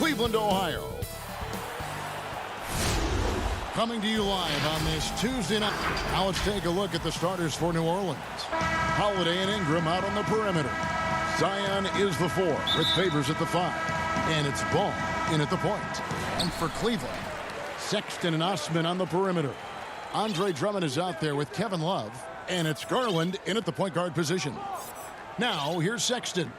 Cleveland, Ohio. Coming to you live on this Tuesday night. Now let's take a look at the starters for New Orleans. Holiday and Ingram out on the perimeter. Zion is the 4 with Favors at the 5. And it's Ball in at the point. And for Cleveland, Sexton and Osman on the perimeter. Andre Drummond is out there with Kevin Love. And it's Garland in at the point guard position. Now, here's Sexton.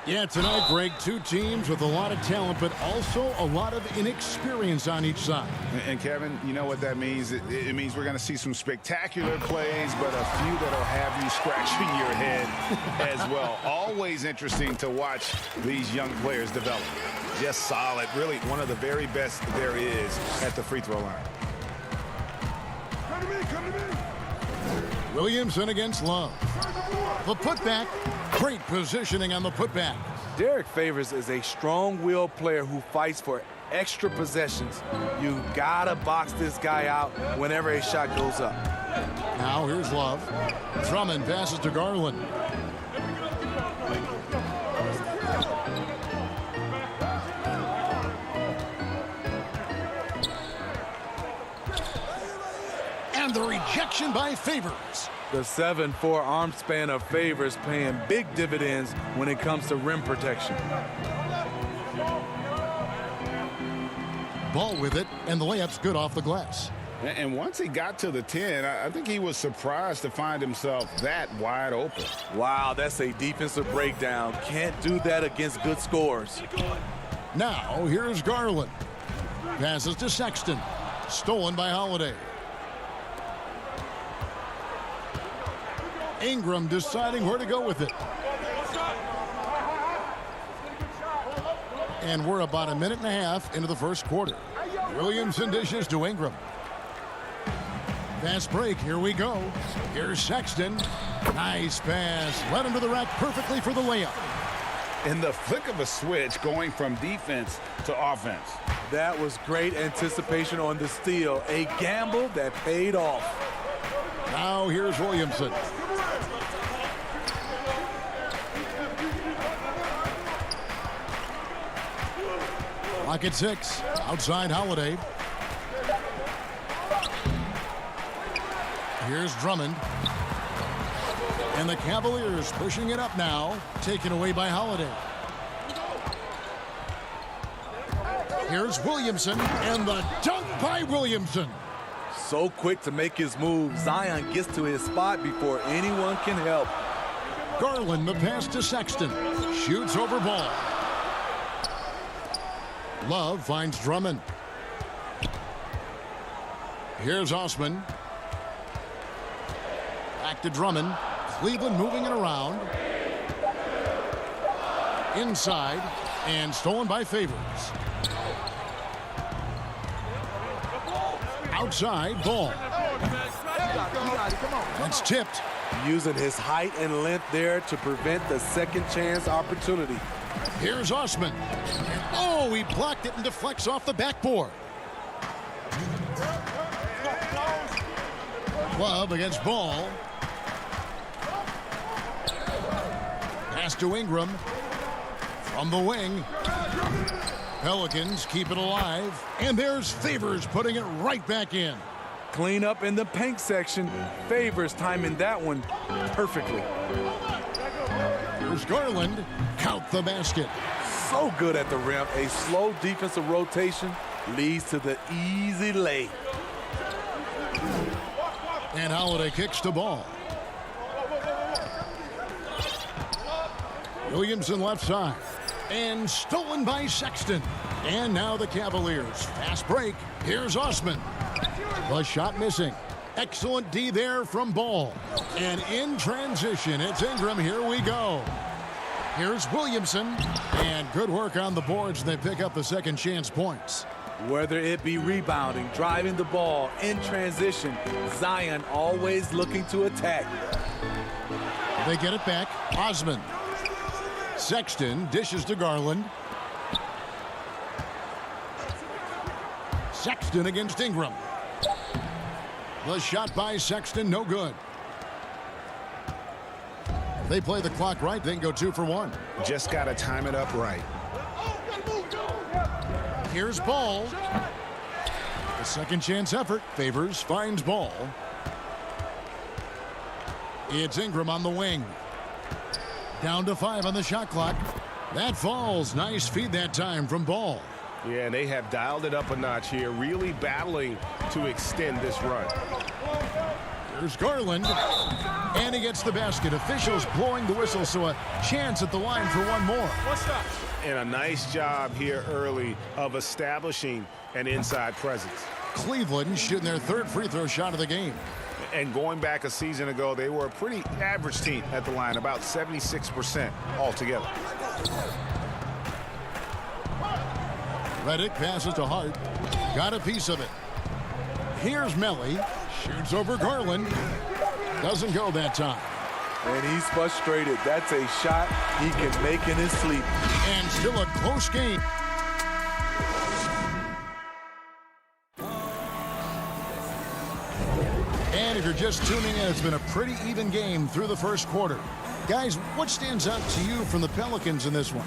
Yeah, tonight, Greg, two teams with a lot of talent, but also a lot of inexperience on each side. And Kevin, you know what that means? It means we're going to see some spectacular plays, but a few that'll have you scratching your head as well. Always interesting to watch these young players develop. Just solid. Really one of the very best there is at the free throw line. Come to me. Williamson against Love. The putback. Great positioning on the putback. Derek Favors is a strong-willed player who fights for extra possessions. You gotta box this guy out whenever a shot goes up. Now here's Love. Drummond passes to Garland. And the rejection by Favors. The 7'4" arm span of Favors paying big dividends when it comes to rim protection. Ball with it, and the layup's good off the glass. And once he got to the 10, I think he was surprised to find himself that wide open. Wow, that's a defensive breakdown. Can't do that against good scores. Now, here's Garland. Passes to Sexton. Stolen by Holiday. Ingram deciding where to go with it. And we're about a minute and a half into the first quarter. Williamson dishes to Ingram. Fast break, here we go. Here's Sexton. Nice pass. Led him to the rack perfectly for the layup. In the flick of a switch, going from defense to offense. That was great anticipation on the steal. A gamble that paid off. Now here's Williamson. Clock at 6. Outside Holiday. Here's Drummond. And the Cavaliers pushing it up now. Taken away by Holiday. Here's Williamson. And the dunk by Williamson. So quick to make his move. Zion gets to his spot before anyone can help. Garland, the pass to Sexton. Shoots over Ball. Love finds Drummond. Here's Osman. Back to Drummond. Cleveland moving it around. Inside. And stolen by Favors. Outside, Ball. It's tipped. Using his height and length there to prevent the second chance opportunity. Here's Osman. Oh, he blocked it and deflects off the backboard. Love against Ball. Pass to Ingram. From the wing. Pelicans keep it alive. And there's Favors putting it right back in. Clean up in the paint section. Favors timing that one perfectly. Here's Garland. Count the basket. So good at the rim. A slow defensive rotation leads to the easy lay. And Holiday kicks to Ball. Williamson left side. And stolen by Sexton. And now the Cavaliers. Fast break. Here's Osman. The shot missing. Excellent D there from Ball. And in transition, it's Ingram. Here we go. Here's Williamson. And good work on the boards. They pick up the second chance points. Whether it be rebounding, driving the ball, in transition, Zion always looking to attack. They get it back. Osman. Sexton dishes to Garland. Sexton against Ingram. The shot by Sexton, no good. They play the clock right, then go 2 for 1. Just got to time it up right. Here's Ball. The second chance effort. Favors, finds Ball. It's Ingram on the wing. Down to 5 on the shot clock. That falls. Nice feed that time from Ball. Yeah, and they have dialed it up a notch here, really battling to extend this run. Here's Garland. And he gets the basket. Officials blowing the whistle, so a chance at the line for one more. And a nice job here early of establishing an inside presence. Cleveland shooting their 3rd free throw shot of the game. And going back a season ago, they were a pretty average team at the line, about 76% altogether. Redick passes to Hart. Got a piece of it. Here's Melly. Shoots over Garland. Doesn't go that time. And he's frustrated. That's a shot he can make in his sleep. And still a close game. And if you're just tuning in, it's been a pretty even game through the first quarter. Guys, what stands out to you from the Pelicans in this one?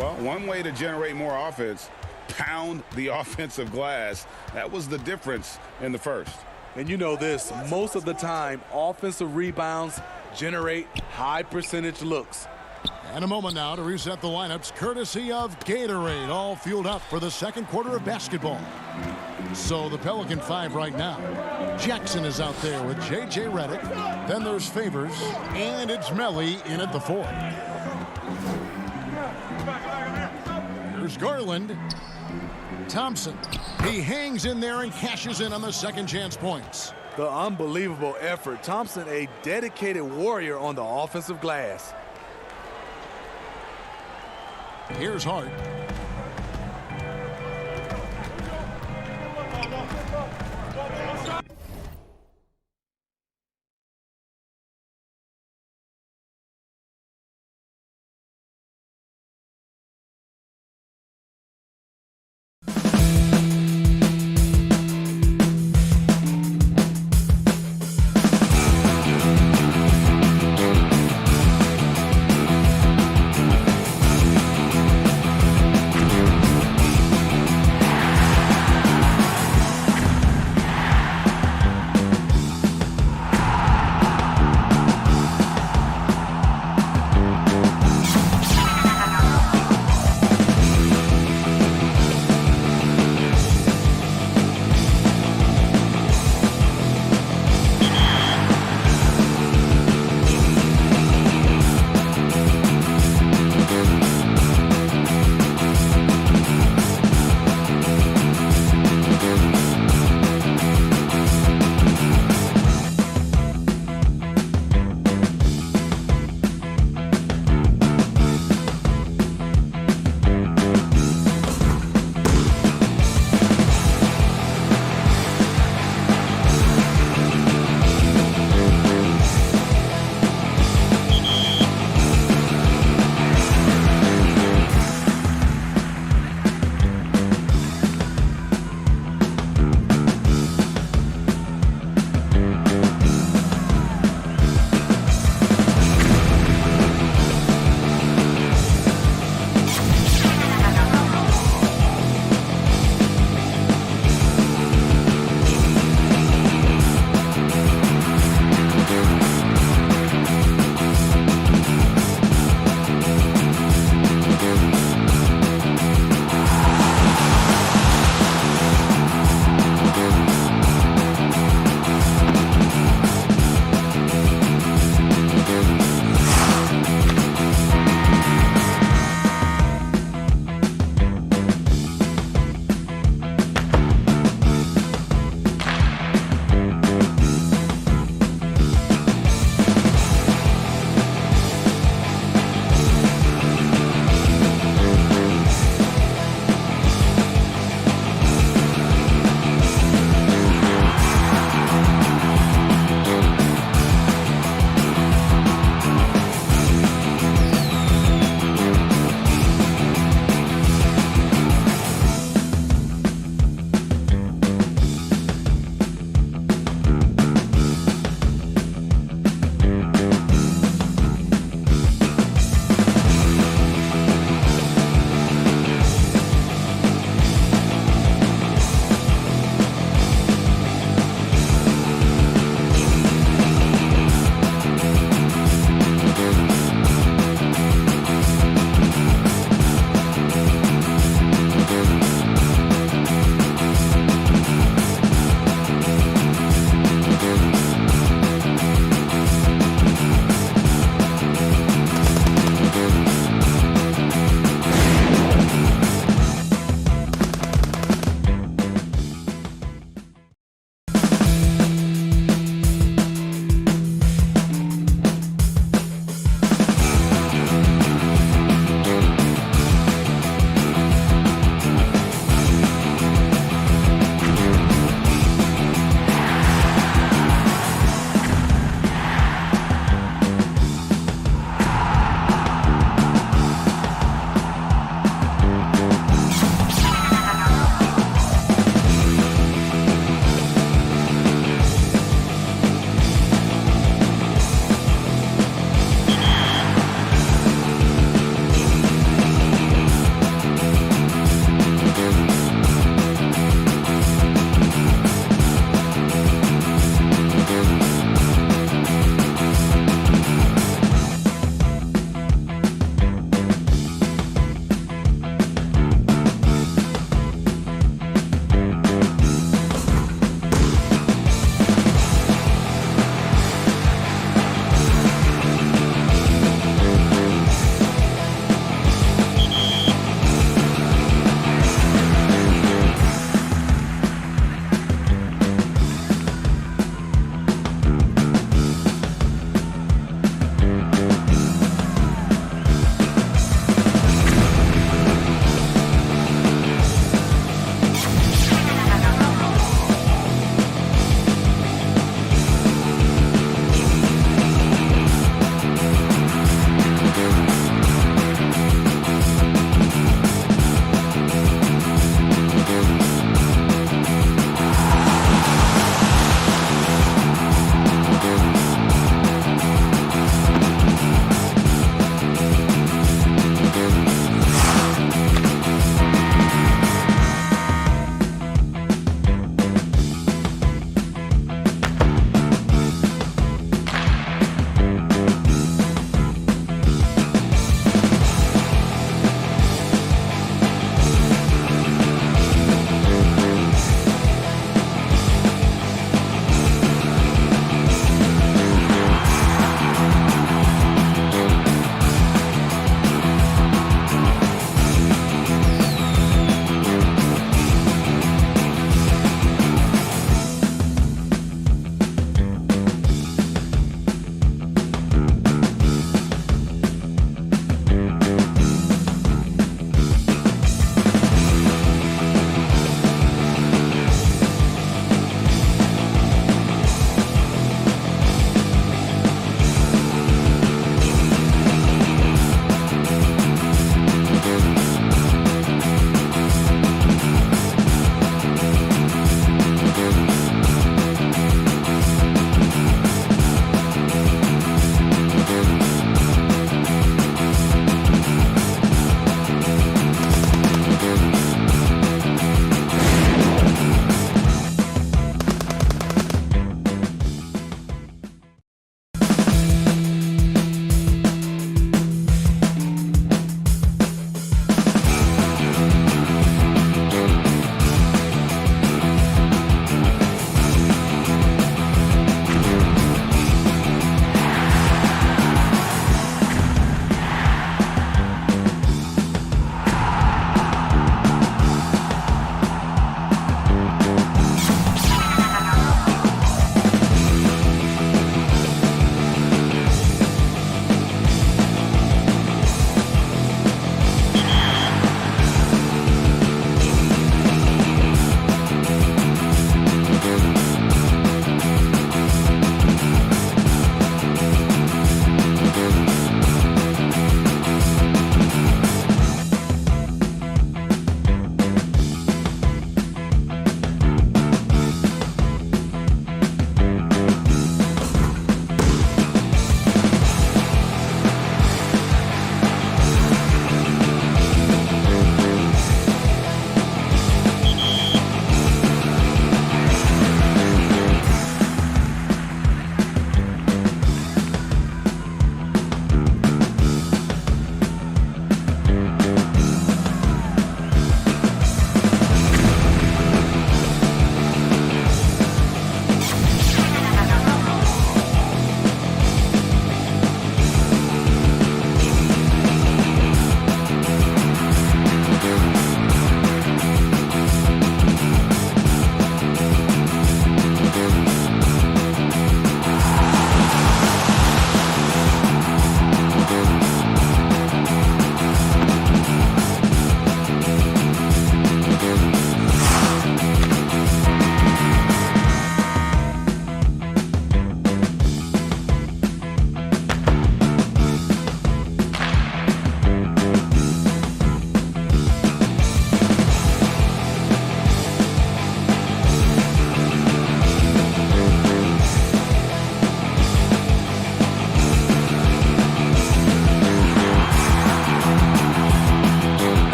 Well, one way to generate more offense, pound the offensive glass. That was the difference in the first. And you know this, most of the time, offensive rebounds generate high percentage looks. And a moment now to reset the lineups, courtesy of Gatorade, all fueled up for the second quarter of basketball. So the Pelican 5 right now. Jackson is out there with J.J. Redick. Then there's Favors, and it's Melly in at the 4. Here's Garland. Thompson. He hangs in there and cashes in on the second chance points. The unbelievable effort. Thompson, a dedicated warrior on the offensive glass. Here's Hart.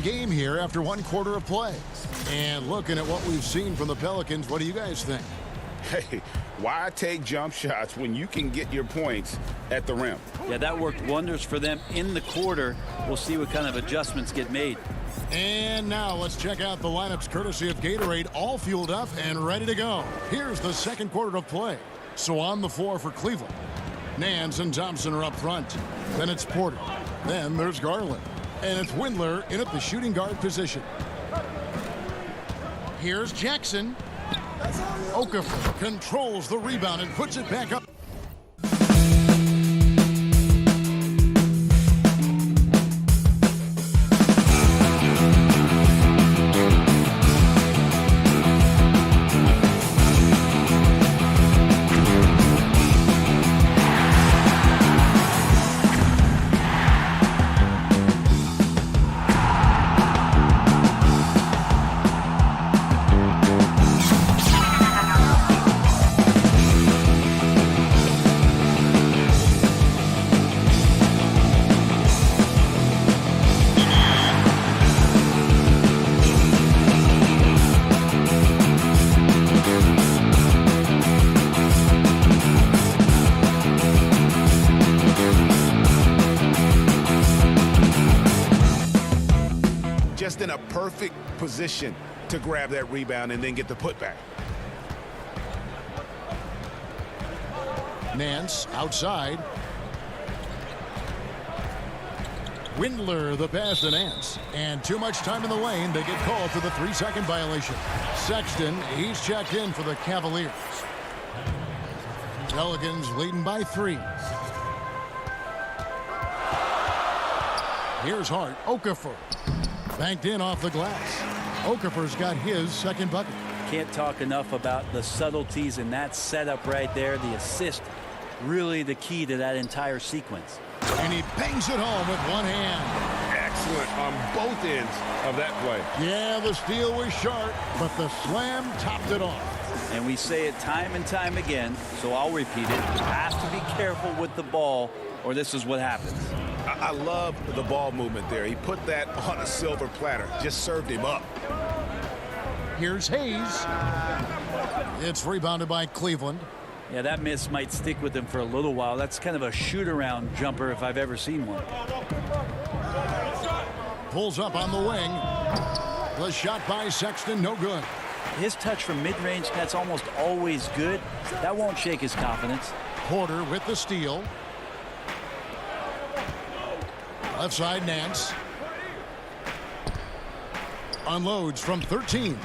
game here after 1 quarter of play. And looking at what we've seen from the Pelicans, what do you guys think? Hey, why take jump shots when you can get your points at the rim? Yeah, that worked wonders for them in the quarter. We'll see what kind of adjustments get made. And now let's check out the lineups courtesy of Gatorade, all fueled up and ready to go. Here's the 2nd quarter of play. So on the floor for Cleveland, Nance and Thompson are up front. Then it's Porter. Then there's Garland. And it's Windler in at the shooting guard position. Here's Jackson. Okafor controls the rebound and puts it back up. Just in a perfect position to grab that rebound and then get the putback. Nance outside. Windler the pass to Nance. And too much time in the lane. They get called for the 3-second violation. Sexton, he's checked in for the Cavaliers. Pelicans leading by 3. Here's Hart. Okafor. Banked in off the glass. Okafor's got his 2nd bucket. Can't talk enough about the subtleties in that setup right there. The assist, really the key to that entire sequence. And he bangs it home with one hand. Excellent on both ends of that play. Yeah, the steal was sharp, but the slam topped it off. And we say it time and time again, so I'll repeat it. You have to be careful with the ball, or this is what happens. I love the ball movement there. He put that on a silver platter, just served him up. Here's Hayes. It's rebounded by Cleveland. Yeah, that miss might stick with him for a little while. That's kind of a shoot-around jumper if I've ever seen one. Pulls up on the wing. The shot by Sexton, no good. His touch from mid-range, that's almost always good. That won't shake his confidence. Porter with the steal. Left side, Nance. Unloads from 13.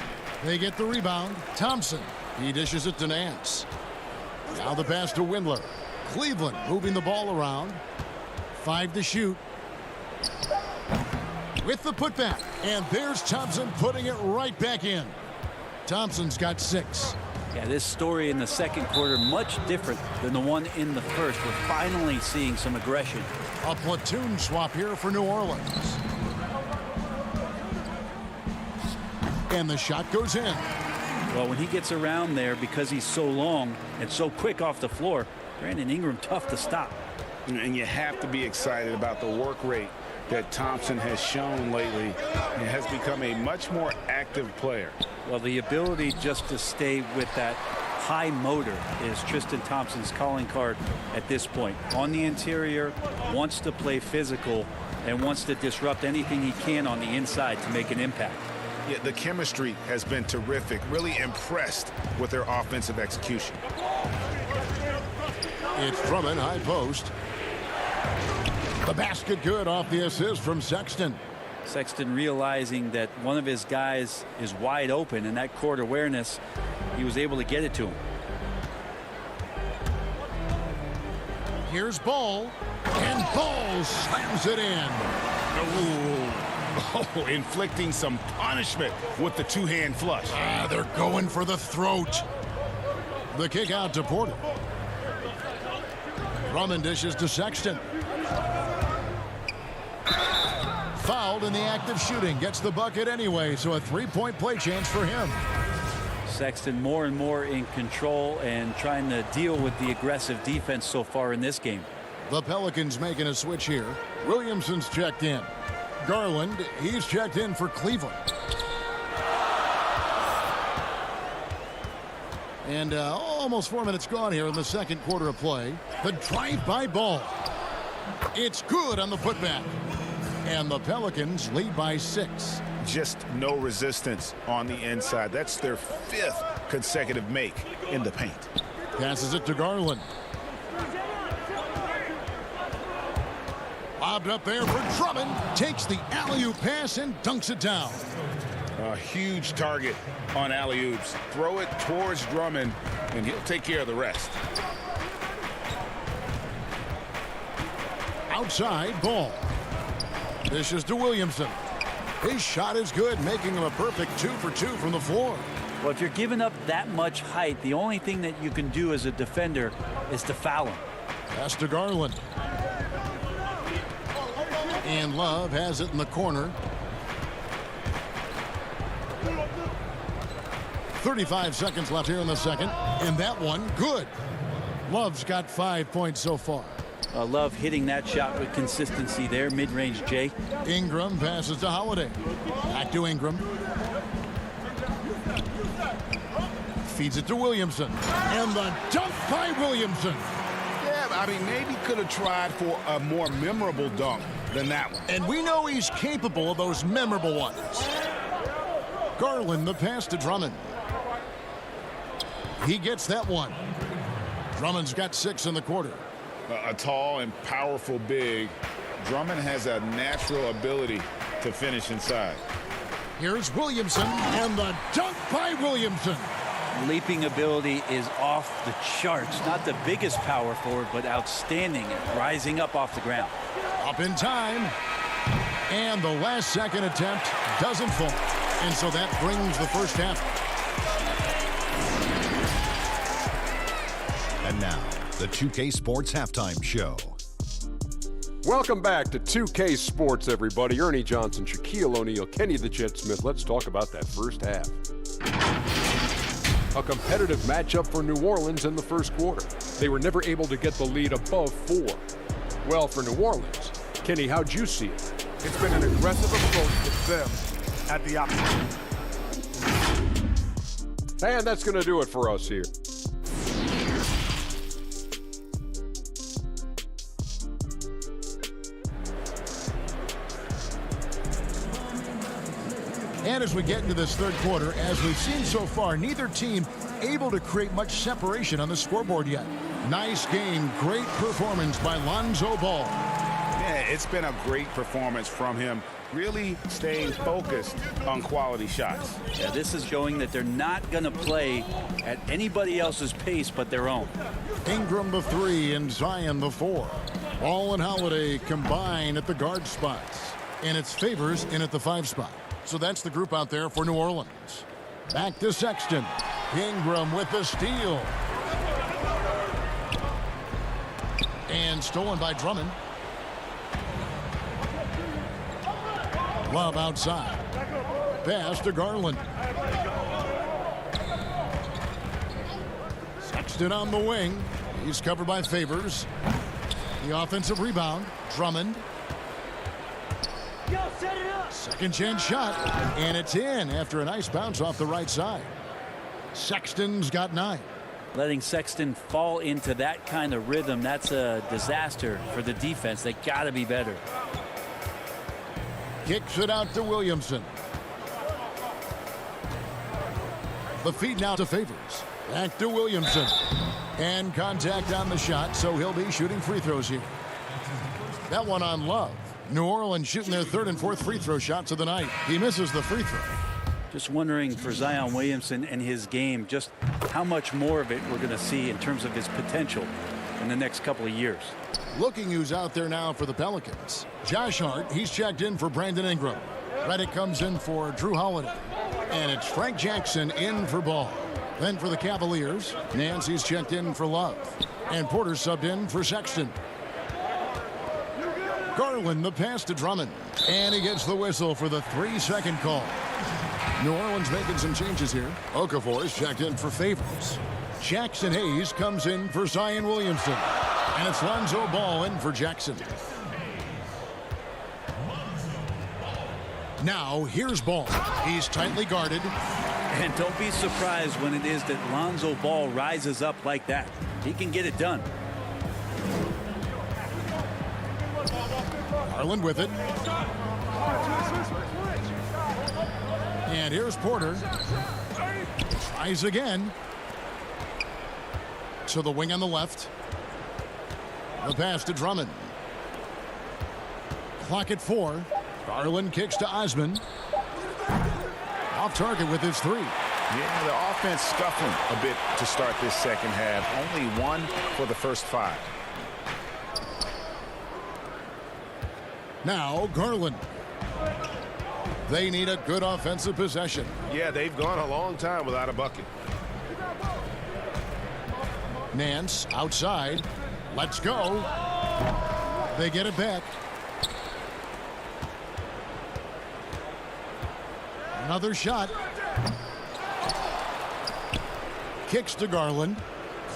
They get the rebound. Thompson. He dishes it to Nance. Now the pass to Windler. Cleveland moving the ball around. 5 to shoot. With the putback. And there's Thompson putting it right back in. Thompson's got 6. Yeah, this story in the 2nd quarter, much different than the one in the 1st. We're finally seeing some aggression. A platoon swap here for New Orleans. And the shot goes in. Well, when he gets around there, because he's so long and so quick off the floor, Brandon Ingram tough to stop. And you have to be excited about the work rate that Thompson has shown lately. He has become a much more active player. Well, the ability just to stay with that high motor is Tristan Thompson's calling card at this point. On the interior, wants to play physical and wants to disrupt anything he can on the inside to make an impact. Yeah, the chemistry has been terrific. Really impressed with their offensive execution. It's Drummond, high post. The basket good off the assist from Sexton. Sexton realizing that one of his guys is wide open, and that court awareness, he was able to get it to him. Here's Ball, and Ball slams it in. Oh, inflicting some punishment with the two-hand flush. They're going for the throat. The kick out to Porter. Drummond dishes to Sexton. Fouled in the act of shooting. Gets the bucket anyway, so a three-point play chance for him. Sexton more and more in control and trying to deal with the aggressive defense so far in this game. The Pelicans making a switch here. Williamson's checked in. Garland, he's checked in for Cleveland. And almost 4 minutes gone here in the second quarter of play. The drive-by ball. It's good on the putback. And the Pelicans lead by 6. Just no resistance on the inside. That's their 5th consecutive make in the paint. Passes it to Garland. Lobbed up there for Drummond. Takes the alley-oop pass and dunks it down. A huge target on alley-oops. Throw it towards Drummond, and he'll take care of the rest. Outside ball. This is to Williamson. His shot is good, making him a perfect 2 for 2 from the floor. Well, if you're giving up that much height, the only thing that you can do as a defender is to foul him. Pass to Garland. And Love has it in the corner. 35 seconds left here in the second. And that one, good. Love's got 5 points so far. Love hitting that shot with consistency there, mid-range, Jay. Ingram passes to Holiday. Back to Ingram. Feeds it to Williamson. And the dunk by Williamson. Yeah, I mean, maybe could have tried for a more memorable dunk than that one. And we know he's capable of those memorable ones. Garland, the pass to Drummond. He gets that one. Drummond's got 6 in the quarter. A tall and powerful big. Drummond has a natural ability to finish inside. Here's Williamson, and the dunk by Williamson. Leaping ability is off the charts. Not the biggest power forward, but outstanding at rising up off the ground. Up in time. And the last second attempt doesn't fall. And so that brings the first half. And now, the 2K Sports Halftime Show. Welcome back to 2K Sports, everybody. Ernie Johnson, Shaquille O'Neal, Kenny the Jet Smith. Let's talk about that first half. A competitive matchup for New Orleans in the first quarter. They were never able to get the lead above 4. Well, for New Orleans, Kenny, how'd you see it? It's been an aggressive approach with them at the opposite. And that's going to do it for us here. And as we get into this third quarter, as we've seen so far, neither team able to create much separation on the scoreboard yet. Nice game, great performance by Lonzo Ball. Yeah, it's been a great performance from him, really staying focused on quality shots. Yeah, this is showing that they're not going to play at anybody else's pace but their own. Ingram the 3 and Zion the 4. Ball and Holiday combine at the guard spots. And it's Favors in at the 5 spot. So that's the group out there for New Orleans. Back to Sexton. Ingram with the steal. And stolen by Drummond. Love outside. Pass to Garland. Sexton on the wing. He's covered by Favors. The offensive rebound. Drummond. Second chance shot, and it's in after a nice bounce off the right side. Sexton's got 9. Letting Sexton fall into that kind of rhythm, that's a disaster for the defense. They got to be better. Kicks it out to Williamson. The feed now to Favors. Back to Williamson. And contact on the shot, so he'll be shooting free throws here. That one on Love. New Orleans shooting their 3rd and 4th free throw shots of the night. He misses the free throw. Just wondering for Zion Williamson and his game, just how much more of it we're going to see in terms of his potential in the next couple of years. Looking who's out there now for the Pelicans. Josh Hart, he's checked in for Brandon Ingram. Redick comes in for Drew Holiday. And it's Frank Jackson in for Ball. Then for the Cavaliers, Nancy's checked in for Love. And Porter subbed in for Sexton. Garland, the pass to Drummond. And he gets the whistle for the 3-second call. New Orleans making some changes here. Okafor's checked in for Favors. Jackson Hayes comes in for Zion Williamson. And it's Lonzo Ball in for Jackson. Now here's Ball. He's tightly guarded. And don't be surprised when it is that Lonzo Ball rises up like that. He can get it done. Garland with it. And here's Porter. Tries again. To the wing on the left. The pass to Drummond. Clock at 4. Garland kicks to Osman. Off target with his 3. Yeah, the offense scuffling a bit to start this second half. Only 1 for the first 5. Now Garland. They need a good offensive possession. Yeah, they've gone a long time without a bucket. Nance outside. Let's go. They get it back. Another shot. Kicks to Garland.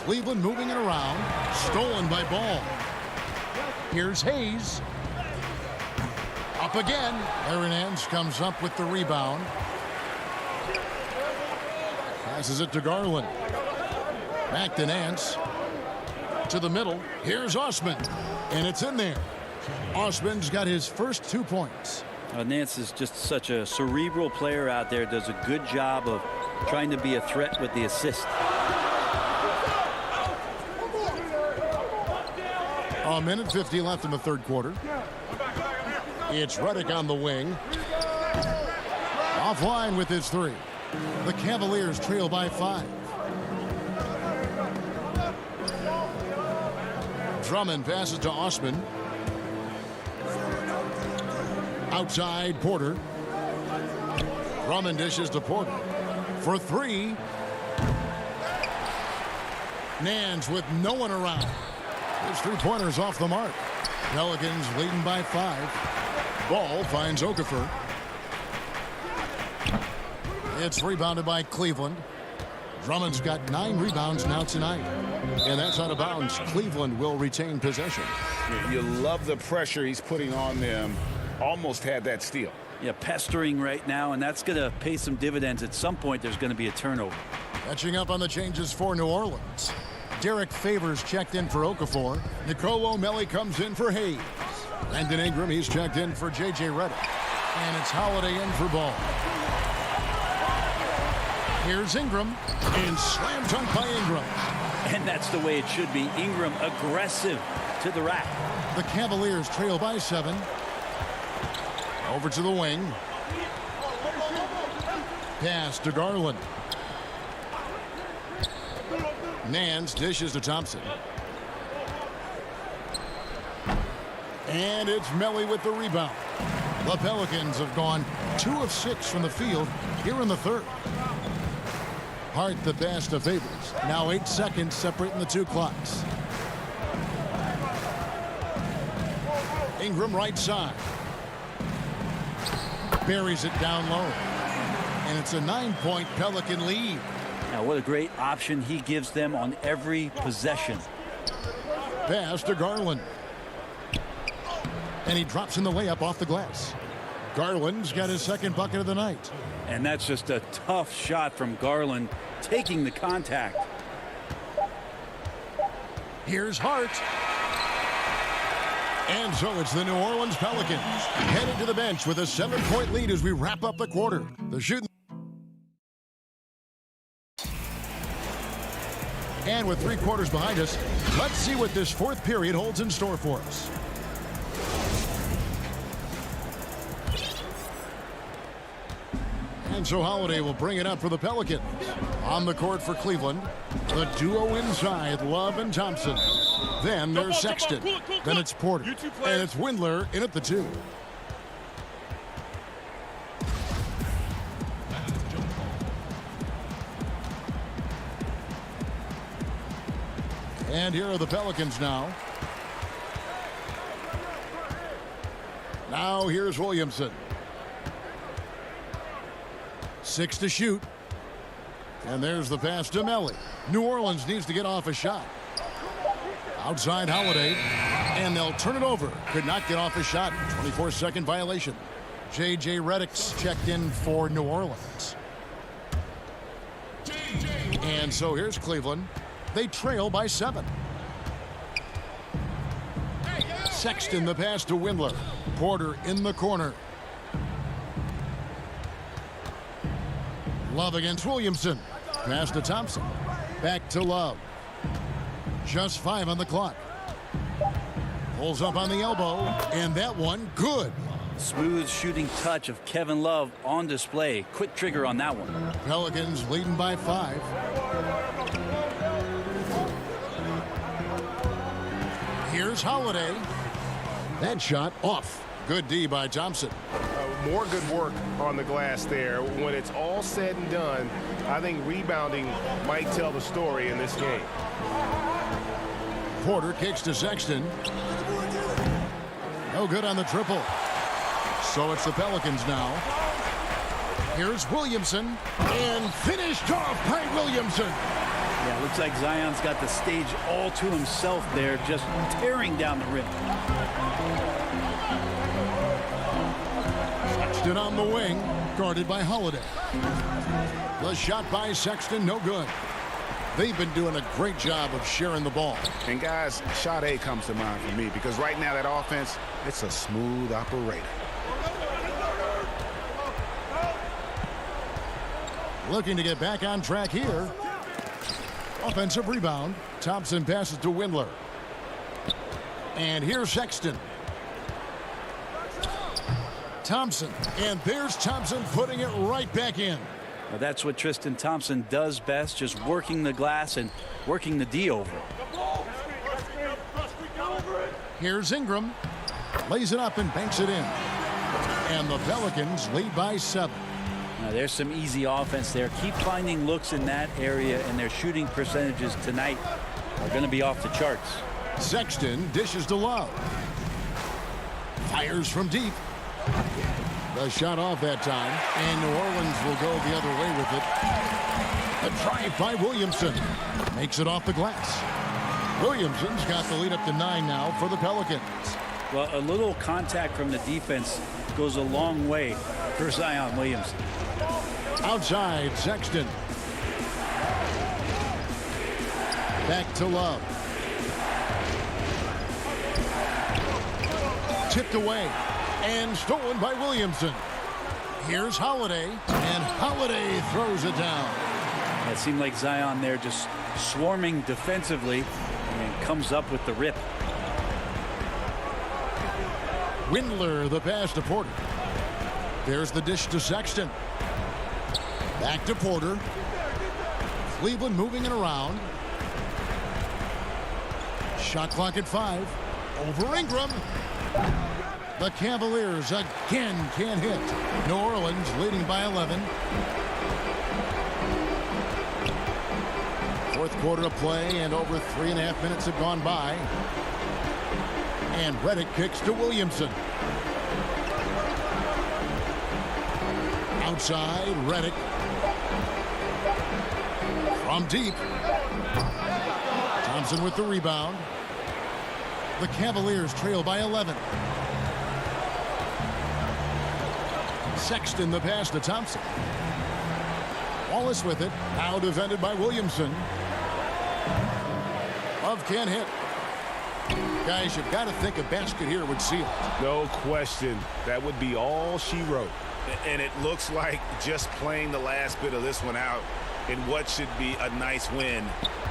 Cleveland moving it around. Stolen by Ball. Here's Hayes. Up again. Aaron Nance comes up with the rebound. Passes it to Garland. Back to Nance. To the middle. Here's Osman. And it's in there. Osman's got his first 2 points. Nance is just such a cerebral player out there. Does a good job of trying to be a threat with the assist. A minute 50 left in the third quarter. It's Redick on the wing. Offline with his 3. The Cavaliers trail by 5. Drummond passes to Osman. Outside Porter. Drummond dishes to Porter. For 3. Nance with no one around. His 3-pointers off the mark. Pelicans leading by 5. Ball finds Okafor. It's rebounded by Cleveland. Drummond's got 9 rebounds now tonight. And that's out of bounds. Cleveland will retain possession. You love the pressure he's putting on them. Almost had that steal. Yeah, pestering right now, and that's going to pay some dividends. At some point, there's going to be a turnover. Catching up on the changes for New Orleans. Derek Favors checked in for Okafor. Nicolo O'Malley comes in for Hayes. Brandon Ingram, he's checked in for J.J. Redick. And it's Holiday in for Ball. Here's Ingram. And slam dunk by Ingram. And that's the way it should be. Ingram aggressive to the rack. The Cavaliers trail by 7. Over to the wing. Pass to Garland. Nance dishes to Thompson. And it's Melly with the rebound. The Pelicans have gone 2 of 6 from the field here in the third. Hart the pass to Favors. Now 8 seconds separating the 2 clocks. Ingram right side. Buries it down low. And it's a 9-point Pelican lead. Now, what a great option he gives them on every possession. Pass to Garland. And he drops in the layup off the glass. Garland's got his second bucket of the night. And that's just a tough shot from Garland, taking the contact. Here's Hart. And so it's the New Orleans Pelicans headed to the bench with a 7-point lead as we wrap up the quarter. The shooting. And with 3 quarters behind us, let's see what this fourth period holds in store for us. And so Holiday will bring it up for the Pelicans. On the court for Cleveland, the duo inside, Love and Thompson. Then there's Sexton. Then it's Porter. And it's Windler in at the 2. And here are the Pelicans now. Now here's Williamson. 6 to shoot. And there's the pass to Melly. New Orleans needs to get off a shot. Outside Holiday. And they'll turn it over. Could not get off a shot. 24-second violation. J.J. Redick's checked in for New Orleans. And so here's Cleveland. They trail by 7. Sexton the pass to Windler. Porter in the corner. Love against Williamson. Pass to Thompson. Back to Love. Just 5 on the clock. Pulls up on the elbow. And that one good. Smooth shooting touch of Kevin Love on display. Quick trigger on that one. Pelicans leading by 5. Here's Holiday. That shot off. Good D by Thompson. More good work on the glass there. When it's all said and done, I think rebounding might tell the story in this game. Porter kicks to Sexton. No good on the triple. So it's the Pelicans now. Here's Williamson. And finished off by Williamson. Yeah, looks like Zion's got the stage all to himself there, just tearing down the rim. Sexton on the wing, guarded by Holiday. The shot by Sexton, no good. They've been doing a great job of sharing the ball. And guys, shot A comes to mind for me because right now that offense, it's a smooth operator. Looking to get back on track here. Offensive rebound. Thompson passes to Windler. And here's Sexton. Thompson. And there's Thompson putting it right back in. Well, that's what Tristan Thompson does best, just working the glass and working the D over. Here's Ingram. Lays it up and banks it in. And the Pelicans lead by 7. Now, there's some easy offense there. Keep finding looks in that area, and their shooting percentages tonight are going to be off the charts. Sexton dishes to Love. Fires from deep. The shot off that time, and New Orleans will go the other way with it. A drive by Williamson. Makes it off the glass. Williamson's got the lead up to 9 now for the Pelicans. Well, a little contact from the defense goes a long way for Zion Williamson. Outside, Sexton. Back to Love. Tipped away and stolen by Williamson. Here's Holiday, and Holiday throws it down. It seemed like Zion there just swarming defensively and comes up with the rip. Windler the pass to Porter. There's the dish to Sexton. Back to Porter. Cleveland moving it around. Shot clock at 5. Over Ingram. The Cavaliers again can't hit. New Orleans leading by 11. Fourth quarter of play, and over 3.5 minutes have gone by. And Redick kicks to Williamson. Outside, Redick. From deep. Thompson with the rebound. The Cavaliers trail by 11. Sexton the pass to Thompson. Wallace with it. Now defended by Williamson. Love can't hit. Guys, you've got to think a basket here would seal it. No question. That would be all she wrote. And it looks like just playing the last bit of this one out in what should be a nice win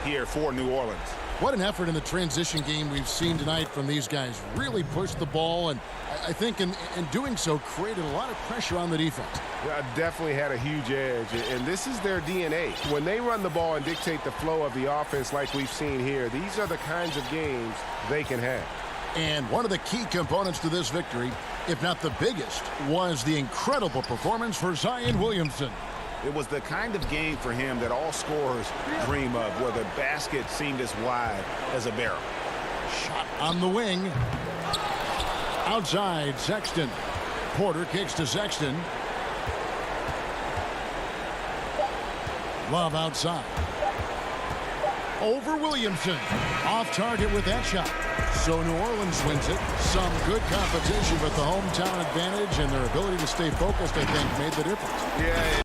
here for New Orleans. What an effort in the transition game we've seen tonight from these guys. Really pushed the ball, and I think in doing so created a lot of pressure on the defense. Yeah, definitely had a huge edge, and this is their DNA. When they run the ball and dictate the flow of the offense like we've seen here, these are the kinds of games they can have. And one of the key components to this victory, if not the biggest, was the incredible performance for Zion Williamson. It was the kind of game for him that all scorers dream of, where the basket seemed as wide as a barrel. Shot on the wing. Outside, Sexton. Porter kicks to Sexton. Love outside. over Williamson. Off target with that shot. So New Orleans wins it. Some good competition, but the hometown advantage and their ability to stay focused, I think, made the difference. Yeah.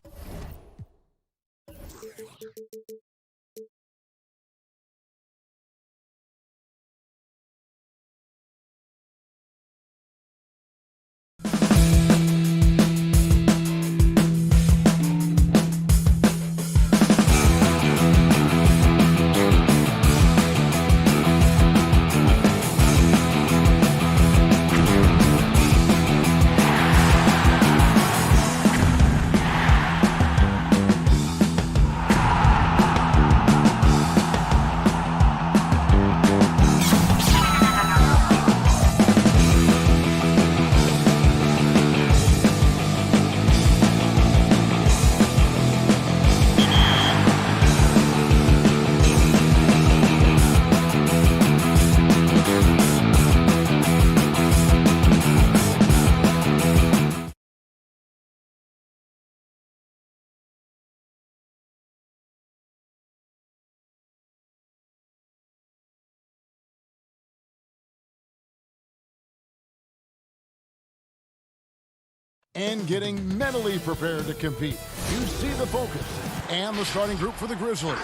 And getting mentally prepared to compete. You see the focus and the starting group for the Grizzlies.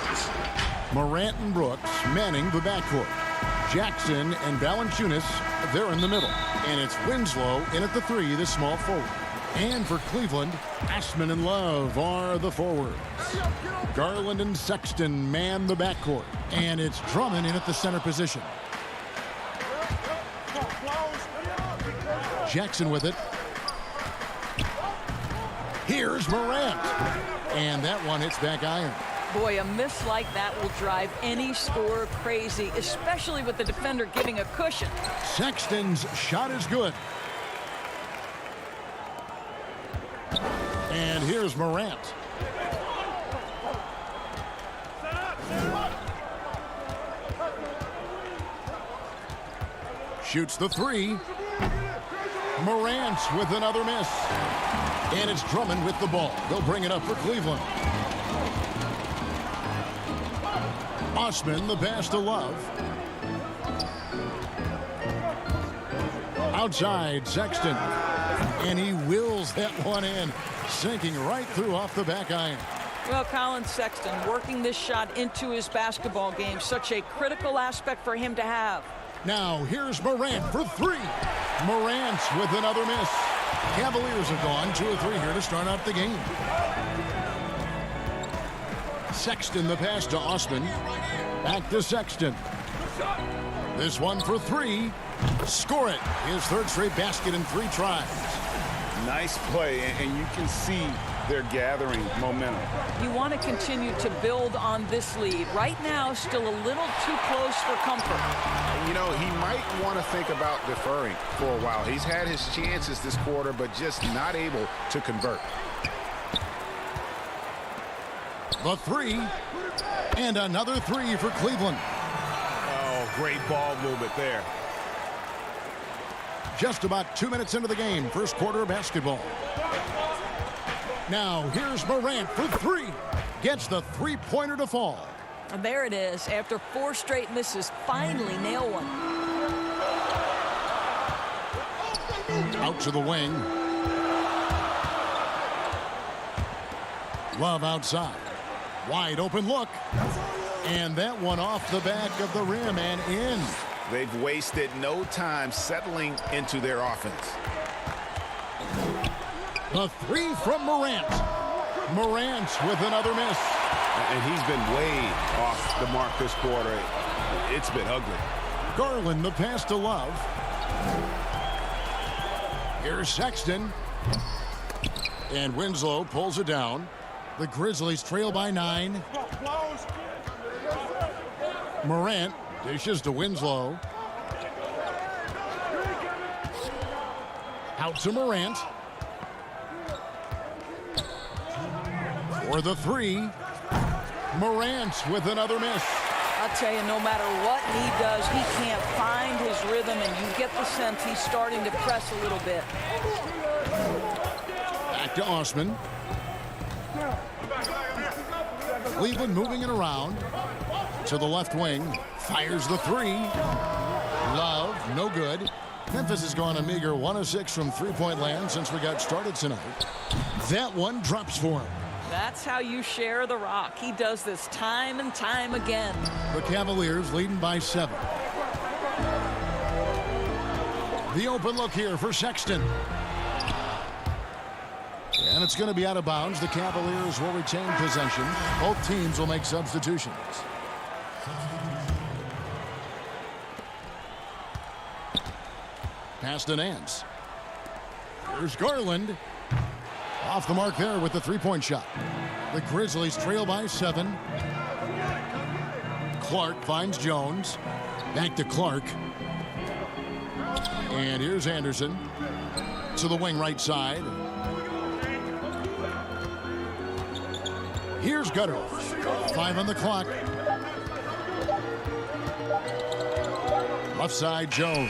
Morant and Brooks manning the backcourt. Jackson and Valanciunas, they're in the middle. And it's Winslow in at the 3, the small forward. And for Cleveland, Ashman and Love are the forwards. Garland and Sexton man the backcourt. And it's Drummond in at the center position. Jackson with it. Here's Morant. And that one hits back iron. Boy, a miss like that will drive any scorer crazy, especially with the defender giving a cushion. Sexton's shot is good. And here's Morant. Shoots the 3. Morant with another miss. And it's Drummond with the ball. They'll bring it up for Cleveland. Osman, the pass to Love. Outside, Sexton. And he wills that one in, sinking right through off the back iron. Well, Colin Sexton working this shot into his basketball game. Such a critical aspect for him to have. Now, here's Morant for 3. Morant with another miss. Cavaliers have gone 2 of 3 here to start out the game. Sexton, the pass to Osman. Back to Sexton. This one for 3. Score it. His 3rd straight basket in 3 tries. Nice play, and you can see they're gathering momentum. You want to continue to build on this lead. Right now, still a little too close for comfort. You know, he might want to think about deferring for a while. He's had his chances this quarter, but just not able to convert. The 3. And another 3 for Cleveland. Oh, great ball movement there. Just about 2 minutes into the game, first quarter of basketball. Now, here's Morant for 3. Gets the 3-pointer to fall. And there it is. After 4 straight misses, finally nail one. Out to the wing. Love outside. Wide open look. And that one off the back of the rim and in. They've wasted no time settling into their offense. The 3 from Morant. Morant with another miss. And he's been way off the mark this quarter. It's been ugly. Garland, the pass to Love. Here's Sexton. And Winslow pulls it down. The Grizzlies trail by 9. Morant dishes to Winslow. Out to Morant. For the 3. Morant with another miss. I'll tell you, no matter what he does, he can't find his rhythm, and you get the sense he's starting to press a little bit. Back to Osman. Cleveland moving it around. To the left wing. Fires the three. Love, no good. Memphis has gone a meager 1 of 6 from three-point land since we got started tonight. That one drops for him. That's how you share the rock. He does this time and time again. The Cavaliers leading by 7. The open look here for Sexton. And it's going to be out of bounds. The Cavaliers will retain possession. Both teams will make substitutions. Pass to Nance. Here's Garland. Off the mark there with the three-point shot. The Grizzlies trail by 7. Clark finds Jones. Back to Clark. And here's Anderson. To the wing right side. Here's Gutter. 5 on the clock. Left side, Jones.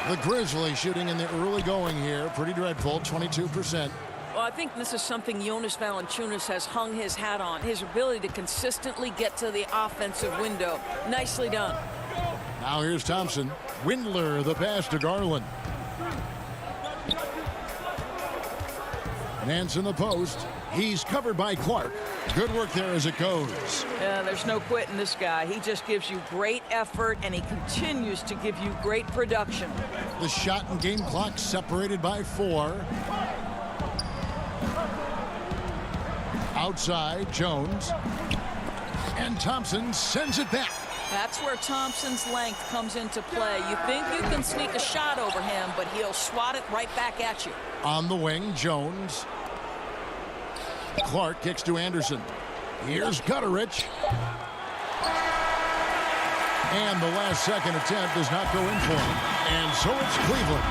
The Grizzlies shooting in the early going here. Pretty dreadful, 22%. Well, I think this is something Jonas Valanciunas has hung his hat on. His ability to consistently get to the offensive window. Nicely done. Now here's Thompson. Windler, the pass to Garland. Nance in the post. He's covered by Clark. Good work there as it goes. Yeah, there's no quitting this guy. He just gives you great effort, and he continues to give you great production. The shot and game clock separated by 4. Outside, Jones. And Thompson sends it back. That's where Thompson's length comes into play. You think you can sneak a shot over him, but he'll swat it right back at you. On the wing, Jones. Clark kicks to Anderson. Here's Gutterich. And the last second attempt does not go in for him. And so it's Cleveland,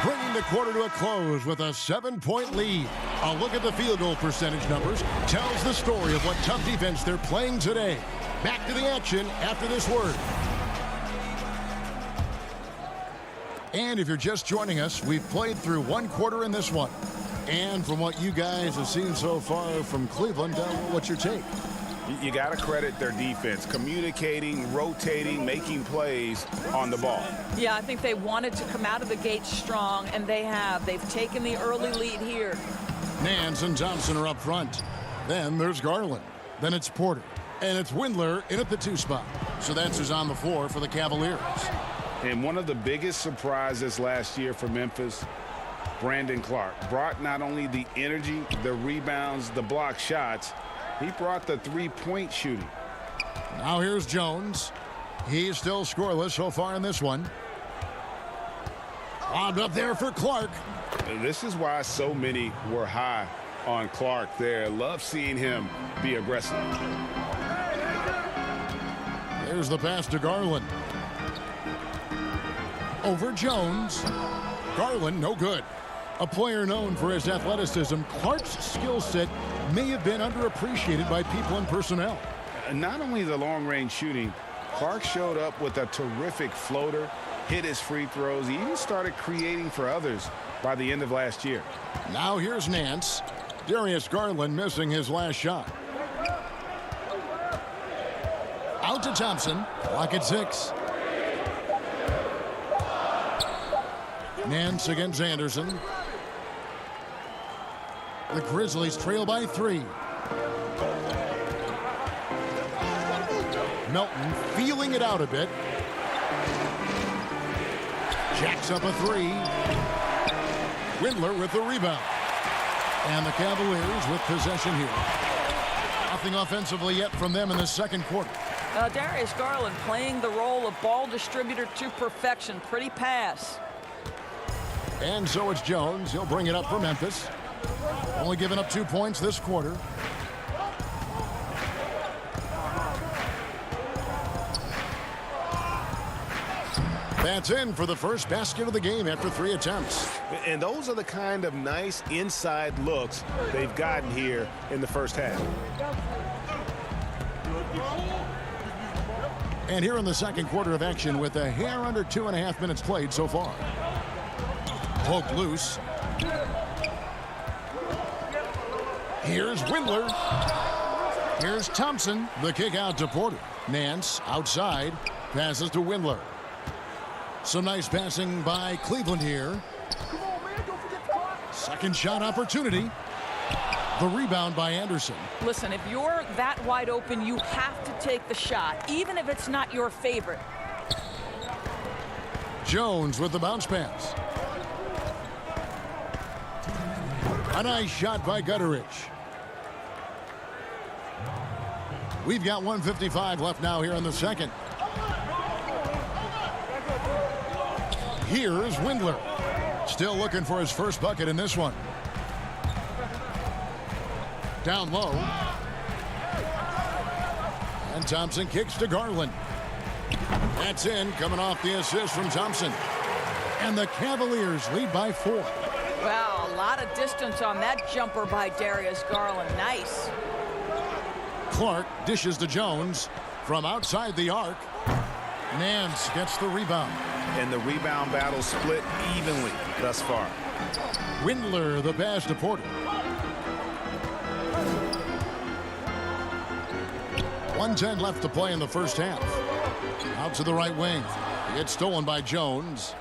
bringing the quarter to a close with a 7-point lead. A look at the field goal percentage numbers tells the story of what tough defense they're playing today. Back to the action after this word. And if you're just joining us, we've played through one quarter in this one. And from what you guys have seen so far from Cleveland, what's your take? You got to credit their defense, communicating, rotating, making plays on the ball. Yeah, I think they wanted to come out of the gate strong, and they have. They've taken the early lead here. Nance and Thompson are up front. Then there's Garland. Then it's Porter. And it's Windler in at the 2 spot. So that's who's on the floor for the Cavaliers. And one of the biggest surprises last year for Memphis, Brandon Clark, brought not only the energy, the rebounds, the block shots, he brought the three-point shooting. Now here's Jones. He's still scoreless so far in this one. Lobbed up there for Clark. This is why so many were high on Clark there. Love seeing him be aggressive. There's the pass to Garland. Over Jones. Garland, no good. A player known for his athleticism, Clark's skill set may have been underappreciated by people and personnel. Not only the long-range shooting, Clark showed up with a terrific floater, hit his free throws. He even started creating for others by the end of last year. Now here's Nance. Darius Garland missing his last shot. Out to Thompson. Clock at 6. Nance against Anderson. The Grizzlies trail by 3. Melton feeling it out a bit. Jacks up a 3. Windler with the rebound. And the Cavaliers with possession here. Nothing offensively yet from them in the second quarter. Darius Garland playing the role of ball distributor to perfection. Pretty pass. And so it's Jones. He'll bring it up for Memphis. Only giving up 2 points this quarter. That's in for the first basket of the game after 3 attempts. And those are the kind of nice inside looks they've gotten here in the first half. And here in the second quarter of action with a hair under 2.5 minutes played so far. Poked loose. Here's Windler. Here's Thompson. The kick out to Porter. Nance outside. Passes to Windler. Some nice passing by Cleveland here. Second shot opportunity. The rebound by Anderson. Listen, if you're that wide open, you have to take the shot, even if it's not your favorite. Jones with the bounce pass. A nice shot by Gutteridge. We've got 1:55 left now here in the second. Here's Windler. Still looking for his first bucket in this one. Down low. And Thompson kicks to Garland. That's in, coming off the assist from Thompson. And the Cavaliers lead by 4. Wow, a lot of distance on that jumper by Darius Garland. Nice. Clark dishes to Jones from outside the arc. Nance gets the rebound. And the rebound battle split evenly thus far. Windler the pass to Porter. 1:10 left to play in the first half. Out to the right wing. It's stolen by Jones.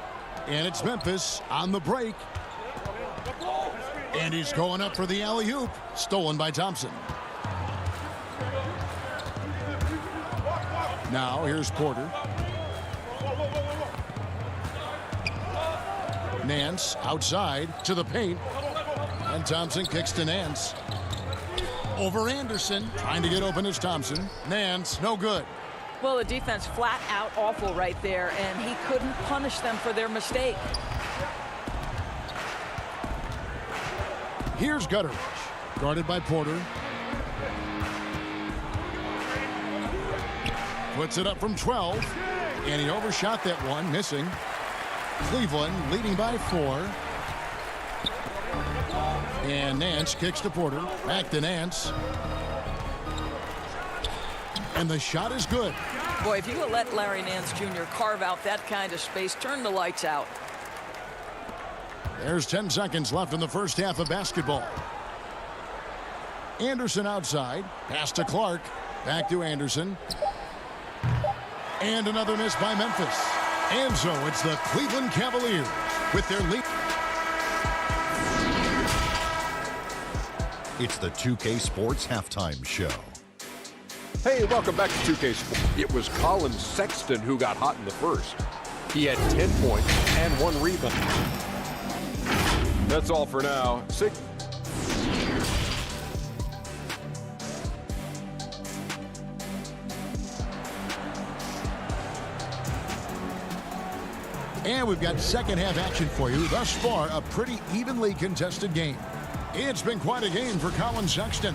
And it's Memphis on the break. And he's going up for the alley-oop. Stolen by Thompson. Now here's Porter. Nance outside to the paint. And Thompson kicks to Nance. Over Anderson. Trying to get open is Thompson. Nance, no good. Well, the defense flat out awful right there, and he couldn't punish them for their mistake. Here's Gutteridge. Guarded by Porter. Puts it up from 12. And he overshot that one, missing. Cleveland leading by 4. And Nance kicks to Porter. Back to Nance. And the shot is good. Boy, if you let Larry Nance Jr. carve out that kind of space, turn the lights out. There's 10 seconds left in the first half of basketball. Anderson outside. Pass to Clark. Back to Anderson. And another miss by Memphis. And so it's the Cleveland Cavaliers with their lead. It's the 2K Sports Halftime Show. Hey, welcome back to 2K Sports. It was Colin Sexton who got hot in the first. He had 10 points and 1 rebound. That's all for now. And we've got second half action for you. Thus far, a pretty evenly contested game. It's been quite a game for Colin Sexton.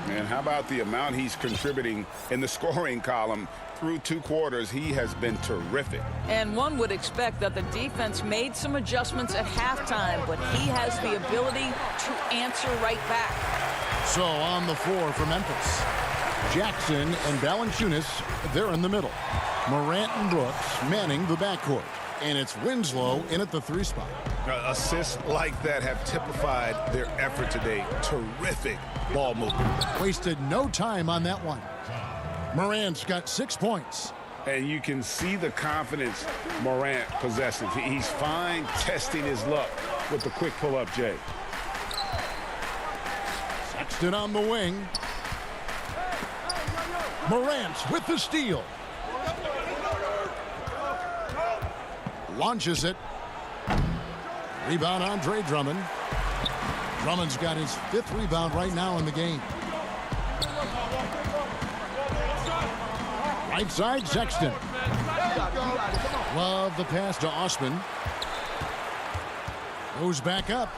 And how about the amount he's contributing in the scoring column? Through 2 quarters, he has been terrific. And one would expect that the defense made some adjustments at halftime, but he has the ability to answer right back. So on the floor for Memphis, Jackson and Valanciunas, they're in the middle. Morant and Brooks manning the backcourt. And it's Winslow in at the 3 spot. Assists like that have typified their effort today. Terrific ball movement. Wasted no time on that one. Morant's got 6 points. And you can see the confidence Morant possesses. He's fine testing his luck with the quick pull-up, Jay. Sexton on the wing. Morant with the steal. Launches it. Rebound Andre Drummond. Drummond's got his 5th rebound right now in the game. Right side, Sexton. Love the pass to Osman. Goes back up.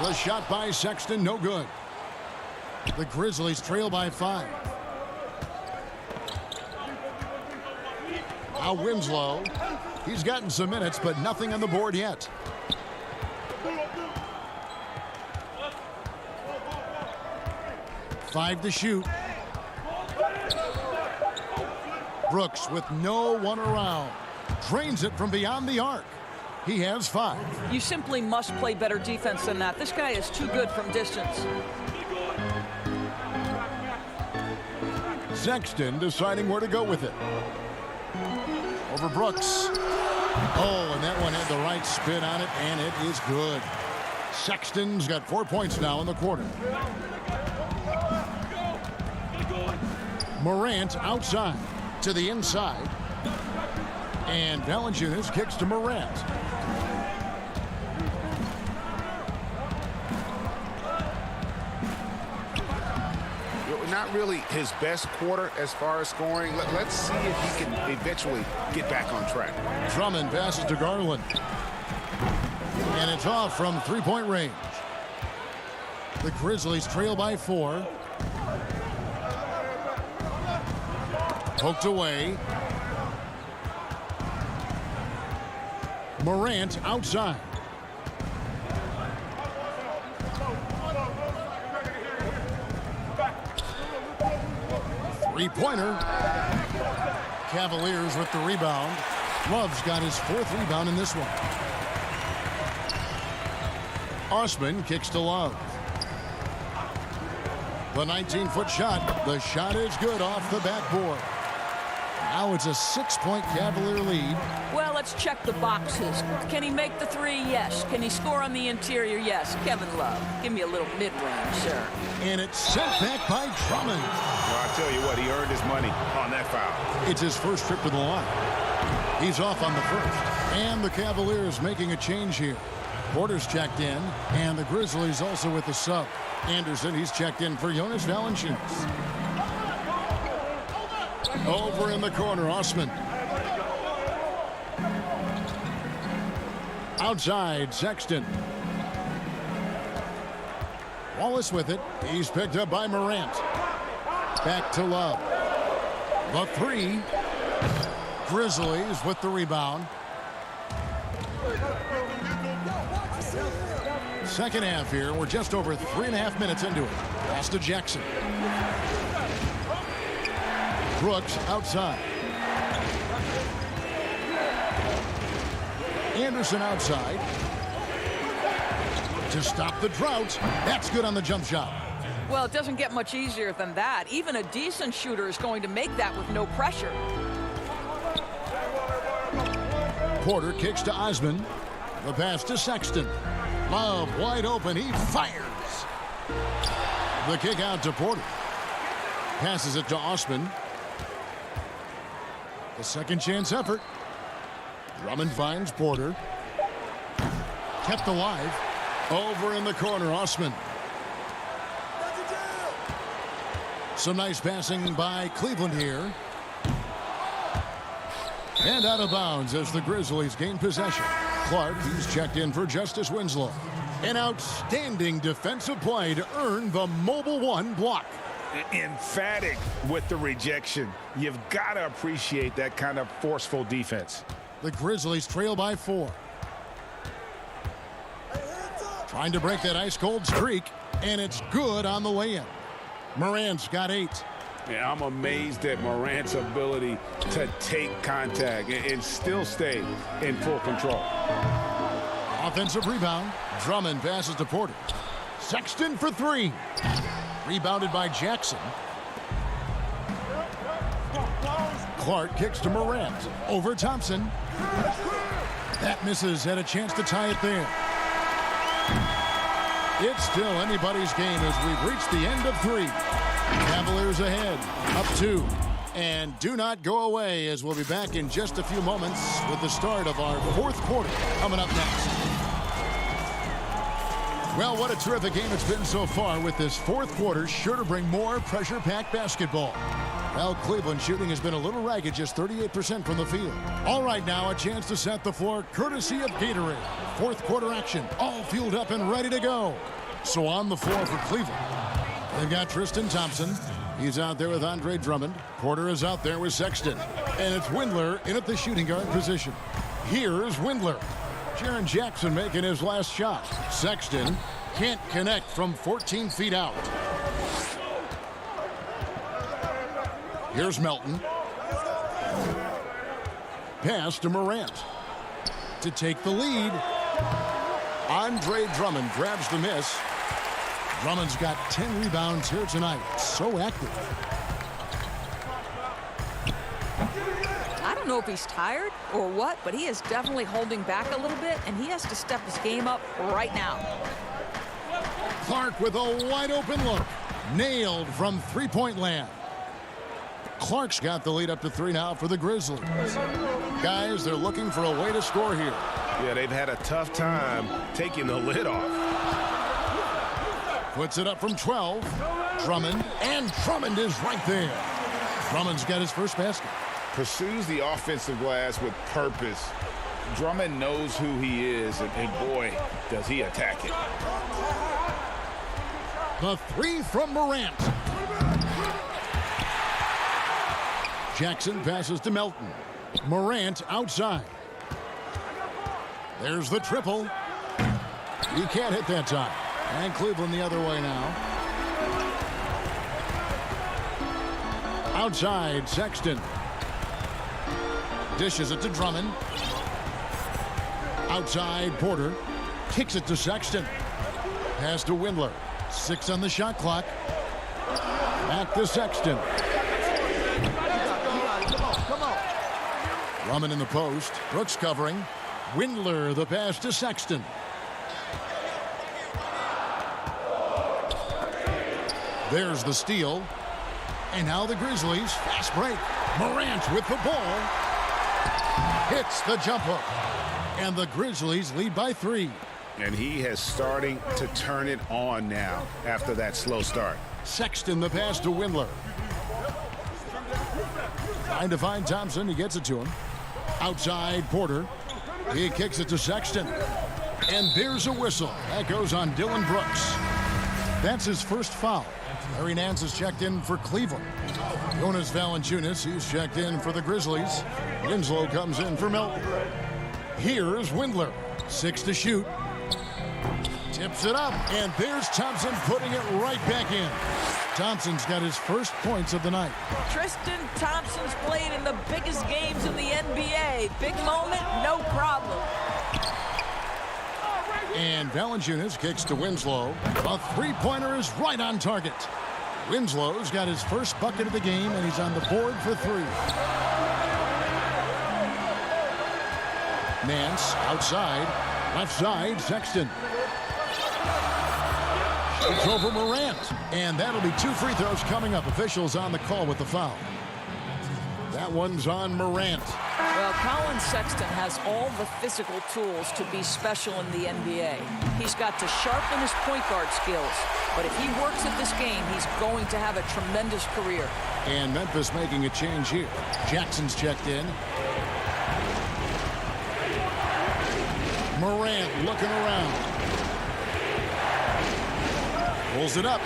The shot by Sexton, no good. The Grizzlies trail by 5. Now Winslow. He's gotten some minutes, but nothing on the board yet. Five to shoot. Brooks with no one around. Drains it from beyond the arc. He has 5. You simply must play better defense than that. This guy is too good from distance. Sexton deciding where to go with it. Over Brooks. Oh, and that one had the right spin on it, and it is good. Sexton's got 4 points now in the quarter. Morant outside to the inside. And Valanciunas kicks to Morant. Not really his best quarter as far as scoring. Let's see if he can eventually get back on track. Drummond passes to Garland. And it's off from three-point range. The Grizzlies trail by 4. Poked away. Morant outside. Three-pointer. Cavaliers with the rebound. Love's got his 4th rebound in this one. Osman kicks to Love. The 19-foot shot. The shot is good off the backboard. Now it's a 6-point Cavalier lead. Well, let's check the boxes. Can he make the 3? Yes. Can he score on the interior? Yes. Kevin Love. Give me a little mid-range, sir. And it's sent back by Drummond. Well, I tell you what, he earned his money on that foul. It's his first trip to the line. He's off on the first. And the Cavaliers making a change here. Porter's checked in, and the Grizzlies also with the sub. Anderson, he's checked in for Jonas Valanciunas. Over in the corner, Osman. Outside, Sexton. Wallace with it. He's picked up by Morant. Back to Love. The 3. Grizzlies with the rebound. Second half here. We're just over 3.5 minutes into it. Pass to Jackson. Brooks outside. Anderson outside. To stop the drought. That's good on the jump shot. Well, it doesn't get much easier than that. Even a decent shooter is going to make that with no pressure. Porter kicks to Osman. The pass to Sexton. Love wide open. He fires. The kick out to Porter. Passes it to Osman. The second chance effort. Drummond finds Porter. Kept alive. Over in the corner, Osman. Some nice passing by Cleveland here. And out of bounds as the Grizzlies gain possession. Clark, he's checked in for Justice Winslow. An outstanding defensive play to earn the Mobile 1 block. Emphatic with the rejection. You've got to appreciate that kind of forceful defense. The Grizzlies trail by 4. Trying to break that ice-cold streak, and it's good on the way in. Morant's got 8. Yeah, I'm amazed at Morant's ability to take contact and still stay in full control. Offensive rebound. Drummond passes to Porter. Sexton for 3. Rebounded by Jackson. Clark kicks to Morant. Over Thompson. That misses. Had a chance to tie it there. It's still anybody's game as we've reached the end of 3. Cavaliers ahead. Up 2. And do not go away as we'll be back in just a few moments with the start of our 4th quarter coming up next. Well, what a terrific game it's been so far with this 4th quarter, sure to bring more pressure-packed basketball. Well, Cleveland shooting has been a little ragged, just 38% from the field. All right, now a chance to set the floor courtesy of Gatorade. 4th quarter action, all fueled up and ready to go. So on the floor for Cleveland, they've got Tristan Thompson. He's out there with Andre Drummond. Porter is out there with Sexton. And it's Windler in at the shooting guard position. Here's Windler. Jaren Jackson making his last shot. Sexton can't connect from 14 feet out. Here's Melton. Pass to Morant. To take the lead. Andre Drummond grabs the miss. Drummond's got 10 rebounds here tonight. So active. don't know if he's tired or what, but he is definitely holding back a little bit, and he has to step his game up right now. Clark with a wide open look. Nailed from three-point land. Clark's got the lead up to 3 now for the Grizzlies. Guys, they're looking for a way to score here. Yeah, they've had a tough time taking the lid off. Puts it up from 12. Drummond, and Drummond is right there. Drummond's got his first basket. Pursues the offensive glass with purpose. Drummond knows who he is, and boy, does he attack it. The three from Morant. Jackson passes to Melton. Morant outside. There's the triple. He can't hit that time. And Cleveland the other way now. Outside, Sexton. Dishes it to Drummond. Outside, Porter. Kicks it to Sexton. Pass to Windler. 6 on the shot clock. Back to Sexton. Come on. Drummond in the post. Brooks covering. Windler the pass to Sexton. There's the steal. And now the Grizzlies. Fast break. Morant with the ball. Hits the jump hook. And the Grizzlies lead by 3. And he has starting to turn it on now after that slow start. Sexton the pass to Windler. Trying to find Thompson. He gets it to him. Outside, Porter. He kicks it to Sexton. And there's a whistle. That goes on Dylan Brooks. That's his first foul. Larry Nance is checked in for Cleveland. Jonas Valanciunas, he's checked in for the Grizzlies. Winslow comes in for Melton. Here's Windler. 6 to shoot. Tips it up, and there's Thompson putting it right back in. Thompson's got his first points of the night. Tristan Thompson's played in the biggest games in the NBA. Big moment, no problem. And Valanciunas kicks to Winslow. A three-pointer is right on target. Winslow's got his first bucket of the game, and he's on the board for 3. Nance outside. Left side, Sexton. Shoots over Morant. And that'll be 2 free throws coming up. Officials on the call with the foul. That one's on Morant. Well, Colin Sexton has all the physical tools to be special in the NBA. He's got to sharpen his point guard skills. But if he works at this game, he's going to have a tremendous career. And Memphis making a change here. Jackson's checked in. Morant looking around. Pulls it up.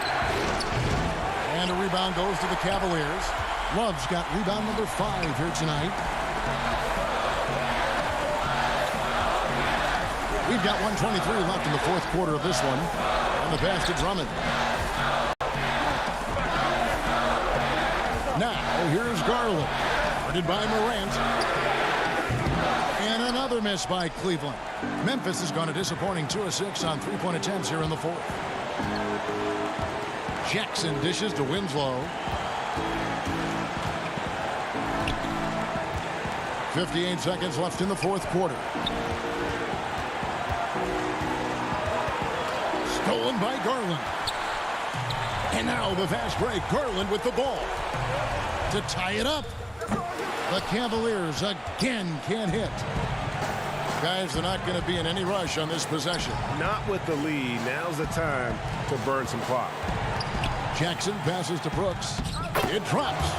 And a rebound goes to the Cavaliers. Love's got rebound number 5 here tonight. We've got 1:23 left in the fourth quarter of this one. And the pass to Drummond. Now, here's Garland. Guarded by Morant. And another miss by Cleveland. Memphis has gone a disappointing 2 of 6 on three-point attempts here in the fourth. Jackson dishes to Winslow. 58 seconds left in the fourth quarter. Stolen by Garland. And now the fast break. Garland with the ball to tie it up. The Cavaliers again can't hit. Guys, they're not going to be in any rush on this possession. Not with the lead. Now's the time to burn some clock. Jackson passes to Brooks. It drops.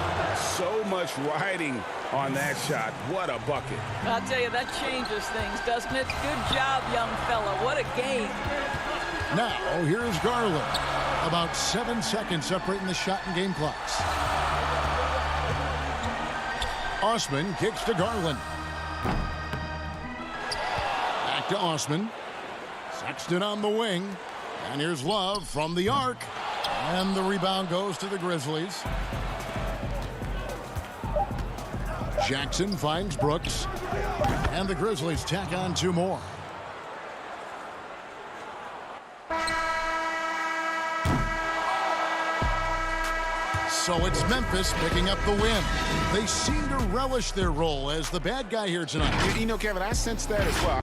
So much riding on that shot. What a bucket. I'll tell you, that changes things, doesn't it? Good job, young fella. What a game. Now, here's Garland. About 7 seconds separating the shot and game clocks. Osman kicks to Garland. Back to Osman. Sexton on the wing. And here's Love from the arc. And the rebound goes to the Grizzlies. Jackson finds Brooks. And the Grizzlies tack on 2 more. So it's Memphis picking up the win. They seem to relish their role as the bad guy here tonight. You know, Kevin, I sense that as well.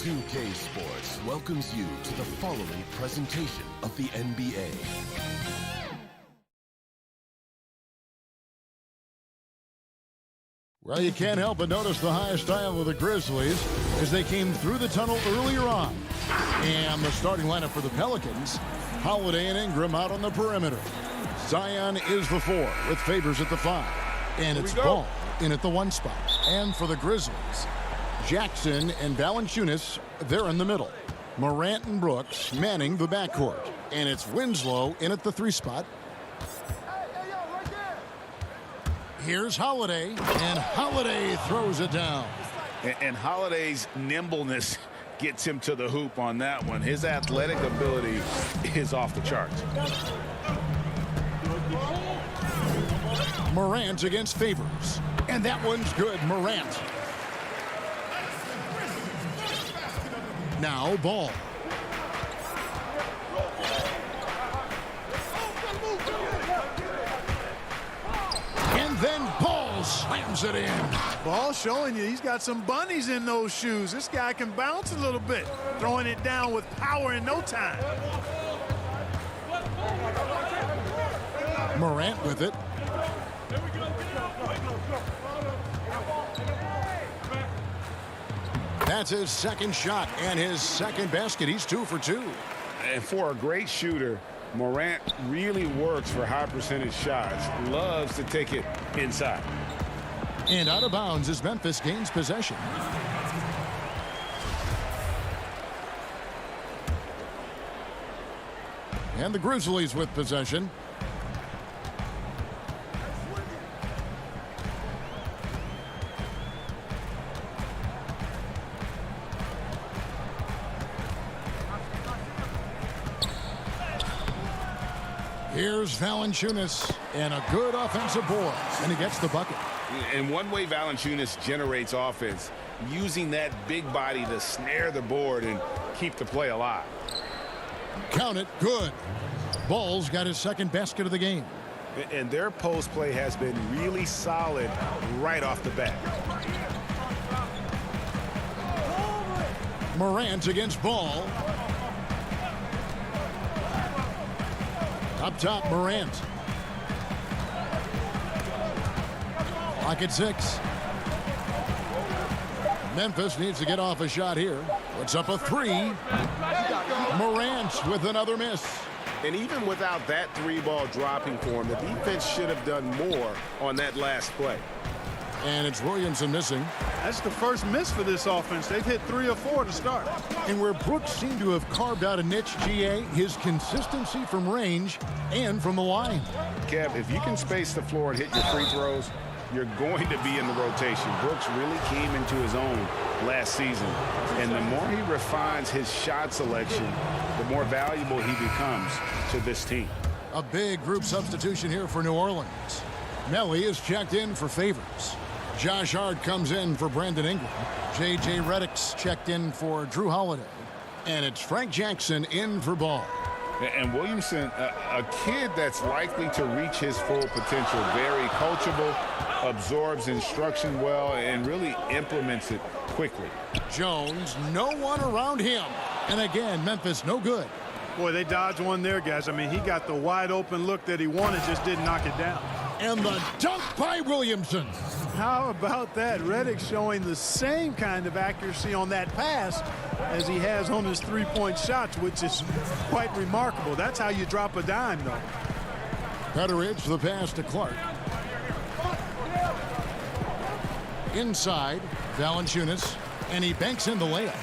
2K Sports welcomes you to the following presentation of the NBA. Well, you can't help but notice the high style of the Grizzlies as they came through the tunnel earlier on. And the starting lineup for the Pelicans, Holiday and Ingram out on the perimeter. Zion is the 4 with Favors at the 5. And it's Ball in at the 1 spot. And for the Grizzlies, Jackson and Valanciunas, they're in the middle. Morant and Brooks manning the backcourt. And it's Winslow in at the 3 spot. Here's Holiday, and Holiday throws it down. And Holiday's nimbleness gets him to the hoop on that one. His athletic ability is off the charts. Morant against Favors. And that one's good, Morant. Now Ball. And then Ball slams it in. Ball showing you he's got some bunnies in those shoes. This guy can bounce a little bit, throwing it down with power in no time. Morant with it. That's his second shot and his second basket. He's 2 for 2. And for a great shooter, Morant really works for high percentage shots. Loves to take it inside. And out of bounds as Memphis gains possession. And the Grizzlies with possession. Here's Valanciunas, and a good offensive board, and he gets the bucket. And one way Valanciunas generates offense, using that big body to snare the board and keep the play alive. Count it, good. Ball's got his second basket of the game. And their post play has been really solid right off the bat. Morant against Ball. Up top, Morant. Clock at 6. Memphis needs to get off a shot here. Puts up a 3. Morant with another miss. And even without that 3-ball dropping for him, the defense should have done more on that last play. And it's Williamson missing. That's the first miss for this offense. They've hit 3 or 4 to start. And where Brooks seemed to have carved out a niche, GA, his consistency from range and from the line. Kev, if you can space the floor and hit your free throws, you're going to be in the rotation. Brooks really came into his own last season. And the more he refines his shot selection, the more valuable he becomes to this team. A big group substitution here for New Orleans. Melly is checked in for Favors. Josh Hart comes in for Brandon Ingram. J.J. Redick's checked in for Drew Holiday. And it's Frank Jackson in for Ball. And Williamson, a kid that's likely to reach his full potential. Very coachable, absorbs instruction well, and really implements it quickly. Jones, no one around him. And again, Memphis no good. Boy, they dodged one there, guys. I mean, he got the wide open look that he wanted, just didn't knock it down. And the dunk by Williamson. How about that? Redick showing the same kind of accuracy on that pass as he has on his three-point shots, which is quite remarkable. That's how you drop a dime, though. Petteridge, the pass to Clark. Inside, Valanciunas, and he banks in the layup.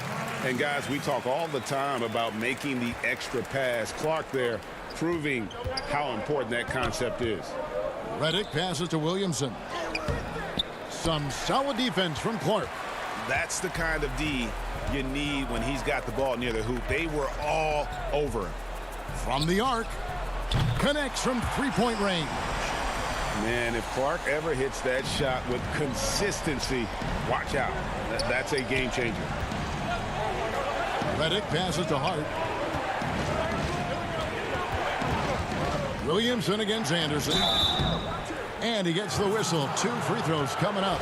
And guys, we talk all the time about making the extra pass. Clark there proving how important that concept is. Redick passes to Williamson. Some solid defense from Clark. That's the kind of D you need when he's got the ball near the hoop. They were all over him. From the arc, connects from three-point range. Man, if Clark ever hits that shot with consistency, watch out. That's a game changer. Redick passes to Hart. Williamson against Anderson. And he gets the whistle. 2 free throws coming up.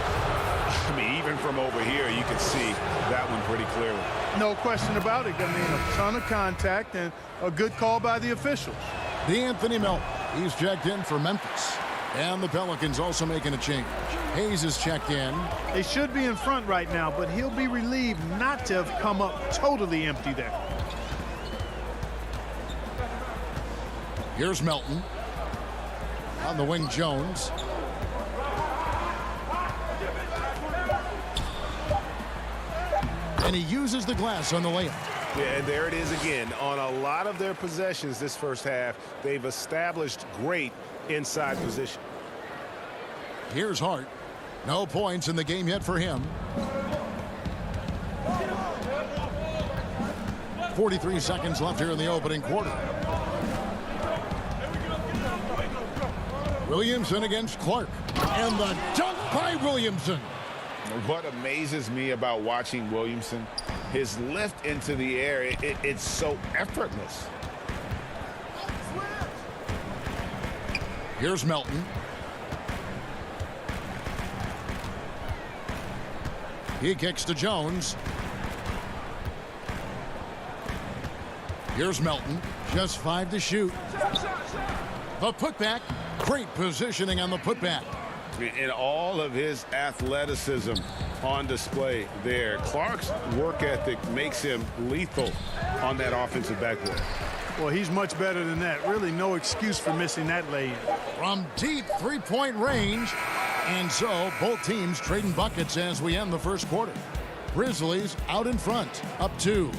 I mean, even from over here, you can see that one pretty clearly. No question about it. I mean, a ton of contact and a good call by the officials. D'Anthony Melton, he's checked in for Memphis. And the Pelicans also making a change. Hayes is checked in. They should be in front right now, but he'll be relieved not to have come up totally empty there. Here's Melton. On the wing, Jones. And he uses the glass on the layup. Yeah, and there it is again. On a lot of their possessions this first half, they've established great inside position. Here's Hart. No points in the game yet for him. 43 seconds left here in the opening quarter. Williamson against Clark. And the dunk by Williamson. What amazes me about watching Williamson, his lift into the air, it's so effortless. Here's Melton. He kicks to Jones. Here's Melton. Just 5 to shoot. The putback. Great positioning on the putback. And all of his athleticism on display there. Clark's work ethic makes him lethal on that offensive backboard. Well, he's much better than that. Really no excuse for missing that lay-in. From deep three-point range. And so both teams trading buckets as we end the first quarter. Grizzlies out in front, up 2.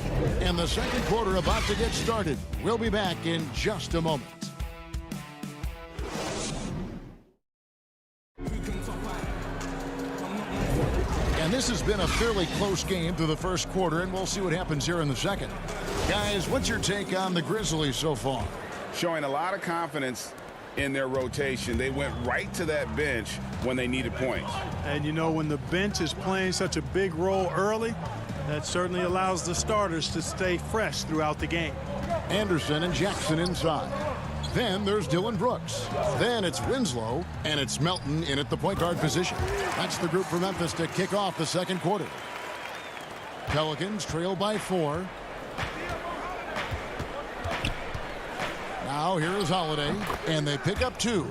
And the second quarter about to get started. We'll be back in just a moment. And this has been a fairly close game through the first quarter, and we'll see what happens here in the second. Guys, what's your take on the Grizzlies so far? Showing a lot of confidence in their rotation. They went right to that bench when they needed points. And you know, when the bench is playing such a big role early, that certainly allows the starters to stay fresh throughout the game. Anderson and Jackson inside. Then there's Dylan Brooks. Then it's Winslow, and it's Melton in at the point guard position. That's the group for Memphis to kick off the second quarter. Pelicans trail by 4. Now here is Holiday, and they pick up 2.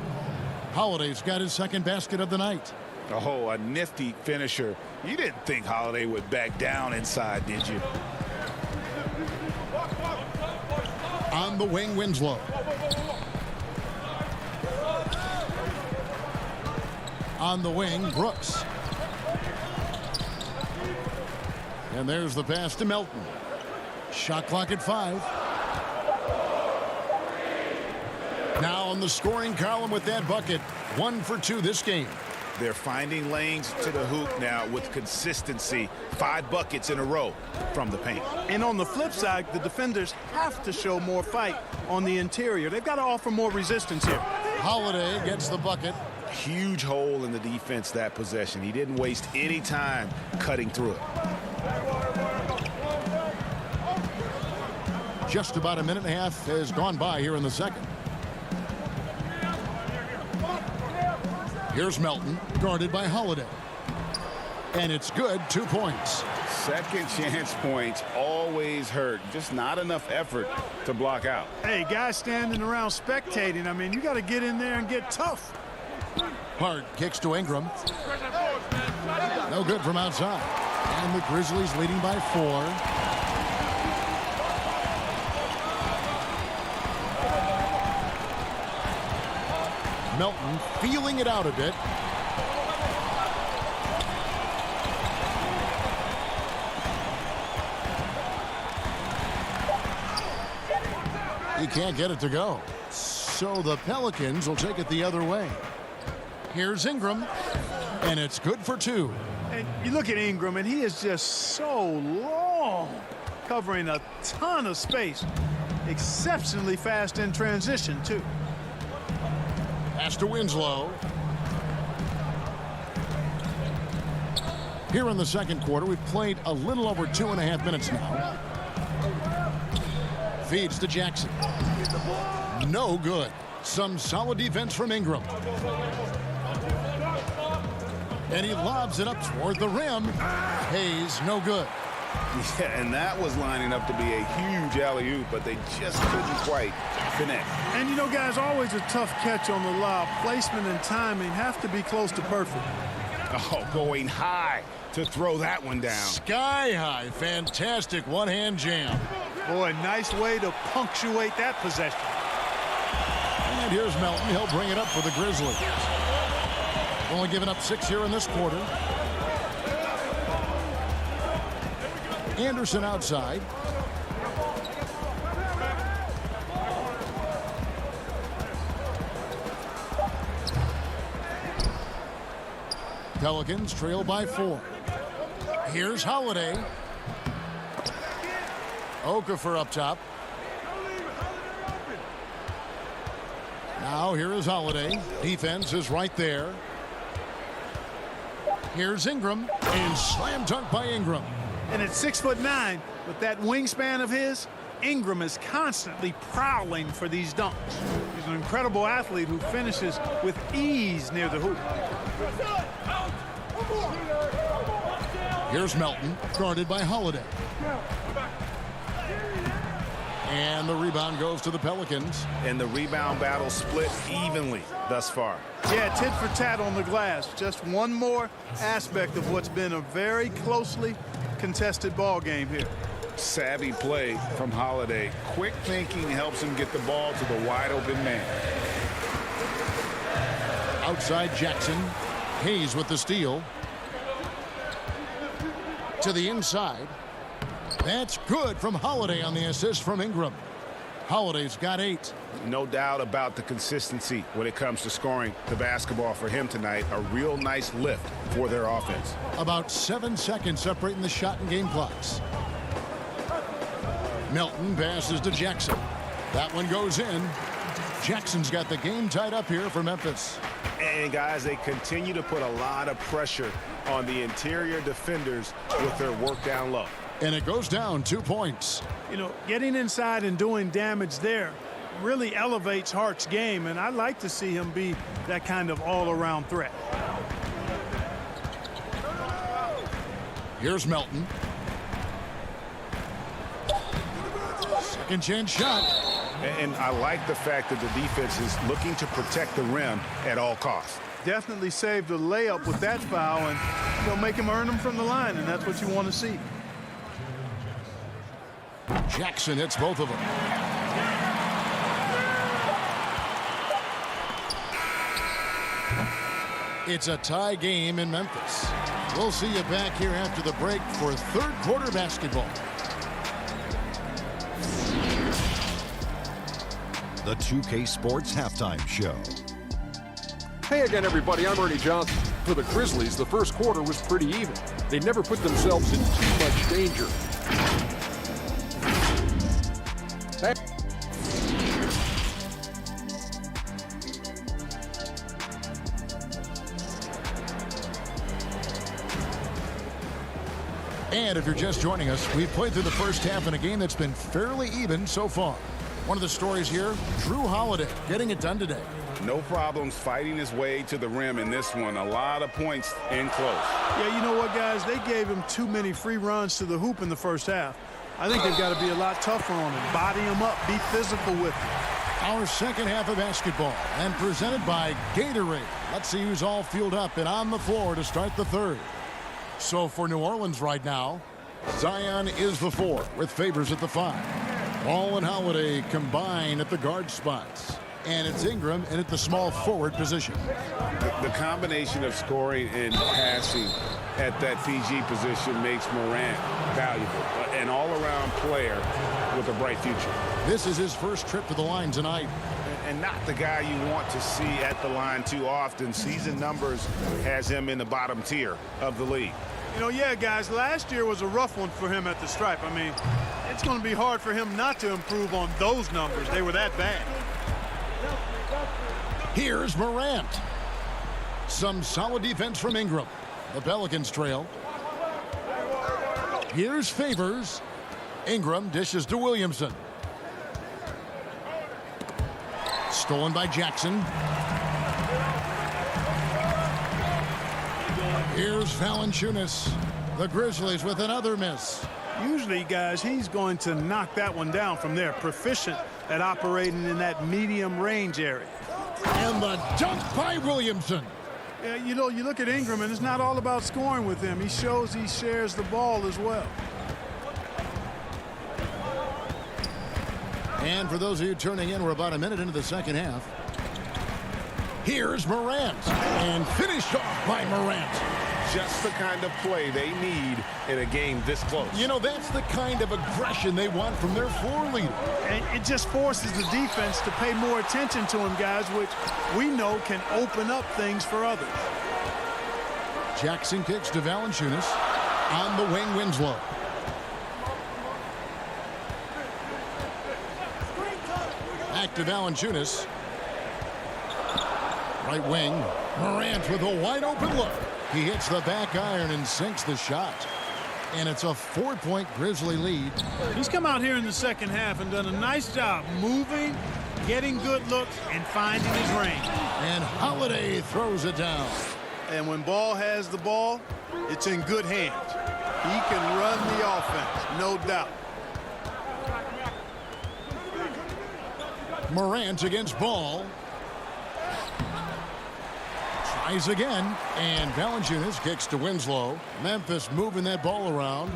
Holiday's got his second basket of the night. Oh, a nifty finisher. You didn't think Holiday would back down inside, did you? On the wing, Winslow. On the wing, Brooks. And there's the pass to Melton. Shot clock at 5. Now on the scoring column with that bucket. 1 for 2 this game. They're finding lanes to the hoop now with consistency. 5 buckets in a row from the paint. And on the flip side, the defenders have to show more fight on the interior. They've got to offer more resistance here. Holiday gets the bucket. Huge hole in the defense that possession. He didn't waste any time cutting through it. Just about a minute and a half has gone by here in the second. Here's Melton, guarded by Holiday. And it's good, 2 points. Second chance points always hurt. Just not enough effort to block out. Hey, guys standing around spectating, I mean, you got to get in there and get tough. Hart kicks to Ingram. No good from outside. And the Grizzlies leading by 4. Melton feeling it out a bit. He can't get it to go. So the Pelicans will take it the other way. Here's Ingram, and it's good for 2. And you look at Ingram, and he is just so long, covering a ton of space. Exceptionally fast in transition, too. Pass to Winslow. Here in the second quarter, we've played a little over 2.5 minutes now. Feeds to Jackson. No good. Some solid defense from Ingram. And he lobs it up toward the rim. Hayes, no good. Yeah, and that was lining up to be a huge alley-oop, but they just couldn't quite connect. And, you know, guys, always a tough catch on the lob. Placement and timing have to be close to perfect. Oh, going high to throw that one down. Sky high. Fantastic one-hand jam. Boy, nice way to punctuate that possession. And here's Melton. He'll bring it up for the Grizzlies. Only given up 6 here in this quarter. Anderson outside. Pelicans trail by 4. Here's Holiday. Okafor up top. Now here is Holiday. Defense is right there. Here's Ingram. And slam dunk by Ingram. And at 6'9", with that wingspan of his, Ingram is constantly prowling for these dunks. He's an incredible athlete who finishes with ease near the hoop. Here's Melton, guarded by Holiday. And the rebound goes to the Pelicans. And the rebound battle split evenly thus far. Yeah, tit for tat on the glass. Just one more aspect of what's been a very closely contested ball game here. Savvy play from Holiday. Quick thinking helps him get the ball to the wide open man. Outside Jackson. Hayes with the steal. To the inside. That's good from Holiday on the assist from Ingram. Holiday's got 8. No doubt about the consistency when it comes to scoring the basketball for him tonight. A real nice lift for their offense. About 7 seconds separating the shot and game clocks. Melton passes to Jackson. That one goes in. Jackson's got the game tied up here for Memphis. And guys, they continue to put a lot of pressure on the interior defenders with their work down low. And it goes down 2 points. You know, getting inside and doing damage there really elevates Hart's game, and I'd like to see him be that kind of all-around threat. Here's Melton. Second chance shot. And I like the fact that the defense is looking to protect the rim at all costs. Definitely saved a layup with that foul, and they'll make him earn them from the line, and that's what you want to see. Jackson hits both of them. It's a tie game in Memphis. We'll see you back here after the break for third quarter basketball. The 2K Sports Halftime Show. Hey again, everybody. I'm Ernie Johnson. For the Grizzlies, the first quarter was pretty even. They never put themselves in too much danger. And if you're just joining us, we've played through the first half in a game that's been fairly even so far. One of the stories here, Drew Holiday getting it done today. No problems fighting his way to the rim in this one. A lot of points in close. Yeah, you know what, guys? They gave him too many free runs to the hoop in the first half. I think they've got to be a lot tougher on him. Body him up. Be physical with him. Our second half of basketball and presented by Gatorade. Let's see who's all fueled up and on the floor to start the third. So for New Orleans right now, Zion is the 4 with Favors at the 5. Ball and Holiday combine at the guard spots. And it's Ingram in at the small forward position. The combination of scoring and passing at that PG position makes Morant valuable. An all-around player with a bright future. This is his first trip to the line tonight. And not the guy you want to see at the line too often. Season numbers has him in the bottom tier of the league. You know, yeah, guys, last year was a rough one for him at the stripe. I mean, it's going to be hard for him not to improve on those numbers. They were that bad. Here's Morant. Some solid defense from Ingram. The Pelicans trail. Here's Favors. Ingram dishes to Williamson. Stolen by Jackson. Here's Valanciunas. The Grizzlies with another miss. Usually, guys, he's going to knock that one down from there. Proficient at operating in that medium range area. And the dunk by Williamson. Yeah, you know, you look at Ingram, and it's not all about scoring with him. He shows he shares the ball as well. And for those of you turning in, we're about a minute into the second half. Here's Morant. And finished off by Morant. Just the kind of play they need in a game this close. You know, that's the kind of aggression they want from their floor leader. And it just forces the defense to pay more attention to him, guys, which we know can open up things for others. Jackson kicks to Valanciunas. On the wing, Winslow. Back to Valanciunas. Right wing. Morant with a wide open look. He hits the back iron and sinks the shot. And it's a 4-point Grizzly lead. He's come out here in the second half and done a nice job moving, getting good looks, and finding his range. And Holiday throws it down. And when Ball has the ball, it's in good hands. He can run the offense, no doubt. Morant against Ball. Tries again, and Valanciunas kicks to Winslow. Memphis moving that ball around.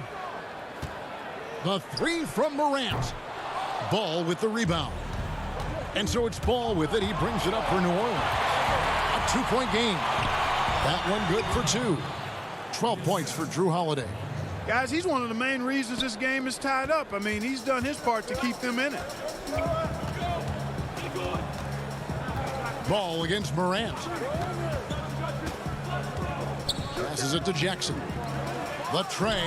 The three from Morant. Ball with the rebound. And so it's Ball with it. He brings it up for New Orleans. A 2-point game. That one good for 2. 12 points for Drew Holiday. Guys, he's one of the main reasons this game is tied up. I mean, he's done his part to keep them in it. Ball against Morant. Passes it to Jackson. The tray.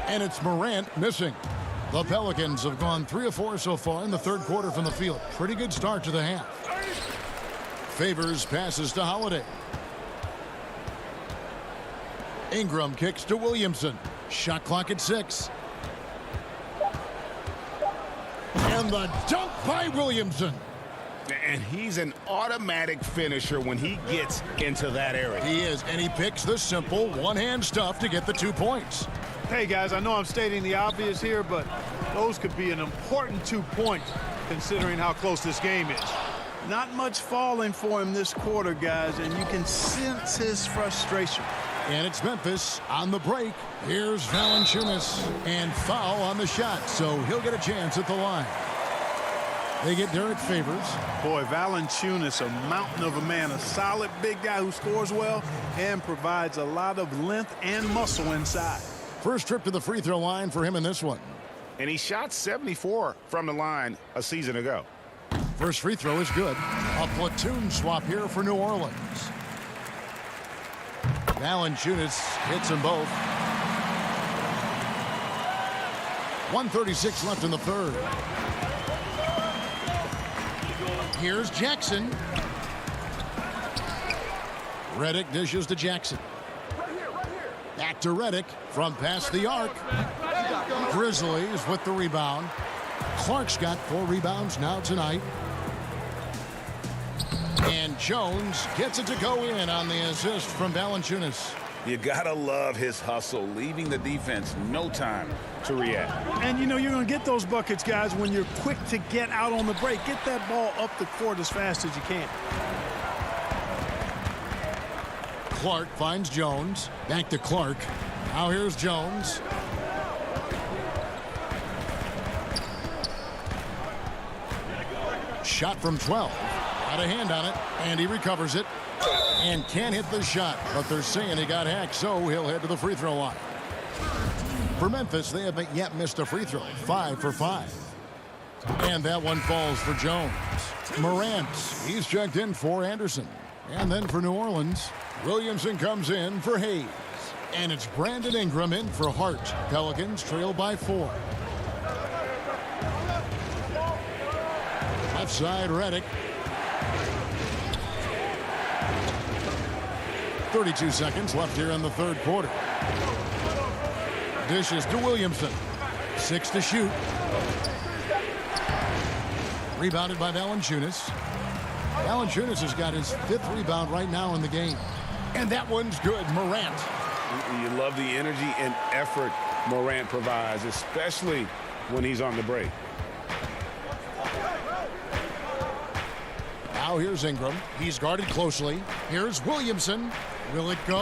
And it's Morant missing. The Pelicans have gone 3 of 4 so far in the third quarter from the field. Pretty good start to the half. Favors passes to Holiday. Ingram kicks to Williamson. Shot clock at 6. And the dunk by Williamson. And he's an automatic finisher when he gets into that area. He is, and he picks the simple one-hand stuff to get the 2 points. Hey, guys, I know I'm stating the obvious here, but those could be an important 2 points considering how close this game is. Not much falling for him this quarter, guys, and you can sense his frustration. And it's Memphis on the break. Here's Valanciunas, and foul on the shot, so he'll get a chance at the line. They get Derek Favors. Boy, Valanciunas, a mountain of a man, a solid big guy who scores well and provides a lot of length and muscle inside. First trip to the free throw line for him in this one. And he shot 74 from the line a season ago. First free throw is good. A platoon swap here for New Orleans. Valanciunas hits them both. 1:36 left in the third. Here's Jackson. Redick dishes to Jackson. Back to Redick from past the arc. Grizzlies with the rebound. Clark's got 4 rebounds now tonight. And Jones gets it to go in on the assist from Valanciunas. You gotta love his hustle, leaving the defense no time to react. And you know you're going to get those buckets, guys, when you're quick to get out on the break. Get that ball up the court as fast as you can. Clark finds Jones. Back to Clark. Now here's Jones. Shot from 12. Got a hand on it, and he recovers it. And can't hit the shot, but they're saying he got hacked, so he'll head to the free throw line. For Memphis, they haven't yet missed a free throw. 5 for 5. And that one falls for Jones. Morant, he's checked in for Anderson. And then for New Orleans, Williamson comes in for Hayes. And it's Brandon Ingram in for Hart. Pelicans trail by 4. Left side, Redick. 32 seconds left here in the third quarter. Dishes to Williamson. 6 to shoot. Rebounded by Valanciunas. Valanciunas has got his 5th rebound right now in the game. And that one's good. Morant. You love the energy and effort Morant provides, especially when he's on the break. Now here's Ingram. He's guarded closely. Here's Williamson. Will it go?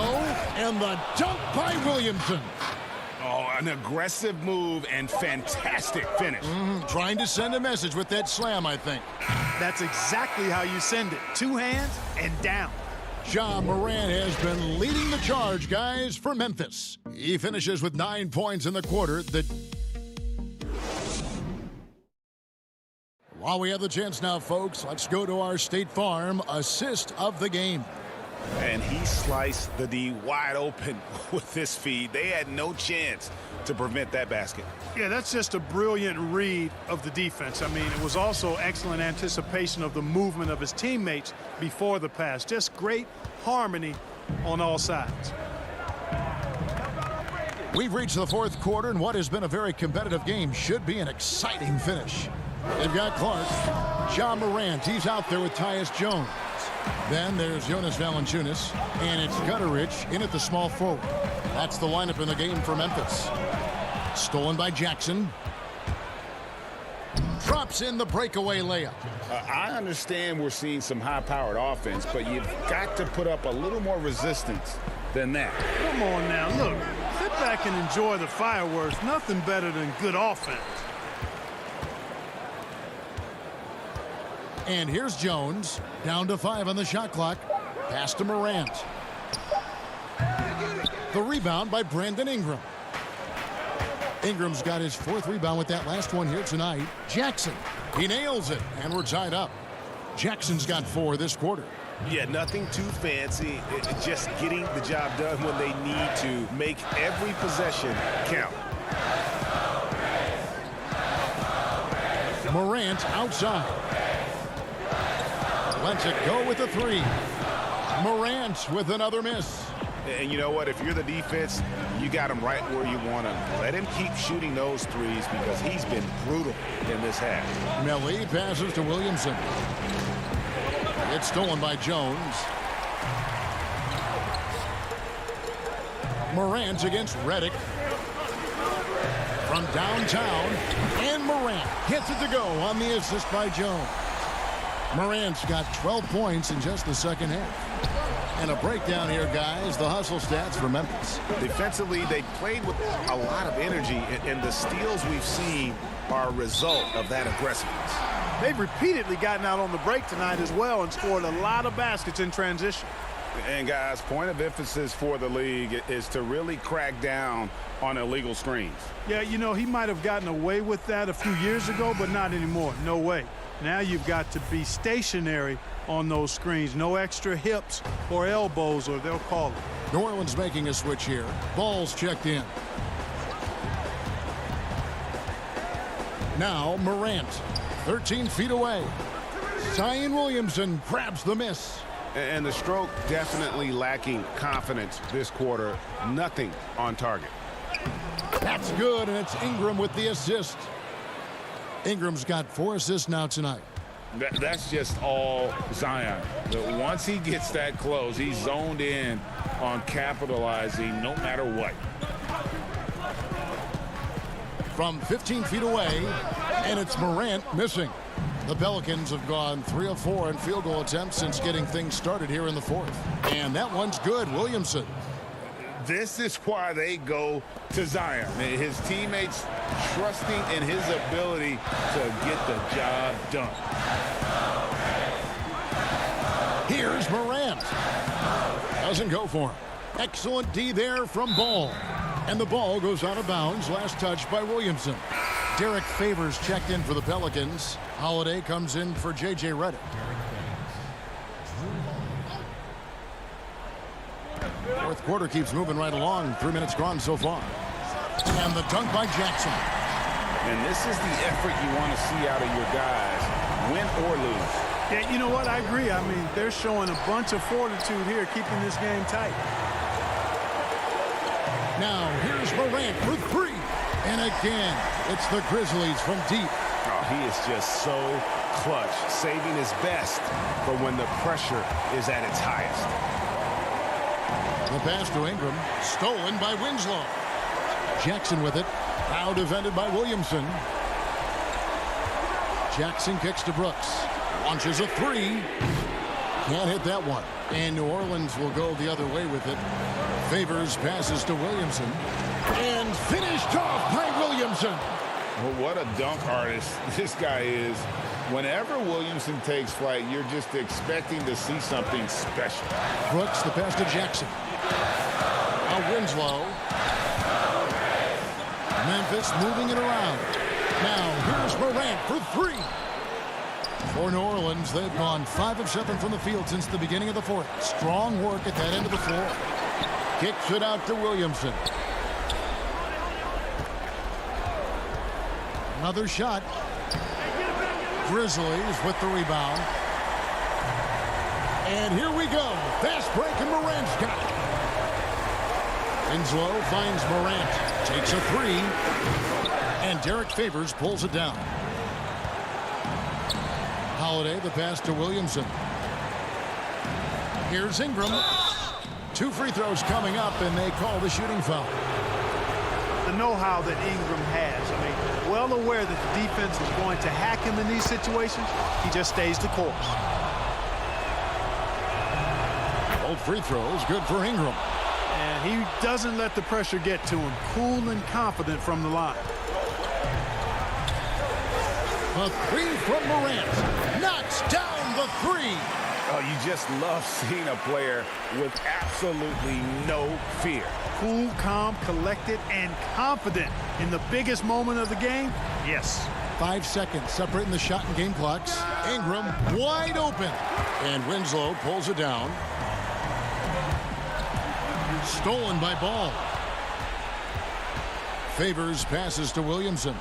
And the dunk by Williamson. Oh, an aggressive move and fantastic finish. Trying to send a message with that slam, I think. That's exactly how you send it. Two hands and down. Ja Morant has been leading the charge, guys, for Memphis. He finishes with 9 points in the quarter. While we have the chance now, folks, let's go to our State Farm assist of the game. And he sliced the D wide open with this feed. They had no chance to prevent that basket. Yeah, that's just a brilliant read of the defense. I mean, it was also excellent anticipation of the movement of his teammates before the pass. Just great harmony on all sides. We've reached the fourth quarter, and what has been a very competitive game should be an exciting finish. They've got Clark, Ja Morant. He's out there with Tyus Jones. Then there's Jonas Valanciunas, and it's Gutterich in at the small forward. That's the lineup in the game for Memphis. Stolen by Jackson. Drops in the breakaway layup. I understand we're seeing some high-powered offense, but you've got to put up a little more resistance than that. Come on now, look. Sit back and enjoy the fireworks. Nothing better than good offense. And here's Jones, down to 5 on the shot clock. Pass to Morant. The rebound by Brandon Ingram. Ingram's got his 4th rebound with that last one here tonight. Jackson, he nails it, and we're tied up. Jackson's got 4 this quarter. Yeah, nothing too fancy. Just getting the job done when they need to. Make every possession count. Morant outside. Lets it go with the 3. Morant with another miss. And you know what? If you're the defense, you got him right where you want him. Let him keep shooting those threes because he's been brutal in this half. Melli passes to Williamson. It's stolen by Jones. Morant against Redick. From downtown. And Morant gets it to go on the assist by Jones. Morant's got 12 points in just the second half. And a breakdown here, guys. The hustle stats for Memphis. Defensively, they played with a lot of energy, and the steals we've seen are a result of that aggressiveness. They've repeatedly gotten out on the break tonight as well and scored a lot of baskets in transition. And, guys, point of emphasis for the league is to really crack down on illegal screens. Yeah, you know, he might have gotten away with that a few years ago, but not anymore. No way. Now you've got to be stationary on those screens. No extra hips or elbows, or they'll call it. New Orleans making a switch here. Ball's checked in. Now Morant, 13 feet away. Zion Williamson grabs the miss. And the stroke definitely lacking confidence this quarter. Nothing on target. That's good, and it's Ingram with the assist. Ingram's got 4 assists now tonight. That's just all Zion. Once he gets that close, he's zoned in on capitalizing no matter what. From 15 feet away, and it's Morant missing. The Pelicans have gone 3 of 4 in field goal attempts since getting things started here in the 4th. And that one's good, Williamson. This is why they go to Zion. His teammates trusting in his ability to get the job done. Here's Morant. Doesn't go for him. Excellent D there from Ball. And the ball goes out of bounds. Last touch by Williamson. Derek Favors checked in for the Pelicans. Holiday comes in for J.J. Redick. Fourth quarter keeps moving right along. 3 minutes gone so far. And the dunk by Jackson. And this is the effort you want to see out of your guys, win or lose. Yeah, you know what? I agree. I mean, they're showing a bunch of fortitude here, keeping this game tight. Now, here's Morant for 3. And again, it's the Grizzlies from deep. Oh, he is just so clutch, saving his best for when the pressure is at its highest. The pass to Ingram, stolen by Winslow. Jackson with it, now defended by Williamson. Jackson kicks to Brooks, launches a three. Can't hit that one. And New Orleans will go the other way with it. Favors passes to Williamson. And finished off by Williamson. Well, what a dunk artist this guy is. Whenever Williamson takes flight, you're just expecting to see something special. Brooks, the pass to Jackson. Now Winslow. Memphis moving it around. Now here's Morant for three. For New Orleans, they've gone 5 of 7 from the field since the beginning of the fourth. Strong work at that end of the floor. Kicks it out to Williamson. Another shot. Grizzlies with the rebound. And here we go. Fast break, and Morant's got it. Winslow finds Morant. Takes a three. And Derek Favors pulls it down. Holiday, the pass to Williamson. Here's Ingram. 2 free throws coming up, and they call the shooting foul. The know-how that Ingram has. I mean, well aware that the defense is going to hack him in these situations. He just stays the course. Both free throws, good for Ingram. And he doesn't let the pressure get to him. Cool and confident from the line. A three from Morant. Knocks down the three. Oh, you just love seeing a player with absolutely no fear. Cool, calm, collected, and confident in the biggest moment of the game. Yes. 5 seconds separating the shot and game clocks. Ingram wide open. And Winslow pulls it down. Stolen by Ball. Favors passes to Williamson.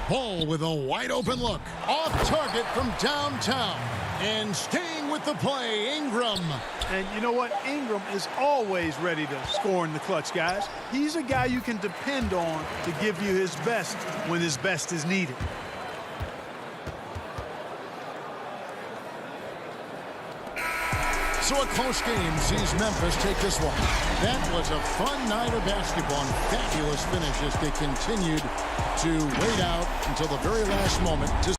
Ball with a wide open look. Off target from downtown. And staying with the play, Ingram. And you know what? Ingram is always ready to score in the clutch, guys. He's a guy you can depend on to give you his best when his best is needed. So a close game sees Memphis take this one. That was a fun night of basketball and fabulous finish as they continued to wait out until the very last moment to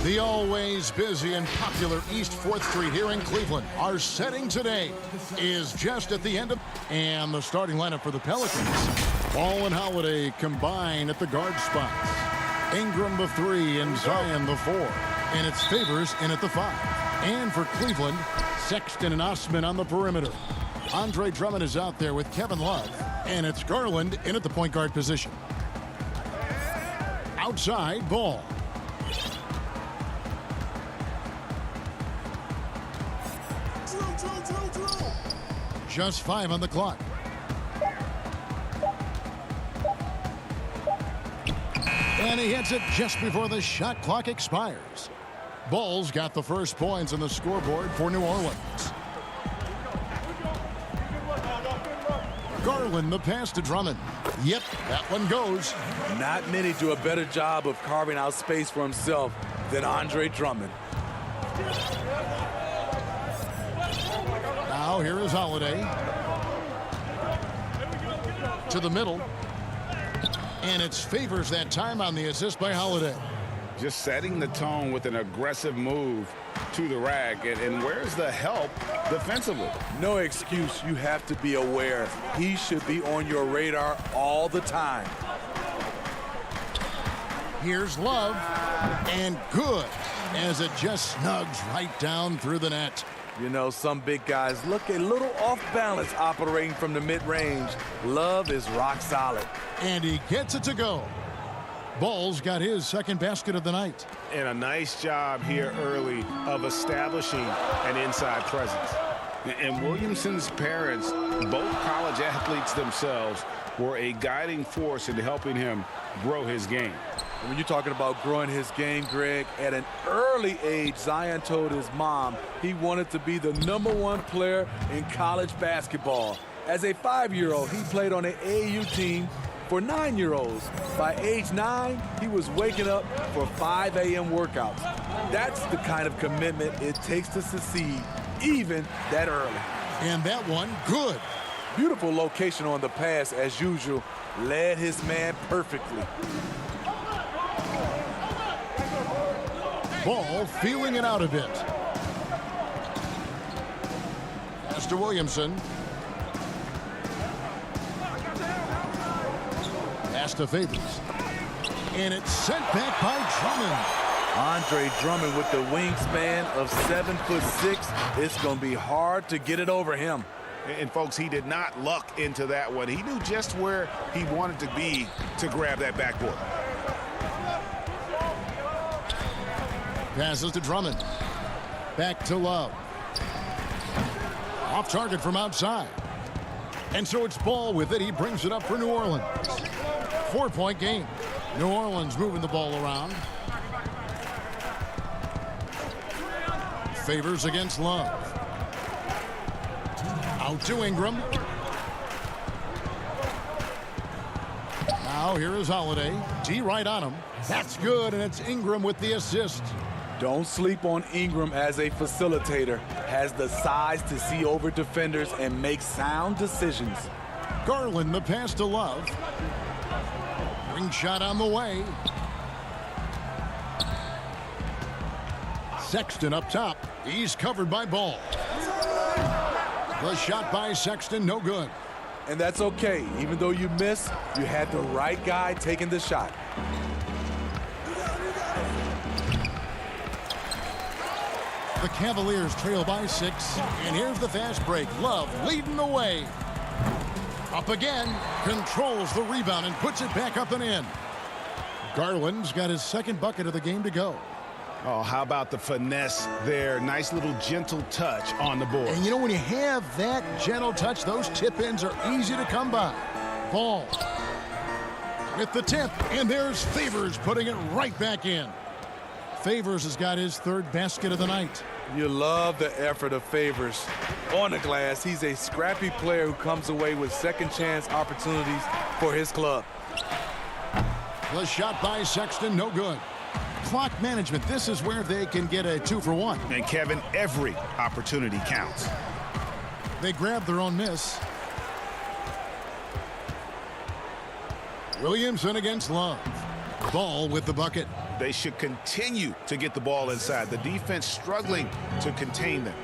The always busy and popular East 4th Street here in Cleveland. Our setting today is just at the end of... And the starting lineup for the Pelicans. Ball and Holiday combine at the guard spots. Ingram the 3 and Zion the 4. And it's Favors in at the 5. And for Cleveland, Sexton and Osman on the perimeter. Andre Drummond is out there with Kevin Love. And it's Garland in at the point guard position. Outside, Ball. Just 5 on the clock. And he hits it just before the shot clock expires. Ball's got the first points on the scoreboard for New Orleans. Garland the pass to Drummond. Yep, that one goes. Not many do a better job of carving out space for himself than Andre Drummond. Now here is Holiday. To the middle. And it's Favors that time on the assist by Holiday. Just setting the tone with an aggressive move to the rack. And where's the help defensively? No excuse. You have to be aware. He should be on your radar all the time. Here's Love. And good, as it just snugs right down through the net. You know, some big guys look a little off balance operating from the mid-range. Love is rock solid. And he gets it to go. Ball's got his second basket of the night. And a nice job here early of establishing an inside presence. And Williamson's parents, both college athletes themselves, were a guiding force in helping him grow his game. When you're talking about growing his game, Greg, at an early age, Zion told his mom he wanted to be the #1 player in college basketball. As a 5-year-old, he played on an AAU team for 9-year-olds. By age 9, he was waking up for 5 a.m. workouts. That's the kind of commitment it takes to succeed, even that early. And that one, good. Beautiful location on the pass, as usual. Led his man perfectly. Ball feeling it out a bit. Pass to Williamson. Pass to Favors. And it's sent back by Drummond. Andre Drummond with the wingspan of 7'6". It's going to be hard to get it over him. And folks, he did not luck into that one. He knew just where he wanted to be to grab that backboard. Passes to Drummond. Back to Love. Off target from outside. And so it's Ball with it. He brings it up for New Orleans. 4-point game. New Orleans moving the ball around. Favors against Love. Out to Ingram. Now here is Holiday. D right on him. That's good, and it's Ingram with the assist. Don't sleep on Ingram as a facilitator. Has the size to see over defenders and make sound decisions. Garland the pass to Love. Ring shot on the way. Sexton up top. He's covered by Ball. The shot by Sexton, no good. And that's okay. Even though you miss, you had the right guy taking the shot. The Cavaliers trail by 6. And here's the fast break. Love leading the way. Up again. Controls the rebound and puts it back up and in. Garland's got his second bucket of the game to go. Oh, how about the finesse there? Nice little gentle touch on the board. And you know, when you have that gentle touch, those tip-ins are easy to come by. Ball with the tip, and there's Favors putting it right back in. Favors has got his third basket of the night. You love the effort of Favors. On the glass, he's a scrappy player who comes away with second chance opportunities for his club. The shot by Sexton, no good. Clock management, this is where they can get a 2-for-1. And Kevin, every opportunity counts. They grab their own miss. Williamson against Love. Ball with the bucket. They should continue to get the ball inside. The defense struggling to contain them.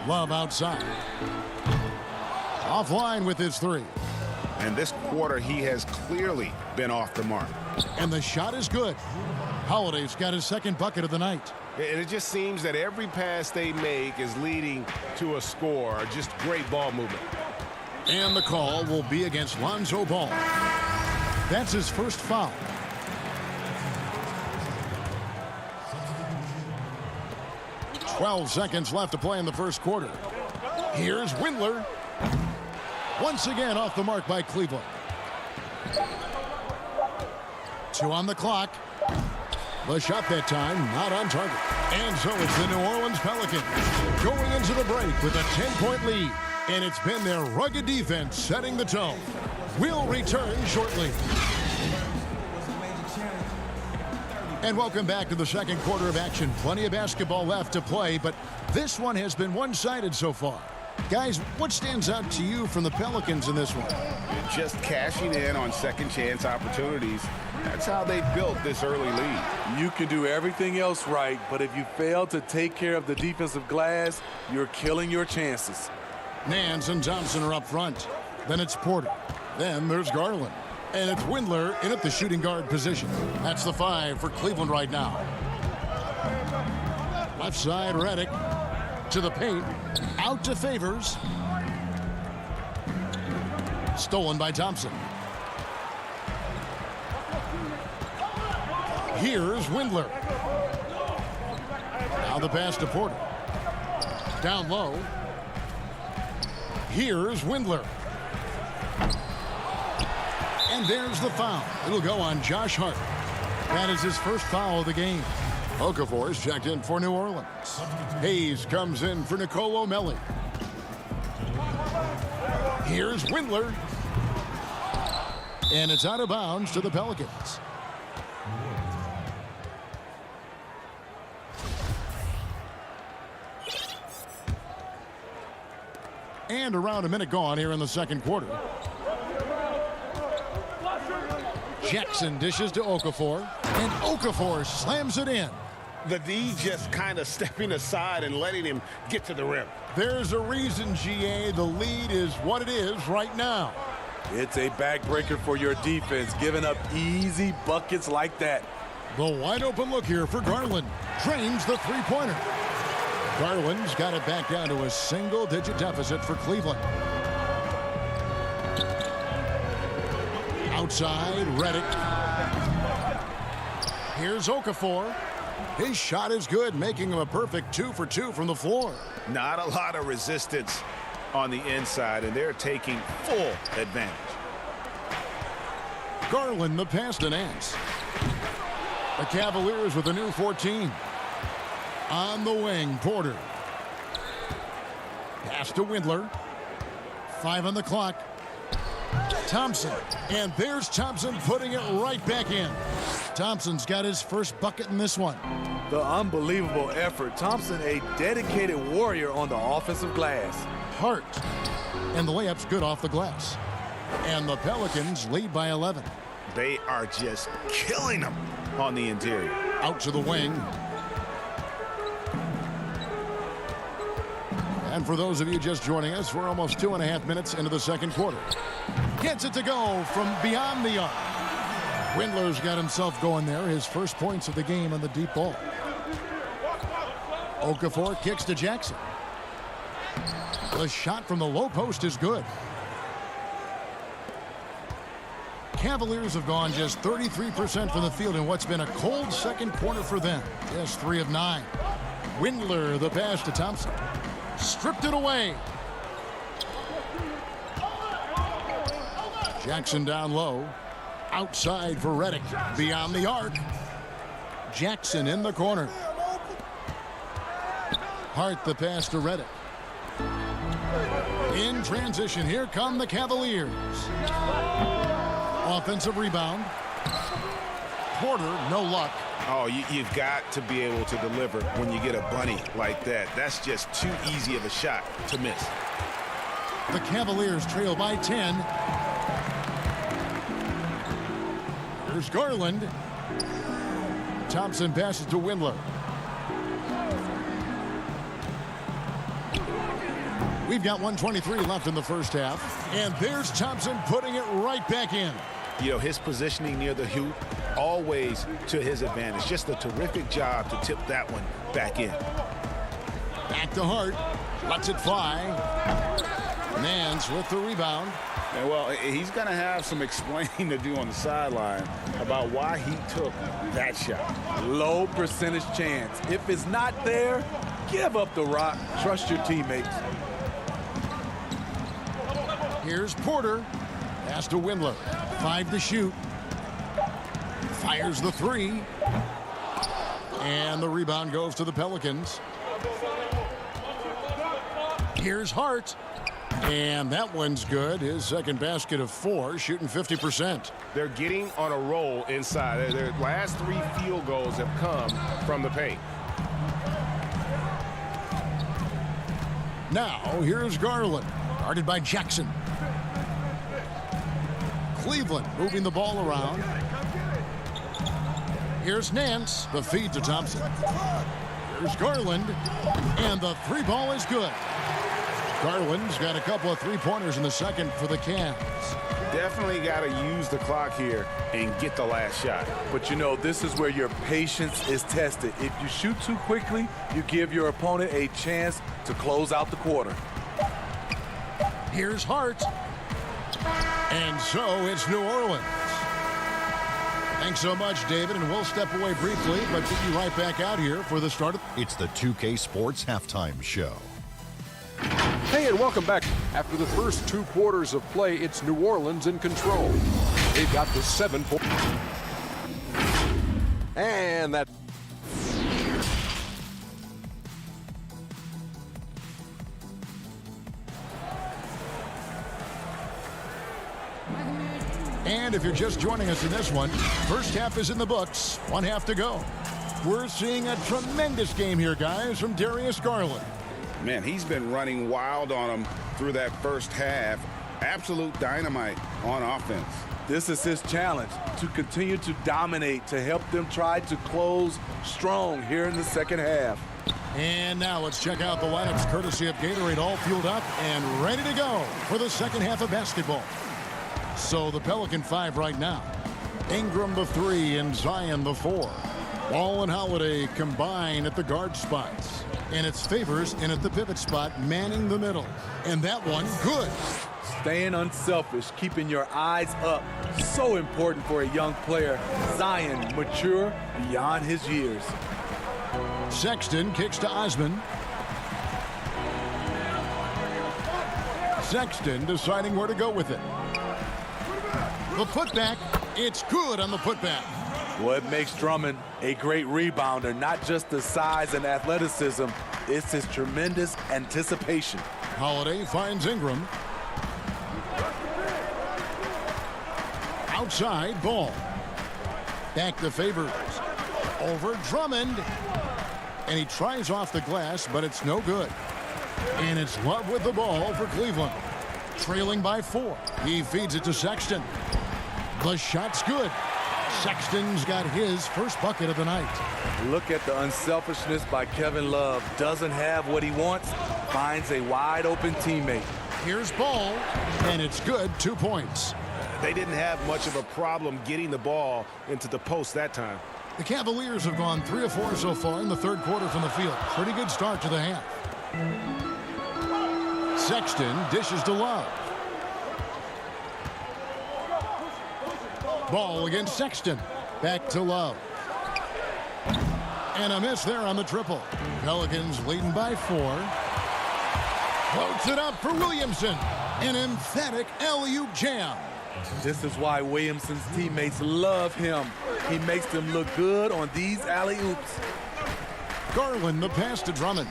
Love outside. Offline with his three. And this quarter, he has clearly been off the mark. And the shot is good. Holiday's got his second bucket of the night. And it just seems that every pass they make is leading to a score. Just great ball movement. And the call will be against Lonzo Ball. That's his first foul. "12 seconds left to play in the first quarter. Here's Windler. Once again off the mark by Cleveland. 2 on the clock. The shot that time not on target. And so it's the New Orleans Pelicans going into the break with a 10-point lead. And it's been their rugged defense setting the tone. We'll return shortly. And welcome back to the second quarter of action. Plenty of basketball left to play, but this one has been one-sided so far. Guys, what stands out to you from the Pelicans in this one? Just cashing in on second chance opportunities. That's how they built this early lead. You can do everything else right, but if you fail to take care of the defensive glass, you're killing your chances. Nance and Thompson are up front. Then it's Porter. Then there's Garland. And it's Windler in at the shooting guard position. That's the 5 for Cleveland right now. Left side, Redick. To the paint. Out to Favors. Stolen by Thompson. Here's Windler. Now the pass to Porter. Down low. Here's Windler. And there's the foul. It'll go on Josh Hart. That is his first foul of the game. Okafor is checked in for New Orleans. Hayes comes in for Nicolo Melli. Here's Windler. And it's out of bounds to the Pelicans. And around a minute gone here in the second quarter. Jackson dishes to Okafor. And Okafor slams it in. The D just kind of stepping aside and letting him get to the rim. There's a reason, GA, the lead is what it is right now. It's a backbreaker for your defense, giving up easy buckets like that. The wide open look here for Garland. Drains the three-pointer. Garland's got it back down to a single-digit deficit for Cleveland. Outside, Redick. Here's Okafor. His shot is good, making him a perfect 2 for 2 from the floor. Not a lot of resistance on the inside, and they're taking full advantage. Garland the pass to Nance. The Cavaliers with a new 14. On the wing, Porter. Pass to Windler. 5 on the clock. Thompson. And there's Thompson putting it right back in. Thompson's got his first bucket in this one. The unbelievable effort. Thompson, a dedicated warrior on the offensive glass. Hart. And the layup's good off the glass. And the Pelicans lead by 11. They are just killing them on the interior. Out to the wing. And for those of you just joining us, we're almost 2.5 minutes into the second quarter. Gets it to go from beyond the arc. Windler's got himself going there. His first points of the game on the deep ball. Okafor kicks to Jackson. The shot from the low post is good. Cavaliers have gone just 33% from the field in what's been a cold second quarter for them. Yes, 3 of 9. Windler, the pass to Thompson. Stripped it away. Jackson down low. Outside for Redick. Beyond the arc. Jackson in the corner. Hart the pass to Redick. In transition, here come the Cavaliers. Offensive rebound. Porter, no luck. Oh, you've got to be able to deliver when you get a bunny like that. That's just too easy of a shot to miss. The Cavaliers trail by 10. Here's Garland. Thompson passes to Windler. We've got 1:23 left in the first half. And there's Thompson putting it right back in. You know, his positioning near the hoop, always to his advantage. Just a terrific job to tip that one back in. Back to Hart. Lets it fly. Nance with the rebound. And well, he's going to have some explaining to do on the sideline about why he took that shot. Low percentage chance. If it's not there, give up the rock. Trust your teammates. Here's Porter. Pass to Windler. 5 to shoot. Fires the 3. And the rebound goes to the Pelicans. Here's Hart. And that one's good. His second basket of 4, shooting 50%. They're getting on a roll inside. Their last 3 field goals have come from the paint. Now, here's Garland. Guarded by Jackson. Cleveland moving the ball around. Here's Nance. The feed to Thompson. Here's Garland. And the 3 ball is good. Garland's got a couple of 3-pointers in the second for the Cavs. Definitely got to use the clock here and get the last shot. But you know, this is where your patience is tested. If you shoot too quickly, you give your opponent a chance to close out the quarter. Here's Hart. And so it's New Orleans. Thanks so much, David, and we'll step away briefly, but get you right back out here for the start of... It's the 2K Sports Halftime Show. Hey, and welcome back. After the first 2 quarters of play, it's New Orleans in control. They've got the 7 point. And that... And if you're just joining us in this one, first half is in the books. 1 half to go. We're seeing a tremendous game here, guys, from Darius Garland. Man, he's been running wild on them through that first half. Absolute dynamite on offense. This is his challenge, to continue to dominate, to help them try to close strong here in the second half. And now let's check out the lineups courtesy of Gatorade, all fueled up and ready to go for the second half of basketball. So the Pelican 5 right now. Ingram the 3 and Zion the 4. Ball and Holiday combine at the guard spots. And it's Favors in at the pivot spot, manning the middle. And that one, good. Staying unselfish, keeping your eyes up. So important for a young player. Zion, mature beyond his years. Sexton kicks to Osman. Sexton deciding where to go with it. The putback, it's good on the putback. What makes Drummond a great rebounder, not just the size and athleticism, it's his tremendous anticipation. Holiday finds Ingram. Outside, Ball. Back to Favors. Over Drummond. And he tries off the glass, but it's no good. And it's Love with the ball for Cleveland. Trailing by 4. He feeds it to Sexton. The shot's good. Sexton's got his first bucket of the night. Look at the unselfishness by Kevin Love. Doesn't have what he wants, finds a wide open teammate. Here's Ball, and it's good, 2 points. They didn't have much of a problem getting the ball into the post that time. The Cavaliers have gone 3 of 4 so far in the third quarter from the field. Pretty good start to the half. Sexton dishes to Love. Ball against Sexton. Back to Love. And a miss there on the triple. Pelicans leading by 4. Floats it up for Williamson. An emphatic alley-oop jam. This is why Williamson's teammates love him. He makes them look good on these alley-oops. Garland the pass to Drummond.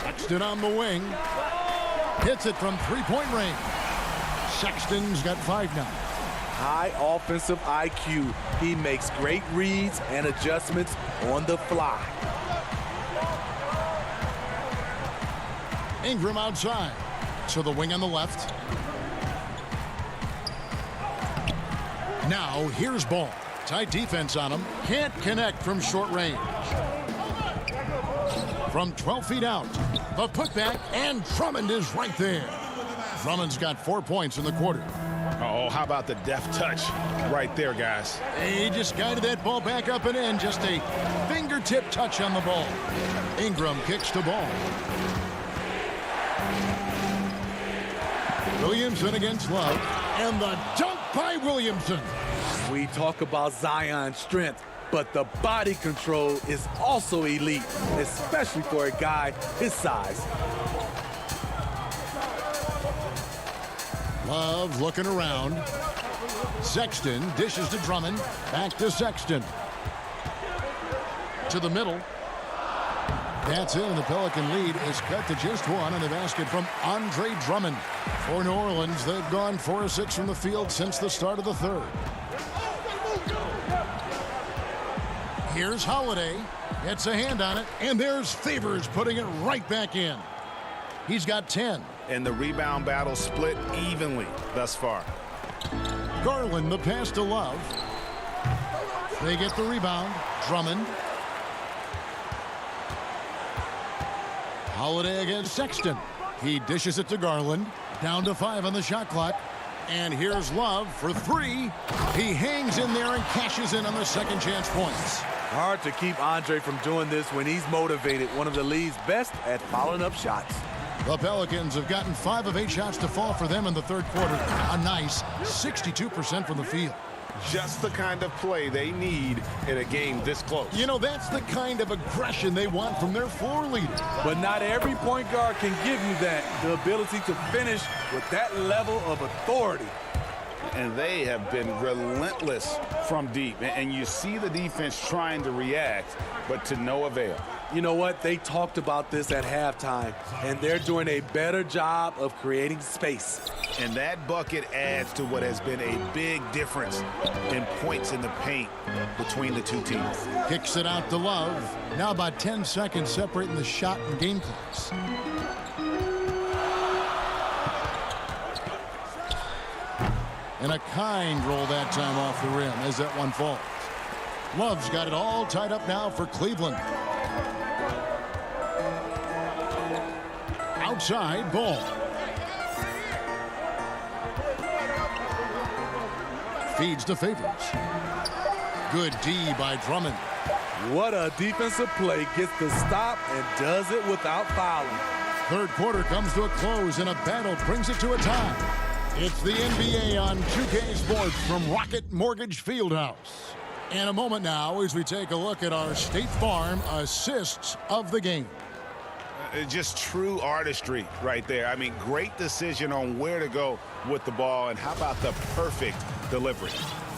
Sexton on the wing. Hits it from three-point range. Sexton's got 5 now. High offensive IQ. He makes great reads and adjustments on the fly. Ingram outside. To the wing on the left. Now here's Ball. Tight defense on him. Can't connect from short range. From 12 feet out, the putback, and Drummond is right there. Drummond's got 4 points in the quarter. Oh, how about the deft touch right there, guys? He just guided that ball back up and in. Just a fingertip touch on the ball. Ingram kicks the ball. Williamson against Love. And the dunk by Williamson. We talk about Zion's strength, but the body control is also elite, especially for a guy his size. Love looking around. Sexton dishes to Drummond. Back to Sexton. To the middle. That's it, and the Pelican lead is cut to just one on the basket from Andre Drummond. For New Orleans, they've gone 4 of 6 from the field since the start of the third. Here's Holiday. Gets a hand on it, and there's Favors putting it right back in. He's got 10. And the rebound battle split evenly thus far. Garland, the pass to Love. They get the rebound. Drummond. Holiday against Sexton. He dishes it to Garland. Down to 5 on the shot clock. And here's Love for 3. He hangs in there and cashes in on the second chance points. Hard to keep Andre from doing this when he's motivated. One of the league's best at following up shots. The Pelicans have gotten 5 of 8 shots to fall for them in the third quarter. A nice 62% from the field. Just the kind of play they need in a game this close. You know, that's the kind of aggression they want from their floor leader. But not every point guard can give you that. The ability to finish with that level of authority. And they have been relentless from deep. And you see the defense trying to react, but to no avail. You know what? They talked about this at halftime, and they're doing a better job of creating space. And that bucket adds to what has been a big difference in points in the paint between the two teams. Kicks it out to Love. Now about 10 seconds separating the shot and game clocks. And a kind roll that time off the rim as that one falls. Love's got it all tied up now for Cleveland. Outside, Ball. Feeds to Favors. Good D by Drummond. What a defensive play. Gets the stop and does it without fouling. Third quarter comes to a close, and a battle brings it to a tie. It's the NBA on 2K Sports from Rocket Mortgage Fieldhouse. In a moment now as we take a look at our State Farm assists of the game. Just true artistry right there. I mean, great decision on where to go with the ball, and how about the perfect delivery?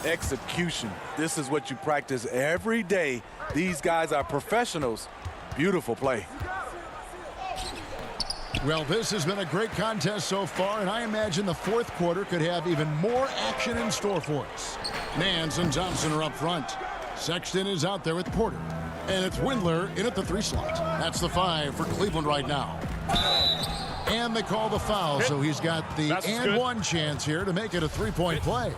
Execution. This is what you practice every day. These guys are professionals. Beautiful play. Well, this has been a great contest so far, and I imagine the fourth quarter could have even more action in store for us. Nance and Thompson are up front. Sexton is out there with Porter. And it's Windler in at the 3 slot. That's the 5 for Cleveland right now. And they call the foul, so he's got the one chance here to make it a 3-point play.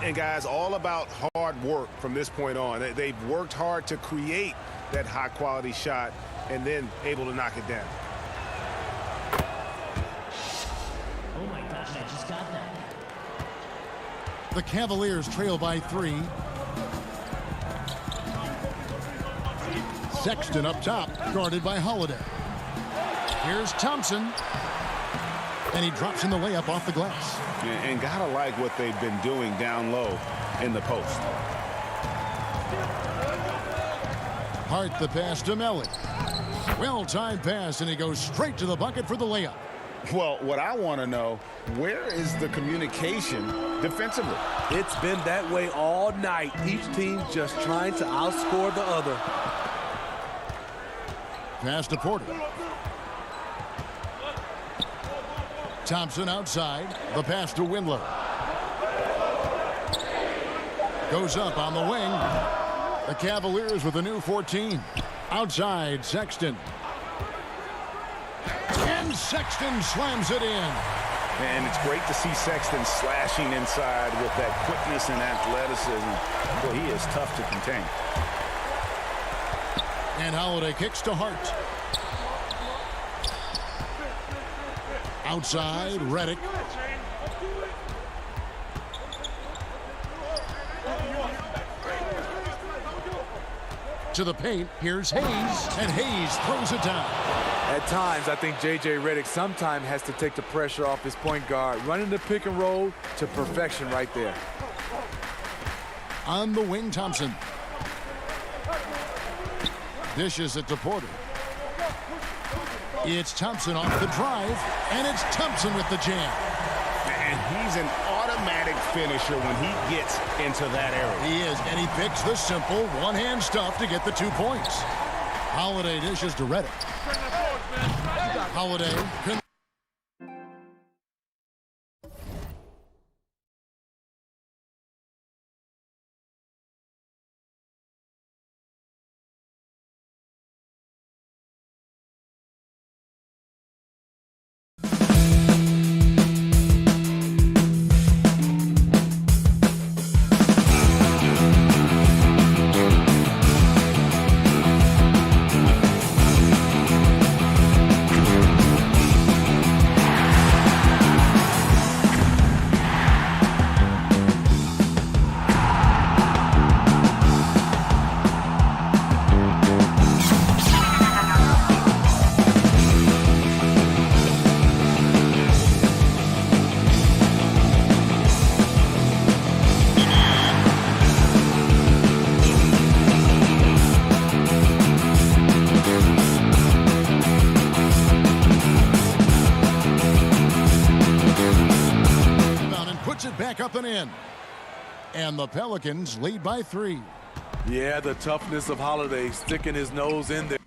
And guys, all about hard work from this point on. They've worked hard to create that high-quality shot and then able to knock it down. Oh my gosh, I just got that. The Cavaliers trail by 3. Sexton up top, guarded by Holiday. Here's Thompson. And he drops in the layup off the glass. And gotta like what they've been doing down low in the post. Hart the pass to Melly. Well-timed pass, and he goes straight to the bucket for the layup. Well, what I want to know, where is the communication defensively? It's been that way all night. Each team just trying to outscore the other. Pass to Porter. Thompson outside. The pass to Windler. Goes up on the wing. The Cavaliers with a new 14. Outside, Sexton. And Sexton slams it in. And it's great to see Sexton slashing inside with that quickness and athleticism. Boy, he is tough to contain. And Holiday kicks to Hart. Outside, Redick. To the paint, here's Hayes, and Hayes throws it down. At times, I think J.J. Redick sometimes has to take the pressure off his point guard, running the pick and roll to perfection right there. On the wing, Thompson. Dishes it to Porter. It's Thompson off the drive, and it's Thompson with the jam. And he's an automatic finisher when he gets into that area. He is, and he picks the simple one-hand stuff to get the 2 points. Holiday dishes to Redick. Holiday. Up and in. And the Pelicans lead by 3. Yeah, the toughness of Holiday sticking his nose in there.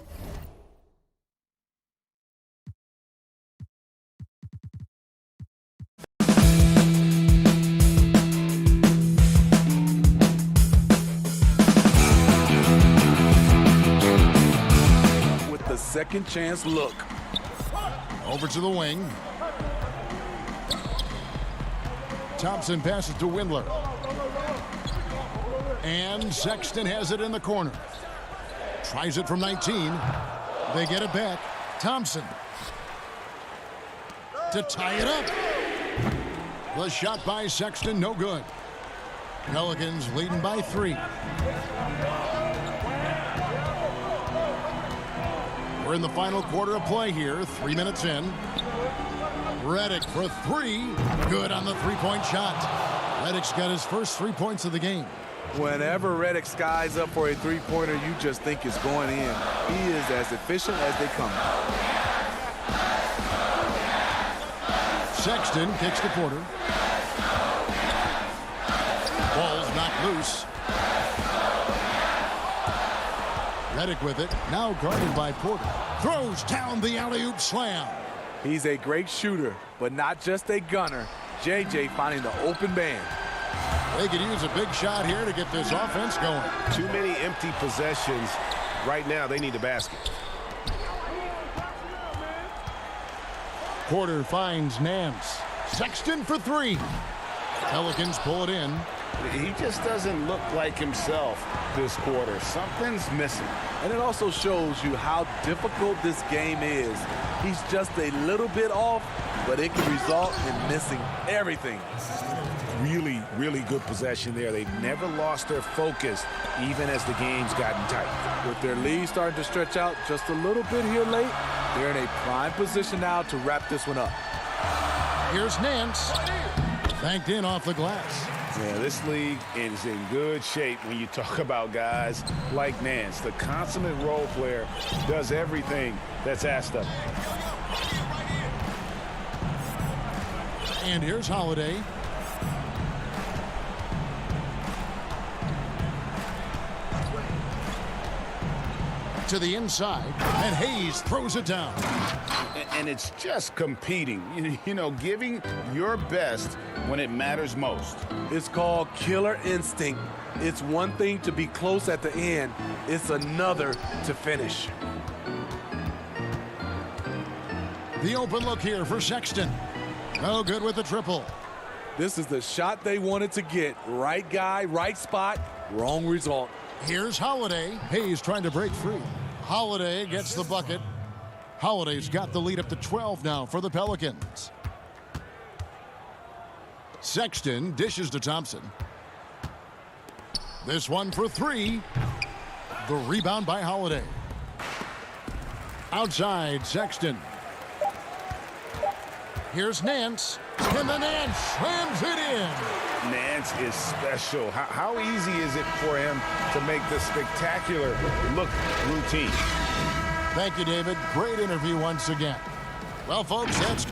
With the second chance look. Over to the wing. Thompson passes to Windler. And Sexton has it in the corner. Tries it from 19. They get it back. Thompson. To tie it up. The shot by Sexton, no good. Pelicans leading by 3. We're in the final quarter of play here. 3 minutes in. Redick for 3. Good on the three-point shot. Redick's got his first 3 points of the game. Whenever Redick skies up for a three-pointer, you just think it's going in. He is as efficient as they come. Sexton kicks to Porter. Ball's knocked loose. Redick with it. Now guarded by Porter. Throws down the alley-oop slam. He's a great shooter, but not just a gunner. J.J. finding the open man. They could use a big shot here to get this offense going. Too many empty possessions. Right now, they need a basket. Porter finds Nance. Sexton for 3. Pelicans pull it in. He just doesn't look like himself this quarter. Something's missing. And it also shows you how difficult this game is. He's just a little bit off, but it can result in missing everything. Really, really good possession there. They've never lost their focus, even as the game's gotten tight. With their lead starting to stretch out just a little bit here late, they're in a prime position now to wrap this one up. Here's Nance. Banked in off the glass. Yeah, this league is in good shape when you talk about guys like Nance. The consummate role player does everything that's asked of him. And here's Holiday. To the inside, and Hayes throws it down. And it's just competing, you know, giving your best when it matters most. It's called killer instinct. It's one thing to be close at the end. It's another to finish. The open look here for Sexton. No good with the triple. This is the shot they wanted to get. Right guy, right spot, wrong result. Here's Holiday. Hayes trying to break free. Holiday gets the bucket. Holiday's got the lead up to 12 now for the Pelicans. Sexton dishes to Thompson. This one for three. The rebound by Holiday. Outside, Sexton. Here's Nance. And the Nance slams it in. Nance is special. How easy is it for him to make the spectacular look routine? Thank you, David. Great interview once again. Well, folks, that's...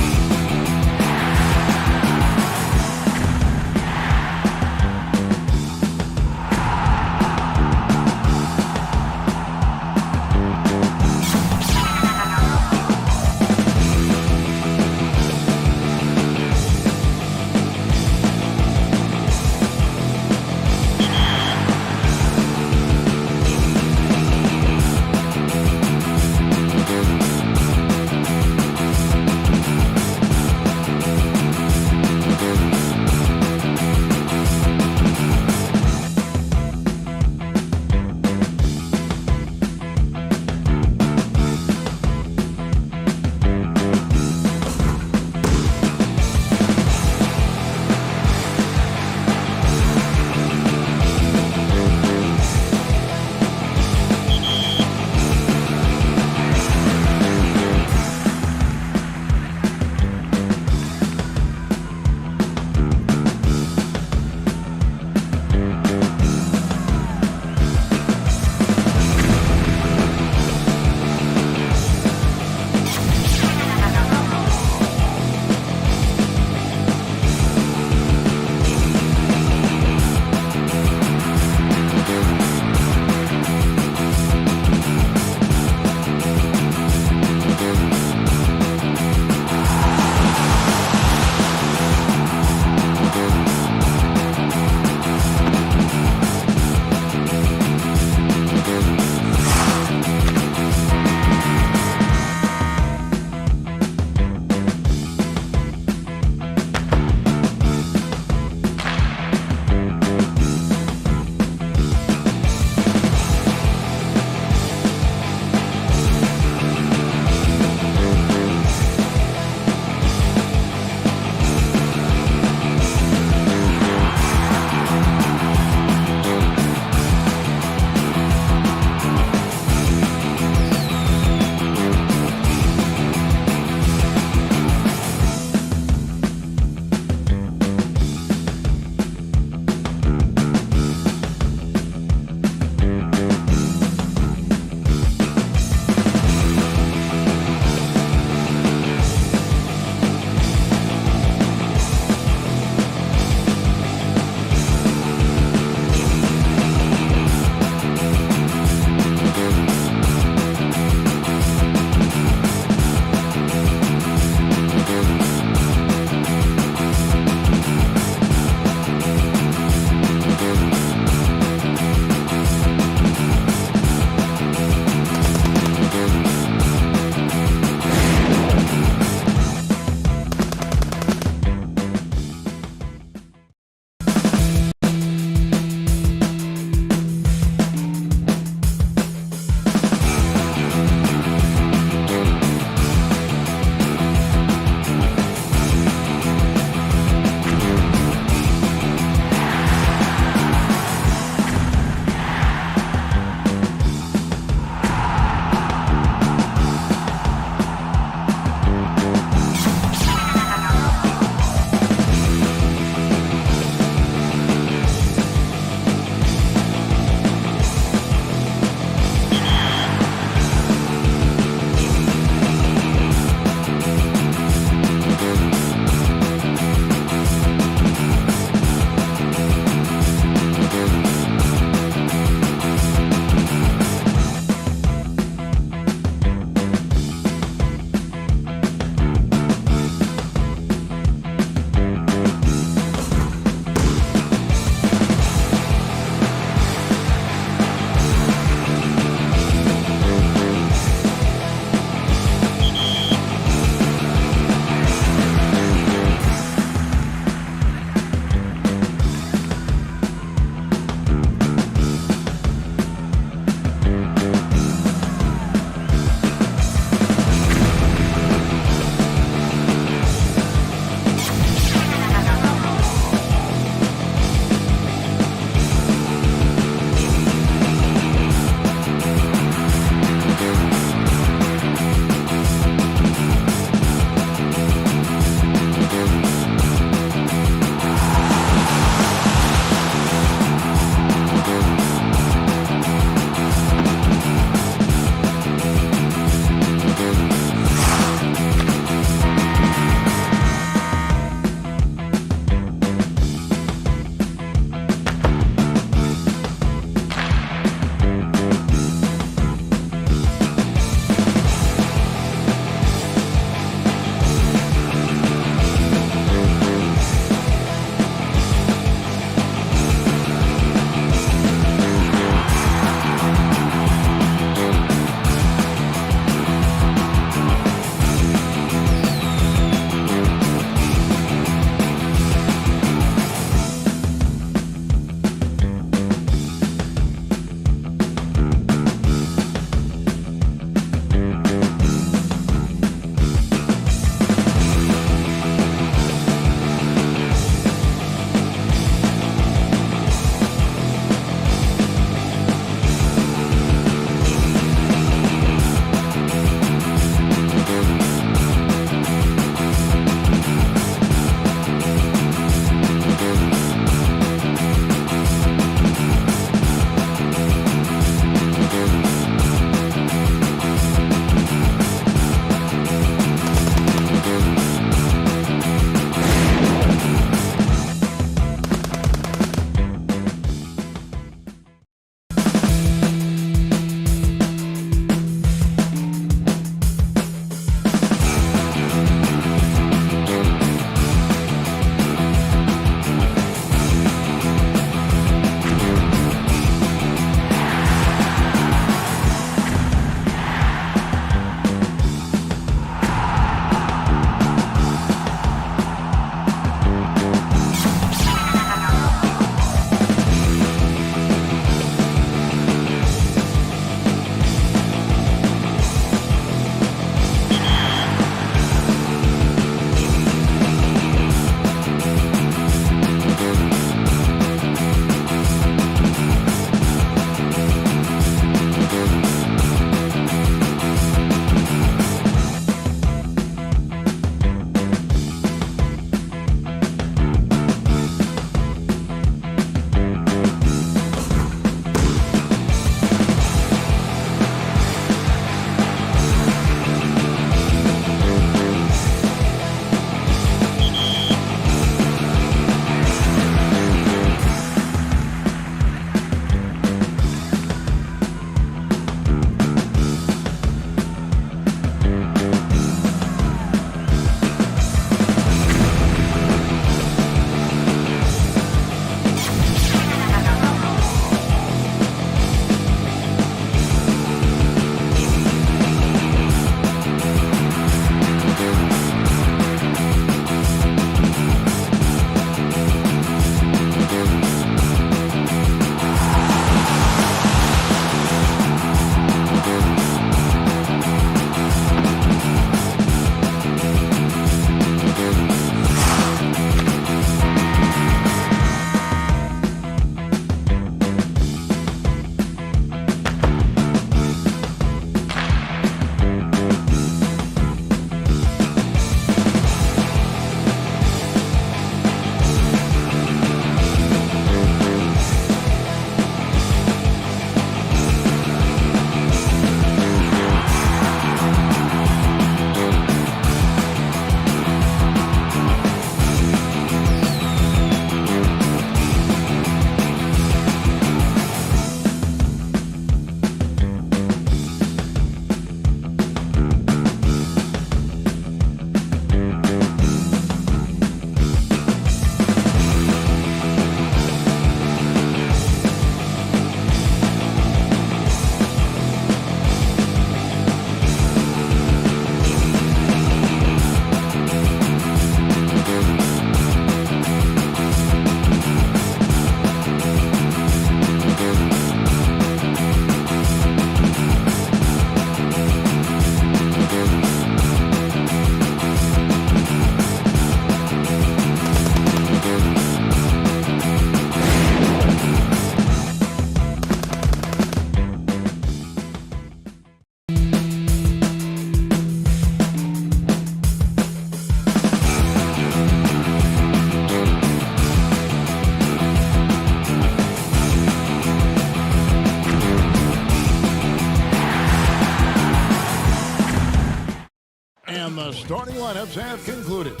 The starting lineups have concluded.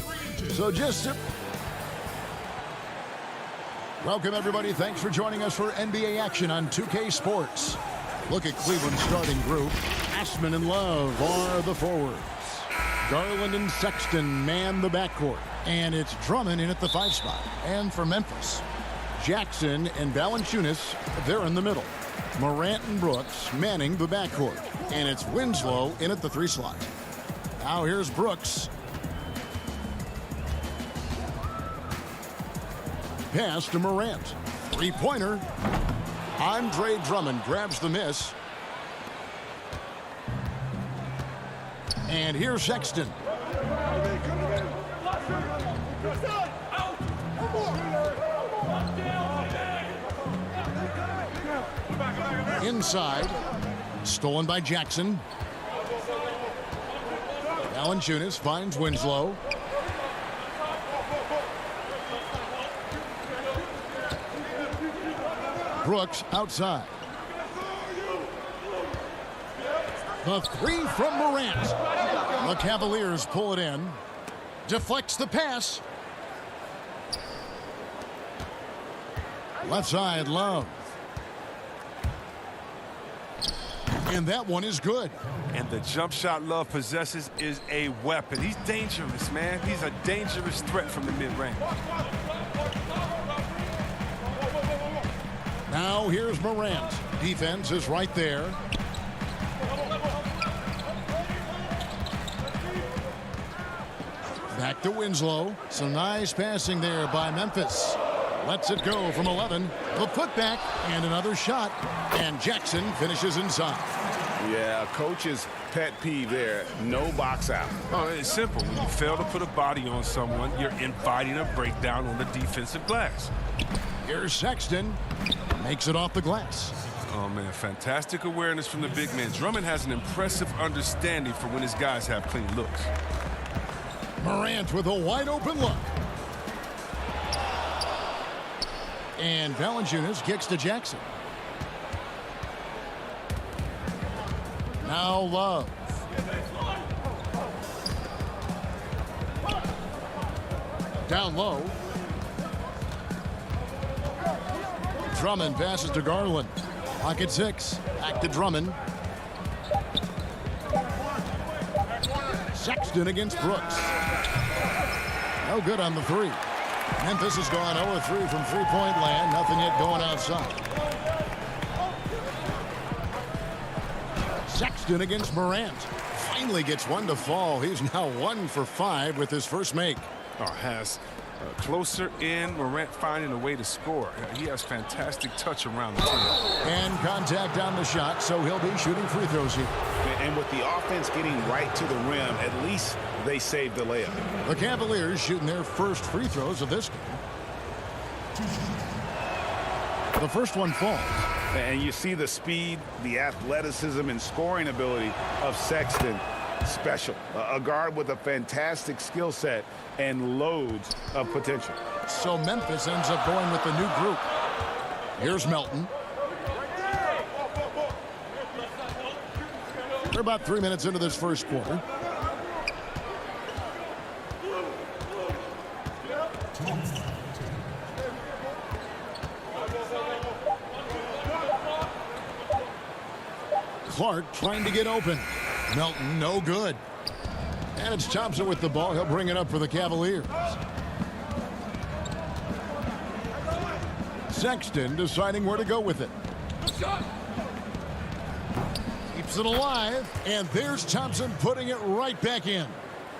So just welcome, everybody. Thanks for joining us for NBA action on 2K Sports. Look at Cleveland's starting group. Ashman and Love are the forwards. Garland and Sexton man the backcourt. And it's Drummond in at the 5 spot. And for Memphis, Jackson and Valanciunas, they're in the middle. Morant and Brooks manning the backcourt. And it's Winslow in at the 3 slot. Now here's Brooks. Pass to Morant. 3-pointer. Andre Drummond grabs the miss. And here's Sexton. Inside. Stolen by Jackson. Valanciunas finds Winslow. Brooks outside. The 3 from Morant. The Cavaliers pull it in. Deflects the pass. Left side, Love. And that one is good. And the jump shot Love possesses is a weapon. He's dangerous, man. He's a dangerous threat from the mid-range. Now here's Morant. Defense is right there. Back to Winslow. Some nice passing there by Memphis. Lets it go from 11. The putback and another shot. And Jackson finishes inside. Yeah, coach's pet peeve there. No box out. Oh, it's simple. When you fail to put a body on someone, you're inviting a breakdown on the defensive glass. Here's Sexton. Makes it off the glass. Oh, man, fantastic awareness from the big man. Drummond has an impressive understanding for when his guys have clean looks. Morant with a wide open look. And Valanciunas kicks to Jackson. Now Love. Down low. Drummond passes to Garland. Pocket 6. Back to Drummond. Sexton against Brooks. No good on the 3. Memphis has gone 0-3 from three-point land. Nothing yet going outside. Sexton against Morant. Finally gets one to fall. He's now 1 for 5 with his first make. Has closer in. Morant finding a way to score. He has fantastic touch around the team. And contact on the shot, so he'll be shooting free throws here. And with the offense getting right to the rim, at least they saved the layup. The Cavaliers shooting their first free throws of this game. The first one falls. And you see the speed, the athleticism, and scoring ability of Sexton. Special. A guard with a fantastic skill set and loads of potential. So Memphis ends up going with the new group. Here's Melton. We're about 3 minutes into this first quarter. Clark trying to get open. Melton, no good. And it's Thompson with the ball. He'll bring it up for the Cavaliers. Sexton deciding where to go with it. Keeps it alive. And there's Thompson putting it right back in.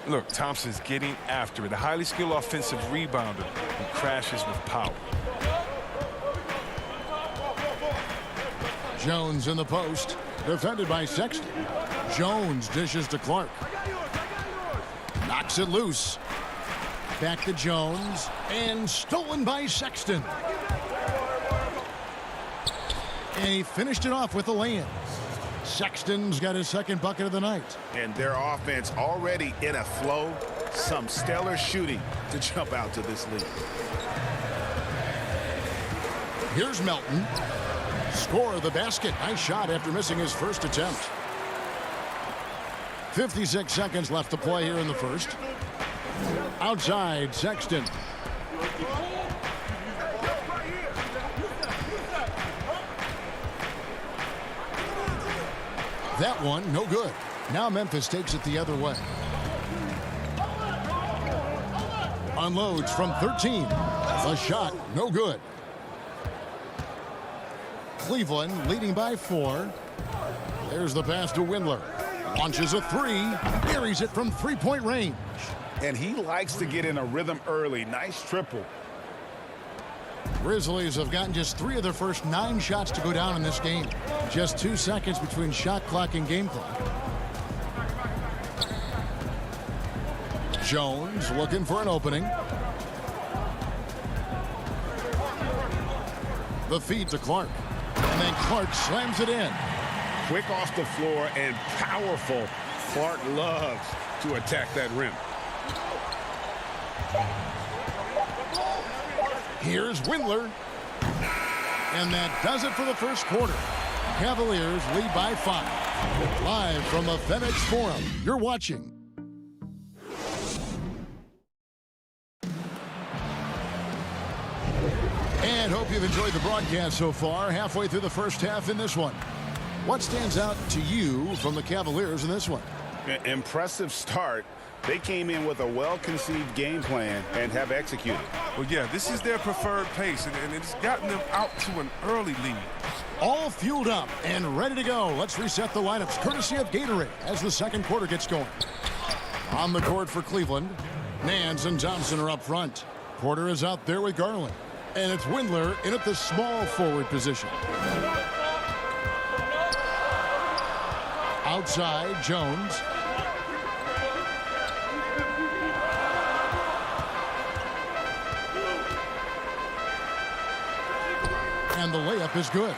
Look, Thompson's getting after it. A highly skilled offensive rebounder who crashes with power. Jones in the post. Defended by Sexton. Jones dishes to Clark. Knocks it loose. Back to Jones. And stolen by Sexton. And he finished it off with a lay-in. Sexton's got his second bucket of the night. And their offense already in a flow. Some stellar shooting to jump out to this lead. Here's Melton. Score of the basket. Nice shot after missing his first attempt. 56 seconds left to play here in the first. Outside, Sexton. That one, no good. Now Memphis takes it the other way. Unloads from 13. The shot, no good. Cleveland leading by 4. There's the pass to Windler. Launches a 3. Buries it from three-point range. And he likes to get in a rhythm early. Nice triple. Grizzlies have gotten just 3 of their first 9 shots to go down in this game. Just 2 seconds between shot clock and game clock. Jones looking for an opening. The feed to Clark. And then Clark slams it in. Quick off the floor and powerful. Clark loves to attack that rim. Here's Windler. And that does it for the first quarter. Cavaliers lead by 5. Live from the FedEx Forum, you're watching. And hope you've enjoyed the broadcast so far. Halfway through the first half in this one. What stands out to you from the Cavaliers in this one? Impressive start. They came in with a well-conceived game plan and have executed. Well, yeah, this is their preferred pace, and it's gotten them out to an early lead. All fueled up and ready to go. Let's reset the lineups courtesy of Gatorade as the second quarter gets going. On the court for Cleveland, Nance and Thompson are up front. Porter is out there with Garland. And it's Windler in at the small forward position. Outside, Jones. And the layup is good.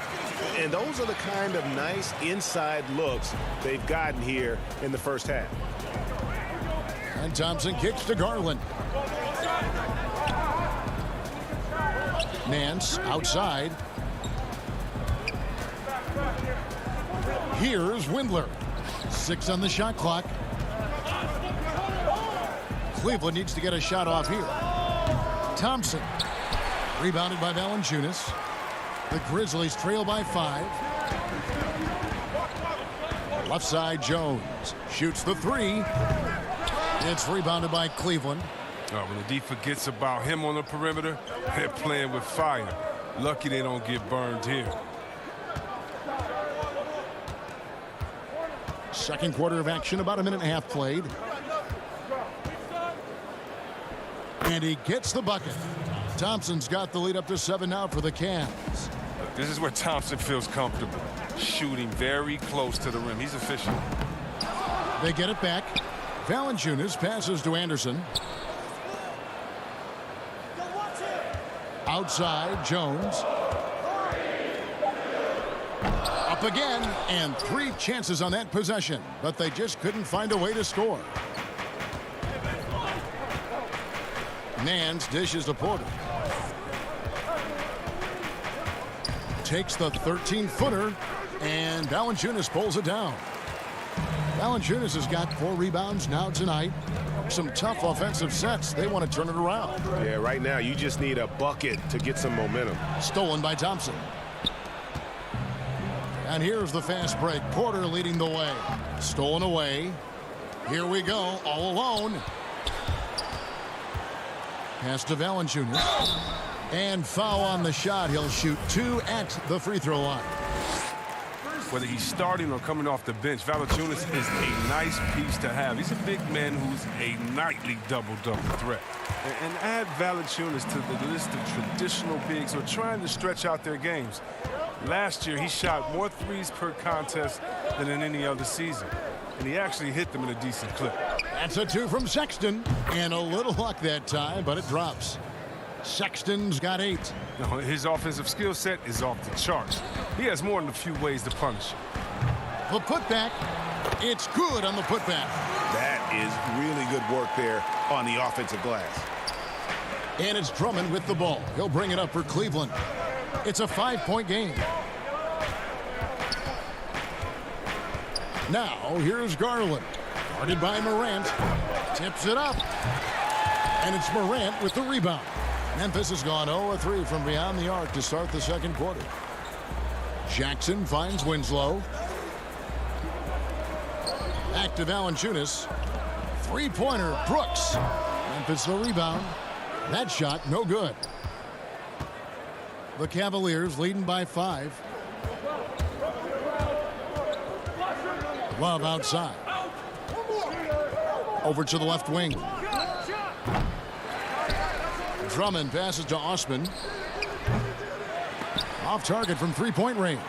And those are the kind of nice inside looks they've gotten here in the first half. And Thompson kicks to Garland. Nance outside. Here's Windler. 6 on the shot clock. Cleveland needs to get a shot off here. Thompson. Rebounded by Valanciunas. The Grizzlies trail by 5. Left side, Jones. Shoots the 3. It's rebounded by Cleveland. When the D forgets about him on the perimeter, they're playing with fire. Lucky they don't get burned here. Second quarter of action, about a minute and a half played. And he gets the bucket. Thompson's got the lead up to 7 now for the Cavs. This is where Thompson feels comfortable. Shooting very close to the rim. He's efficient. They get it back. Valanciunas passes to Anderson. Outside, Jones. Up again, and 3 chances on that possession, but they just couldn't find a way to score. Nance dishes to Porter. Takes the 13-footer, and Valanciunas pulls it down. Valanciunas has got 4 rebounds now tonight. Some tough offensive sets. They want to turn it around. Yeah, right now you just need a bucket to get some momentum. Stolen by Thompson. And here's the fast break. Porter leading the way. Stolen away. Here we go, all alone. Pass to Valanciunas. And foul on the shot. He'll shoot 2 at the free throw line. Whether he's starting or coming off the bench, Valanciunas is a nice piece to have. He's a big man who's a nightly double-double threat. And add Valanciunas to the list of traditional bigs who are trying to stretch out their games. Last year, he shot more threes per contest than in any other season. And he actually hit them in a decent clip. That's a 2 from Sexton. And a little luck that time, but it drops. Sexton's got 8. No, his offensive skill set is off the charts. He has more than a few ways to punish. The putback. It's good on the putback. That is really good work there on the offensive glass. And it's Drummond with the ball. He'll bring it up for Cleveland. It's a 5-point game. Now, here's Garland. Guarded by Morant. Tips it up. And it's Morant with the rebound. Memphis has gone 0-3 from beyond the arc to start the second quarter. Jackson finds Winslow. Back to Valanciunas. Three-pointer, Brooks. Memphis the rebound. That shot, no good. The Cavaliers leading by 5. Love outside. Over to the left wing. Drummond passes to Osman. Off target from three-point range.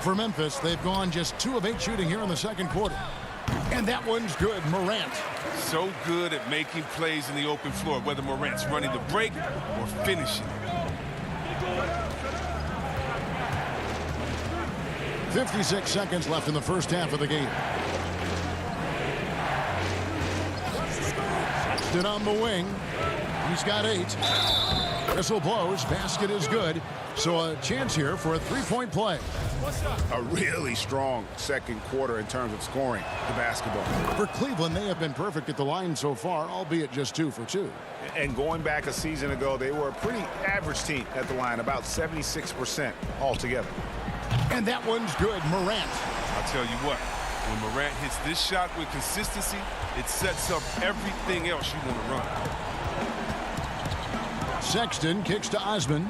For Memphis, they've gone just 2 of 8 shooting here in the second quarter. And that one's good. Morant. So good at making plays in the open floor, whether Morant's running the break or finishing. 56 seconds left in the first half of the game. Sexton on the wing. He's got 8. Whistle blows. Basket is good. So a chance here for a three-point play. A really strong second quarter in terms of scoring the basketball. For Cleveland, they have been perfect at the line so far, albeit just 2 for 2. And going back a season ago, they were a pretty average team at the line, about 76% altogether. And that one's good. Morant. I'll tell you what, when Morant hits this shot with consistency, it sets up everything else you want to run. Sexton kicks to Osman.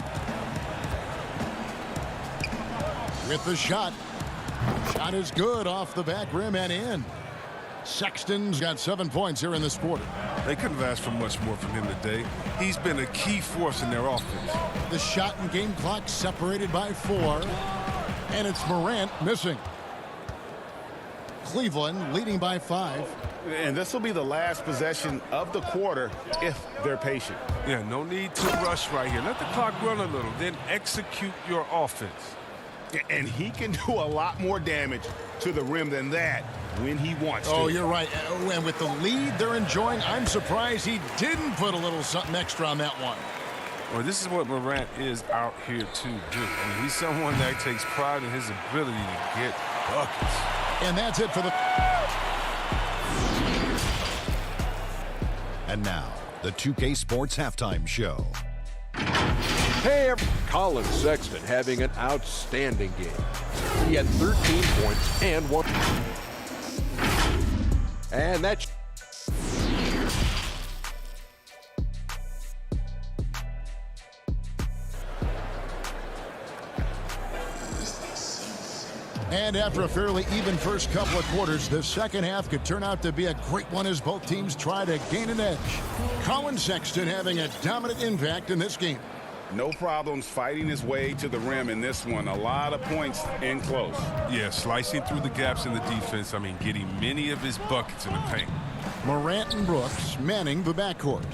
With the shot. Shot is good off the back rim and in. Sexton's got 7 points here in this quarter. They couldn't have asked for much more from him today. He's been a key force in their offense. The shot and game clock separated by 4. And it's Morant missing. Cleveland leading by 5. And this will be the last possession of the quarter if they're patient. Yeah, no need to rush right here. Let the clock run a little, then execute your offense. And he can do a lot more damage to the rim than that when he wants to. Oh, you're right. And with the lead they're enjoying, I'm surprised he didn't put a little something extra on that one. Well, this is what Morant is out here to do. I mean, he's someone that takes pride in his ability to get buckets. And that's it for the... And now, the 2K Sports Halftime Show. Hey, Colin Sexton having an outstanding game. He had 13 points and 1. And that's... And after a fairly even first couple of quarters, the second half could turn out to be a great one as both teams try to gain an edge. Colin Sexton having a dominant impact in this game. No problems fighting his way to the rim in this one. A lot of points in close. Yeah, slicing through the gaps in the defense. I mean, getting many of his buckets in the paint. Morant and Brooks manning the backcourt.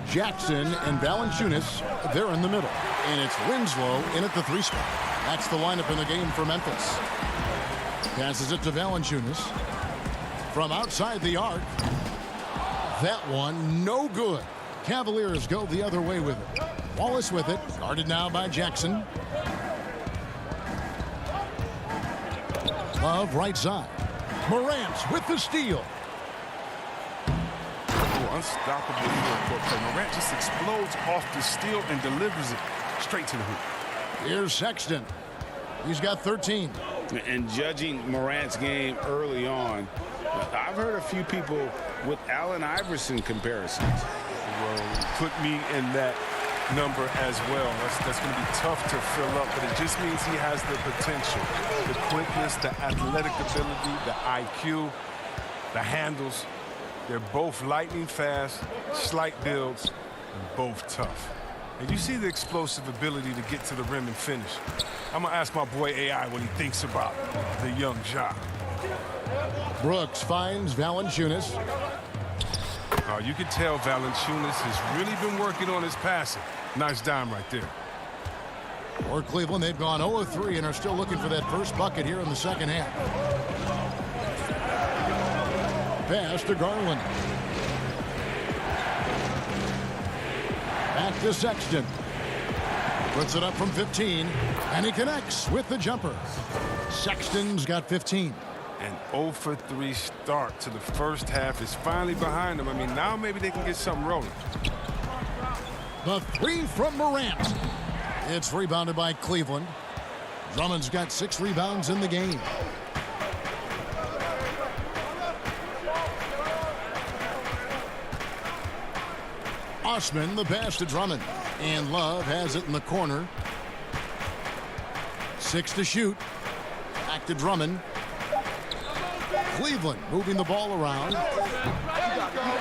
Jackson and Valanciunas, they're in the middle. And it's Winslow in at the 3 spot. That's the lineup in the game for Memphis. Passes it to Valanciunas. From outside the arc. That one, no good. Cavaliers go the other way with it. Wallace with it. Guarded now by Jackson. Love right side. Morant with the steal. Unstoppable full-court play. Morant just explodes off the steal and delivers it straight to the hoop. Here's Sexton. He's got 13. And judging Morant's game early on, I've heard a few people with Allen Iverson comparisons. Well, put me in that number as well. That's going to be tough to fill up, but it just means he has the potential, the quickness, the athletic ability, the IQ, the handles. They're both lightning fast, slight builds, and both tough. And you see the explosive ability to get to the rim and finish. I'm going to ask my boy AI what he thinks about the young Ja. Brooks finds Valanciunas. You can tell Valanciunas has really been working on his passing. Nice dime right there. For Cleveland, they've gone 0-3 and are still looking for that first bucket here in the second half. Pass to Garland. Back to Sexton. Puts it up from 15, and he connects with the jumper. Sexton's got 15. An 0-for-3 start to the first half is finally behind them. I mean, now maybe they can get something rolling. The three from Morant. It's rebounded by Cleveland. Drummond's got 6 rebounds in the game. Osman, the pass to Drummond. And Love has it in the corner. 6 to shoot. Back to Drummond. Cleveland moving the ball around.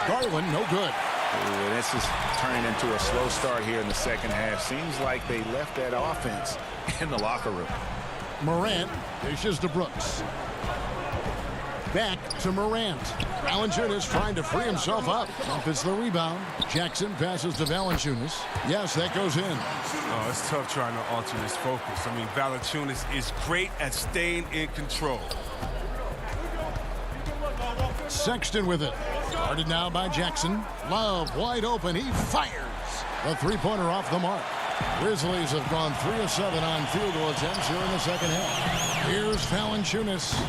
Garland, no good. Ooh, this is turning into a slow start here in the second half. Seems like they left that offense in the locker room. Morant dishes to Brooks. Back to Morant. Valanciunas trying to free himself up. Memphis the rebound. Jackson passes to Valanciunas. Yes, that goes in. Oh, it's tough trying to alter his focus. I mean, Valanciunas is great at staying in control. Sexton with it. Guarded now by Jackson. Love wide open. He fires. The three-pointer off the mark. Grizzlies have gone 3 of 7 on field goal attempts here in the second half. Here's Valanciunas.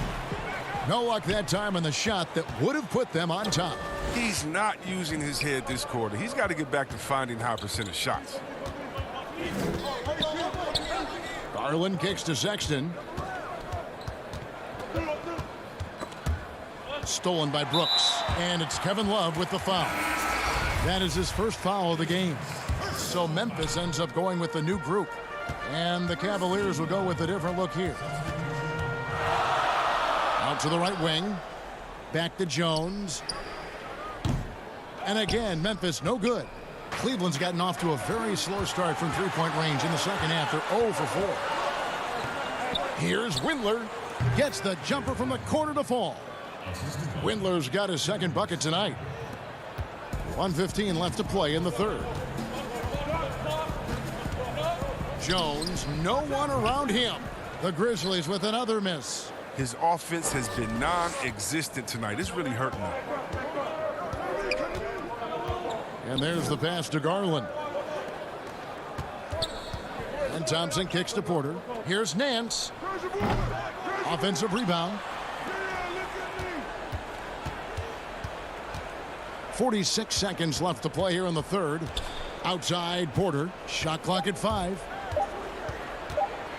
No luck that time on the shot that would have put them on top. He's not using his head this quarter. He's got to get back to finding high percentage shots. Garland kicks to Sexton. Stolen by Brooks. And it's Kevin Love with the foul. That is his first foul of the game. So Memphis ends up going with the new group. And the Cavaliers will go with a different look here. Out to the right wing. Back to Jones. And again, Memphis no good. Cleveland's gotten off to a very slow start from three-point range in the second half. They're 0 for 4. Here's Windler. Gets the jumper from the corner to fall. Windler's got his second bucket tonight. 1:15 left to play in the third. Jones, no one around him. The Grizzlies with another miss. His offense has been non-existent tonight. It's really hurting him. And there's the pass to Garland. And Thompson kicks to Porter. Here's Nance. Offensive rebound. 46 seconds left to play here in the third. Outside Porter. Shot clock at 5.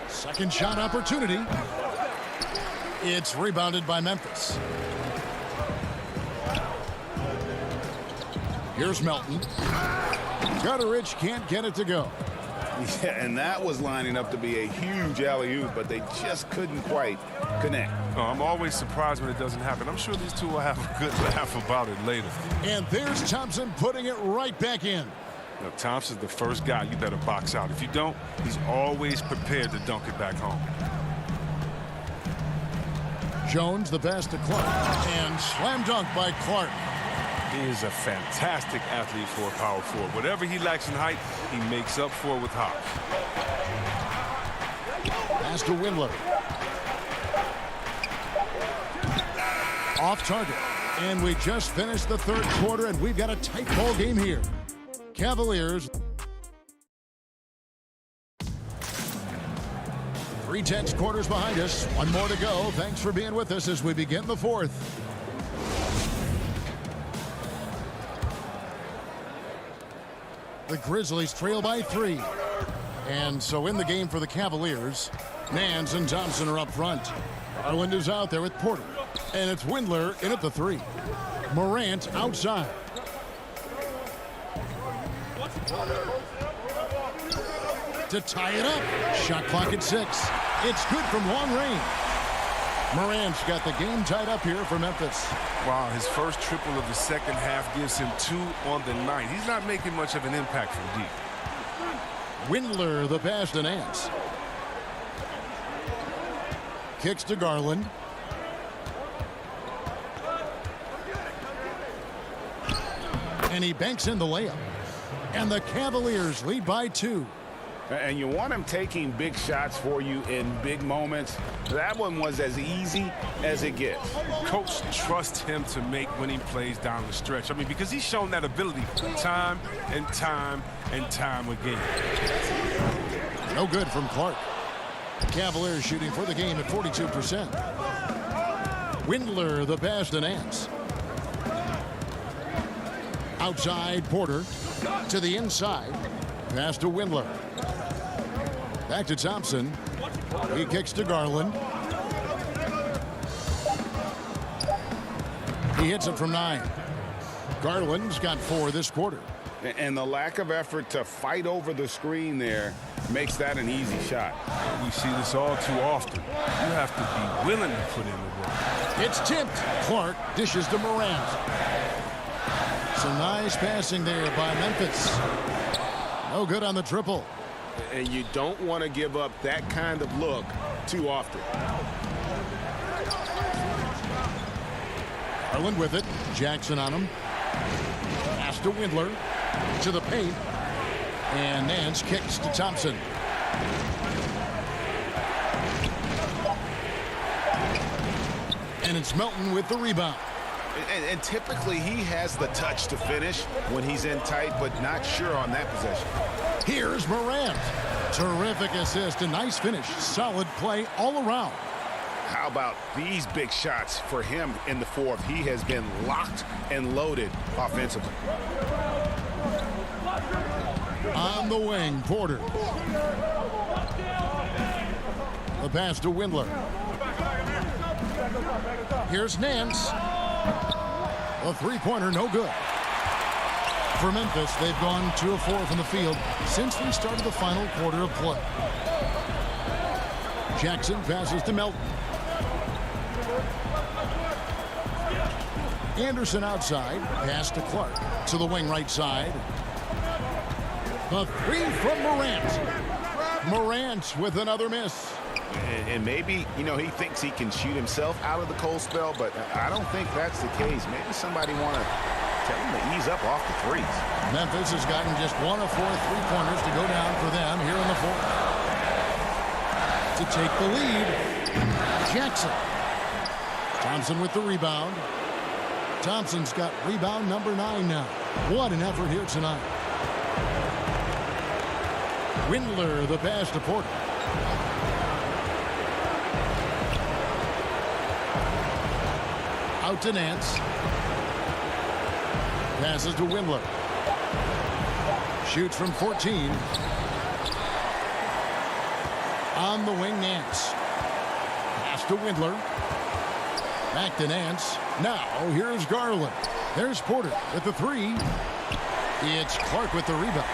Second shot opportunity. It's rebounded by Memphis. Here's Melton. Gutterich can't get it to go. Yeah, and that was lining up to be a huge alley-oop, but they just couldn't quite connect. Oh, I'm always surprised when it doesn't happen. I'm sure these two will have a good laugh about it later. And there's Thompson putting it right back in. Look, Thompson's the first guy you better box out. If you don't, he's always prepared to dunk it back home. Jones, the pass to Clark. And slam dunk by Clark. He is a fantastic athlete for a power forward. Whatever he lacks in height, he makes up for it with hops. Pass to Windler. Off target. And we just finished the third quarter, and we've got a tight ball game here. Cavaliers. 3/10 quarters behind us. One more to go. Thanks for being with us as we begin the fourth. The Grizzlies trail by 3. And so in the game for the Cavaliers, Nance and Thompson are up front. Garland is out there with Porter. And it's Windler in at the 3. Morant outside. To tie it up. Shot clock at 6. It's good from long range. Morant's got the game tied up here for Memphis. Wow, his first triple of the second half gives him 2 on the night. He's not making much of an impact from deep. Windler, the pass to Nance. Kicks to Garland. And he banks in the layup. And the Cavaliers lead by 2. And you want him taking big shots for you in big moments. That one was as easy as it gets. Coach trusts him to make winning plays down the stretch. I mean, because he's shown that ability time and time and time again. No good from Clark. Cavaliers shooting for the game at 42%. Windler, the pass to Nance. Outside, Porter. To the inside. Pass to Windler. Back to Thompson. He kicks to Garland. He hits it from 9. Garland's got 4 this quarter. And the lack of effort to fight over the screen there makes that an easy shot. We see this all too often. You have to be willing to put in the work. It's tipped. Clark dishes to Morant. Some nice passing there by Memphis. No good on the triple. And you don't want to give up that kind of look too often. Garland with it. Jackson on him. Pass to Windler. To the paint. And Nance kicks to Thompson. And it's Melton with the rebound. And typically he has the touch to finish when he's in tight, but not sure on that possession. Here's Morant. Terrific assist, a nice finish. Solid play all around. How about these big shots for him in the fourth? He has been locked and loaded offensively. On the wing, Porter. The pass to Windler. Here's Nance. A three-pointer, no good. For Memphis, they've gone 2 of 4 from the field since we started the final quarter of play. Jackson passes to Melton. Anderson outside. Pass to Clark. To the wing right side. The 3 from Morant. Morant with another miss. And maybe, you know, he thinks he can shoot himself out of the cold spell, but I don't think that's the case. Maybe somebody want to tell him to ease up off the threes. Memphis has gotten just 1 of 4 3-pointers to go down for them here in the fourth. To take the lead, Jackson. Thompson with the rebound. Thompson's got rebound number 9 now. What an effort here tonight. Windler, the pass to Porter. Out to Nance. Passes to Windler. Shoots from 14. On the wing, Nance. Pass to Windler. Back to Nance. Now, here's Garland. There's Porter with the 3. It's Clark with the rebound.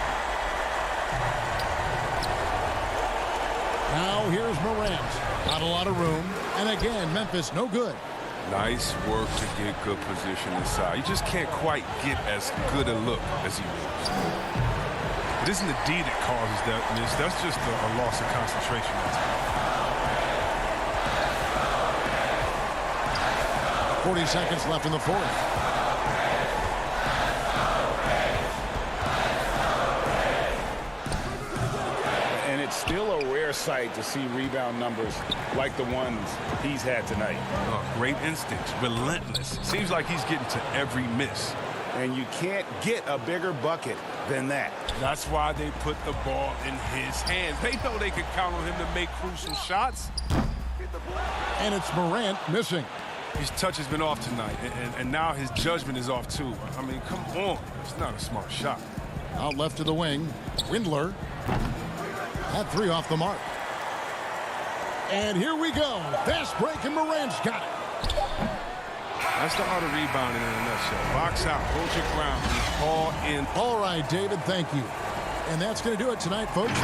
Now, here's Morant. Not a lot of room. And again, Memphis no good. Nice work to get good position inside. You just can't quite get as good a look as he was. It isn't the D that causes that miss. That's just a loss of concentration. 40 seconds left in the fourth. And it's still a rare sight to see rebound numbers like the ones he's had tonight. Great instincts, relentless. Seems like he's getting to every miss. And you can't get a bigger bucket than that. That's why they put the ball in his hands. They know they can count on him to make crucial shots. And it's Morant missing. His touch has been off tonight, and now his judgment is off too. I mean, come on. It's not a smart shot. Out left to the wing. Windler. That 3 off the mark. And here we go. Fast break, and Morant's got it. That's the art of rebounding in a nutshell. Box out, hold your ground, ball in. All right, David, thank you. And that's going to do it tonight, folks.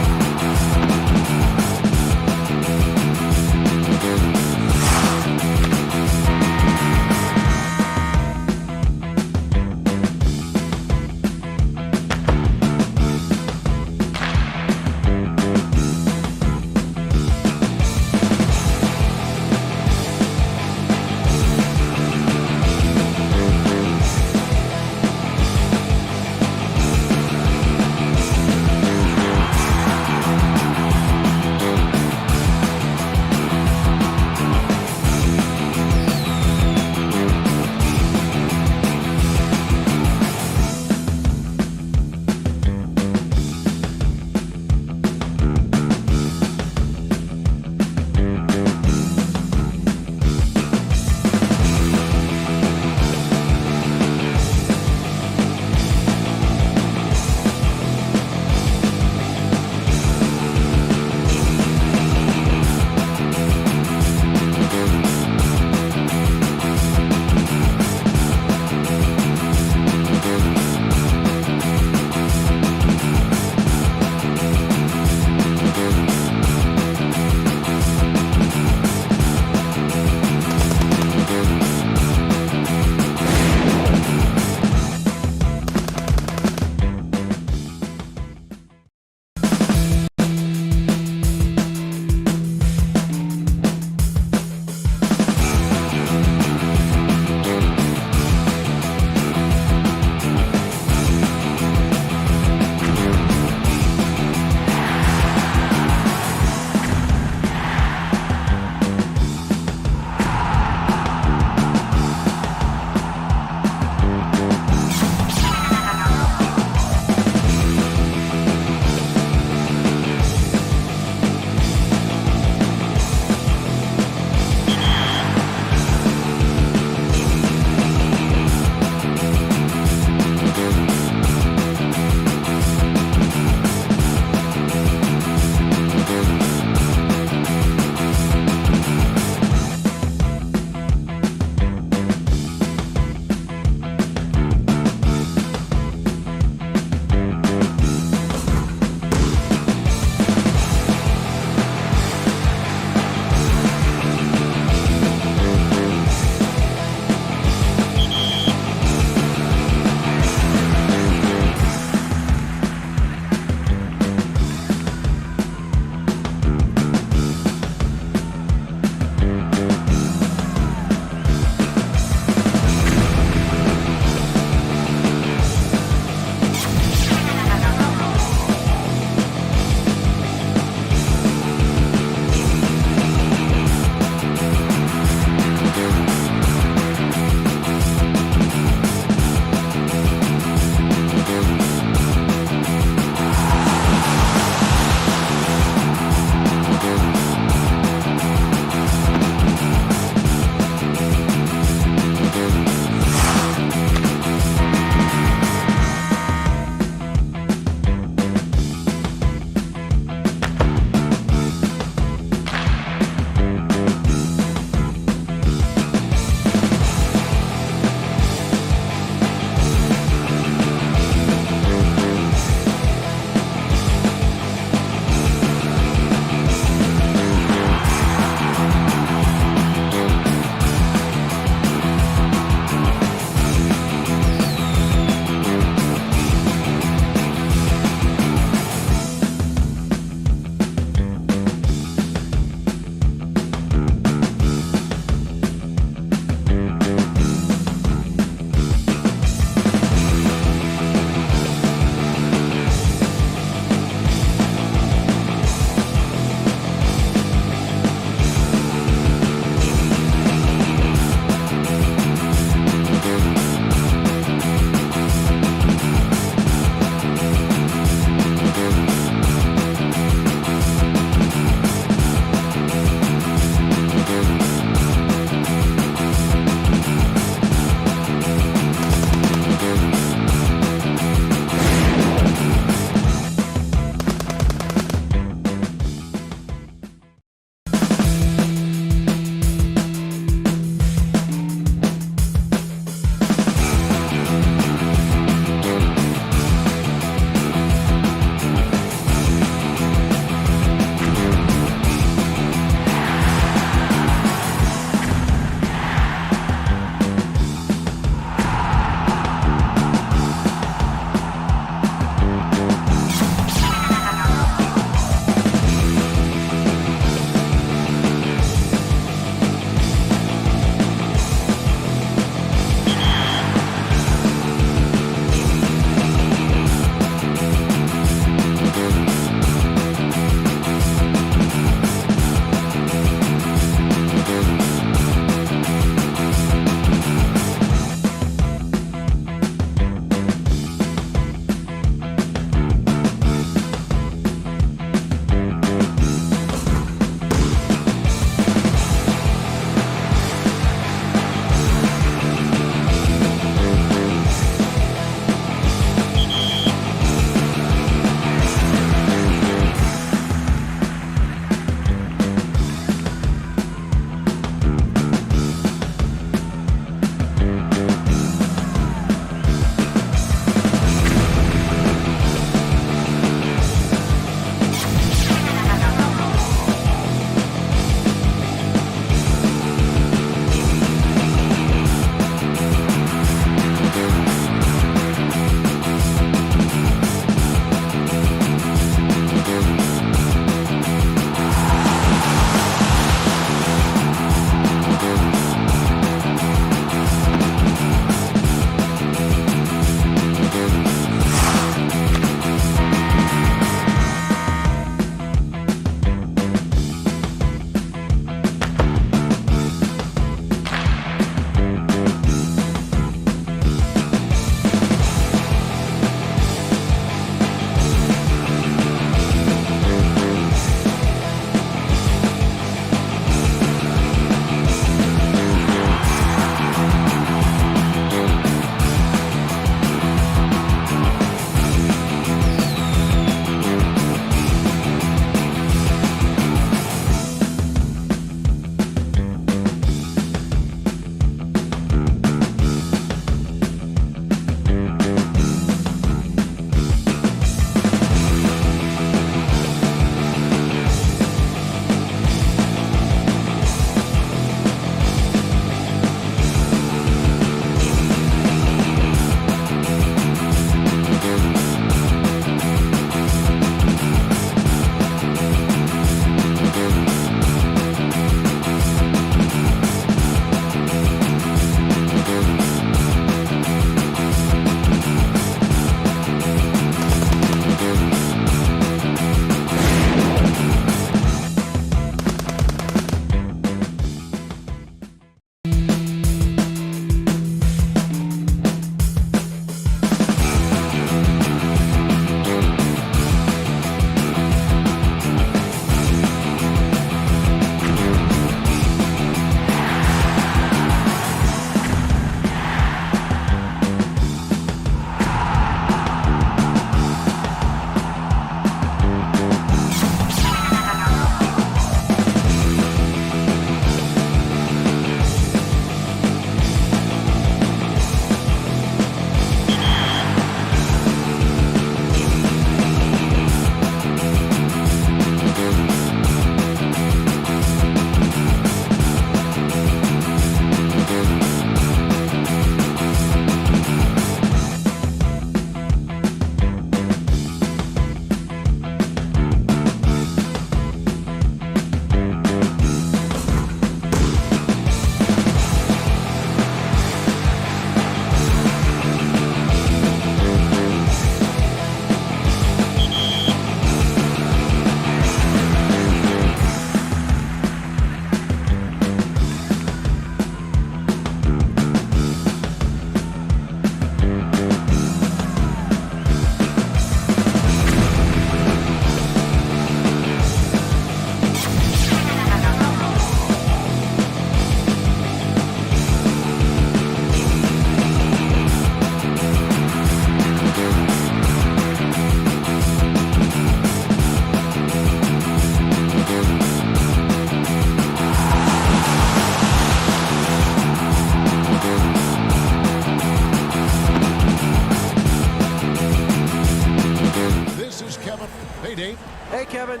Hey, Dave. Hey, Kevin.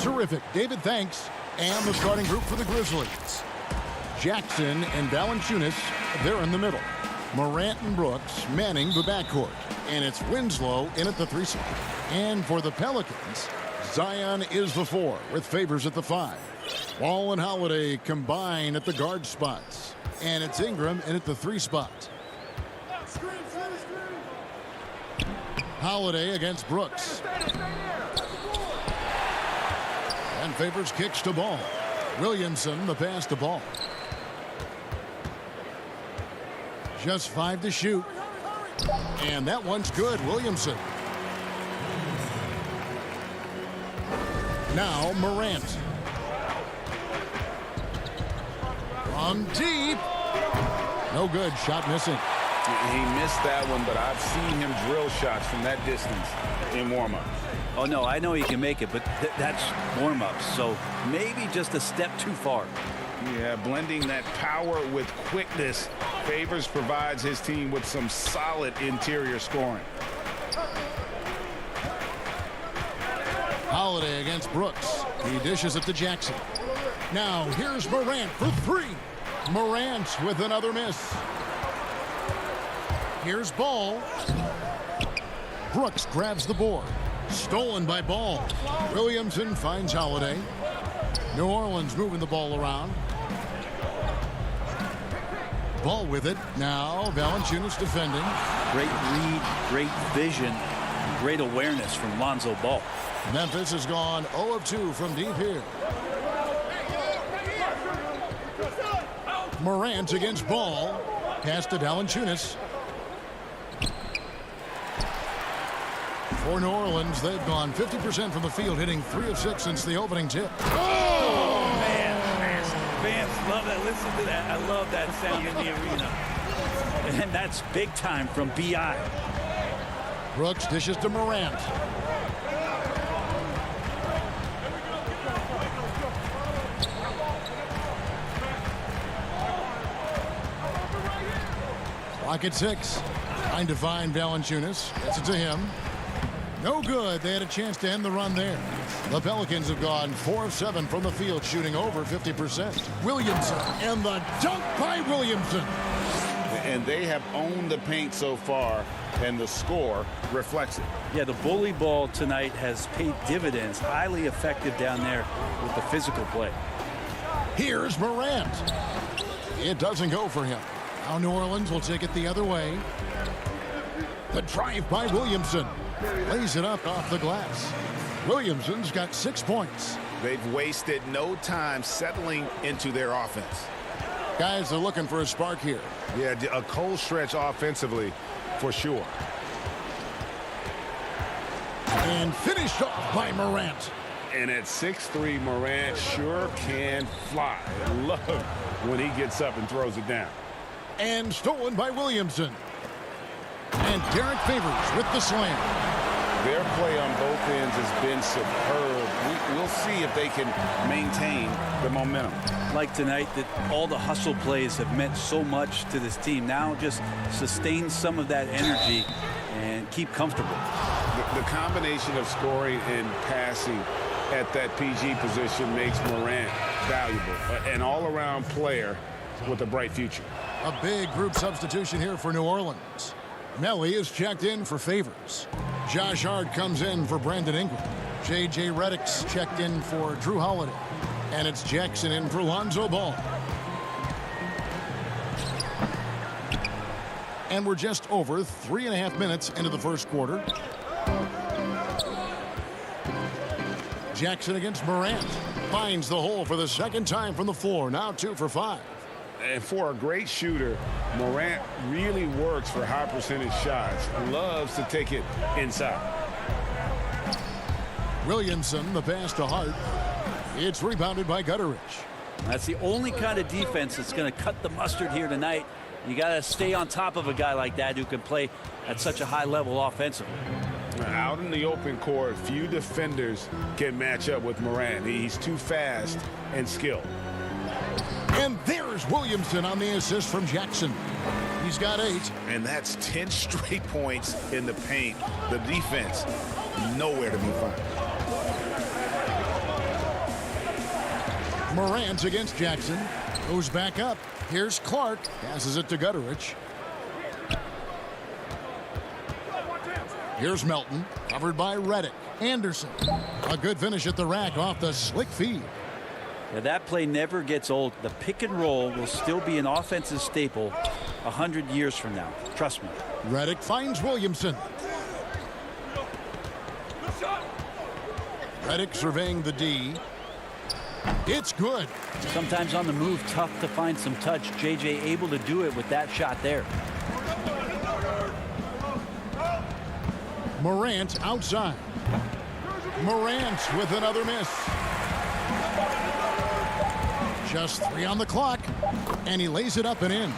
Terrific. David, thanks. And the starting group for the Grizzlies. Jackson and Valanciunas, they're in the middle. Morant and Brooks manning the backcourt. And it's Winslow in at the 3 spot. And for the Pelicans, Zion is the 4 with Favors at the 5. Wall and Holiday combine at the guard spots. And it's Ingram in at the 3 spot. Holiday against Brooks. And Favors kicks to Ball. Williamson the pass to Ball. Just 5 to shoot. And that one's good. Williamson. Now Morant. From deep. No good. Shot missing. He missed that one, but I've seen him drill shots from that distance in warm-up. Oh, no, I know he can make it, but that's warm-ups, so maybe just a step too far. Yeah, blending that power with quickness. Favors provides his team with some solid interior scoring. Holiday against Brooks. He dishes it to Jackson. Now here's Morant for 3. Morant with another miss. Here's Ball. Brooks grabs the board. Stolen by Ball. Williamson finds Holiday. New Orleans moving the ball around. Ball with it. Now Valanciunas defending. Great read, great vision, great awareness from Lonzo Ball. Memphis has gone 0 of 2 from deep here. Morant against Ball. Pass to Valanciunas. For New Orleans, they've gone 50% from the field, hitting 3 of 6 since the opening tip. Oh, man. Fans love that. Listen to that. I love that sound in the arena. And that's big time from B.I. Brooks dishes to Morant. Clock at 6. Trying to find Valanciunas. Gets it to him. No good. They had a chance to end the run there. The Pelicans have gone 4 of 7 from the field, shooting over 50%. Williamson, and the dunk by Williamson. And they have owned the paint so far, and the score reflects it. Yeah, the bully ball tonight has paid dividends. Highly effective down there with the physical play. Here's Morant. It doesn't go for him. Now New Orleans will take it the other way. The drive by Williamson. Lays it up off the glass. Williamson's got 6 points. They've wasted no time settling into their offense. Guys are looking for a spark here. Yeah, a cold stretch offensively for sure. And finished off by Morant. And at 6'3", Morant sure can fly. Love when he gets up and throws it down. And stolen by Williamson. And Derek Favors with the slam. Their play on both ends has been superb. We'll see if they can maintain the momentum. Like tonight, that all the hustle plays have meant so much to this team. Now just sustain some of that energy and keep comfortable. The combination of scoring and passing at that PG position makes Morant valuable. An all-around player with a bright future. A big group substitution here for New Orleans. Melly is checked in for Favors. Josh Hart comes in for Brandon Ingram. J.J. Redick's checked in for Drew Holiday. And it's Jackson in for Lonzo Ball. And we're just over 3.5 minutes into the first quarter. Jackson against Morant. Finds the hole for the second time from the floor. Now 2 for 5. And for a great shooter, Morant really works for high percentage shots. Loves to take it inside. Williamson, the pass to Hart. It's rebounded by Gutteridge. That's the only kind of defense that's going to cut the mustard here tonight. You got to stay on top of a guy like that who can play at such a high level offensively. Out in the open court, few defenders can match up with Morant. He's too fast and skilled. And there's Williamson on the assist from Jackson. He's got 8. And that's 10 straight points in the paint. The defense, nowhere to be found. Morant against Jackson. Goes back up. Here's Clark. Passes it to Gutterich. Here's Melton. Covered by Redick. Anderson. A good finish at the rack off the slick feed. Now that play never gets old. The pick and roll will still be an offensive staple 100 years from now. Trust me. Redick finds Williamson. Redick surveying the D. It's good. Sometimes on the move, tough to find some touch. JJ able to do it with that shot there. Morant outside. Morant with another miss. Just 3 on the clock, and he lays it up and in.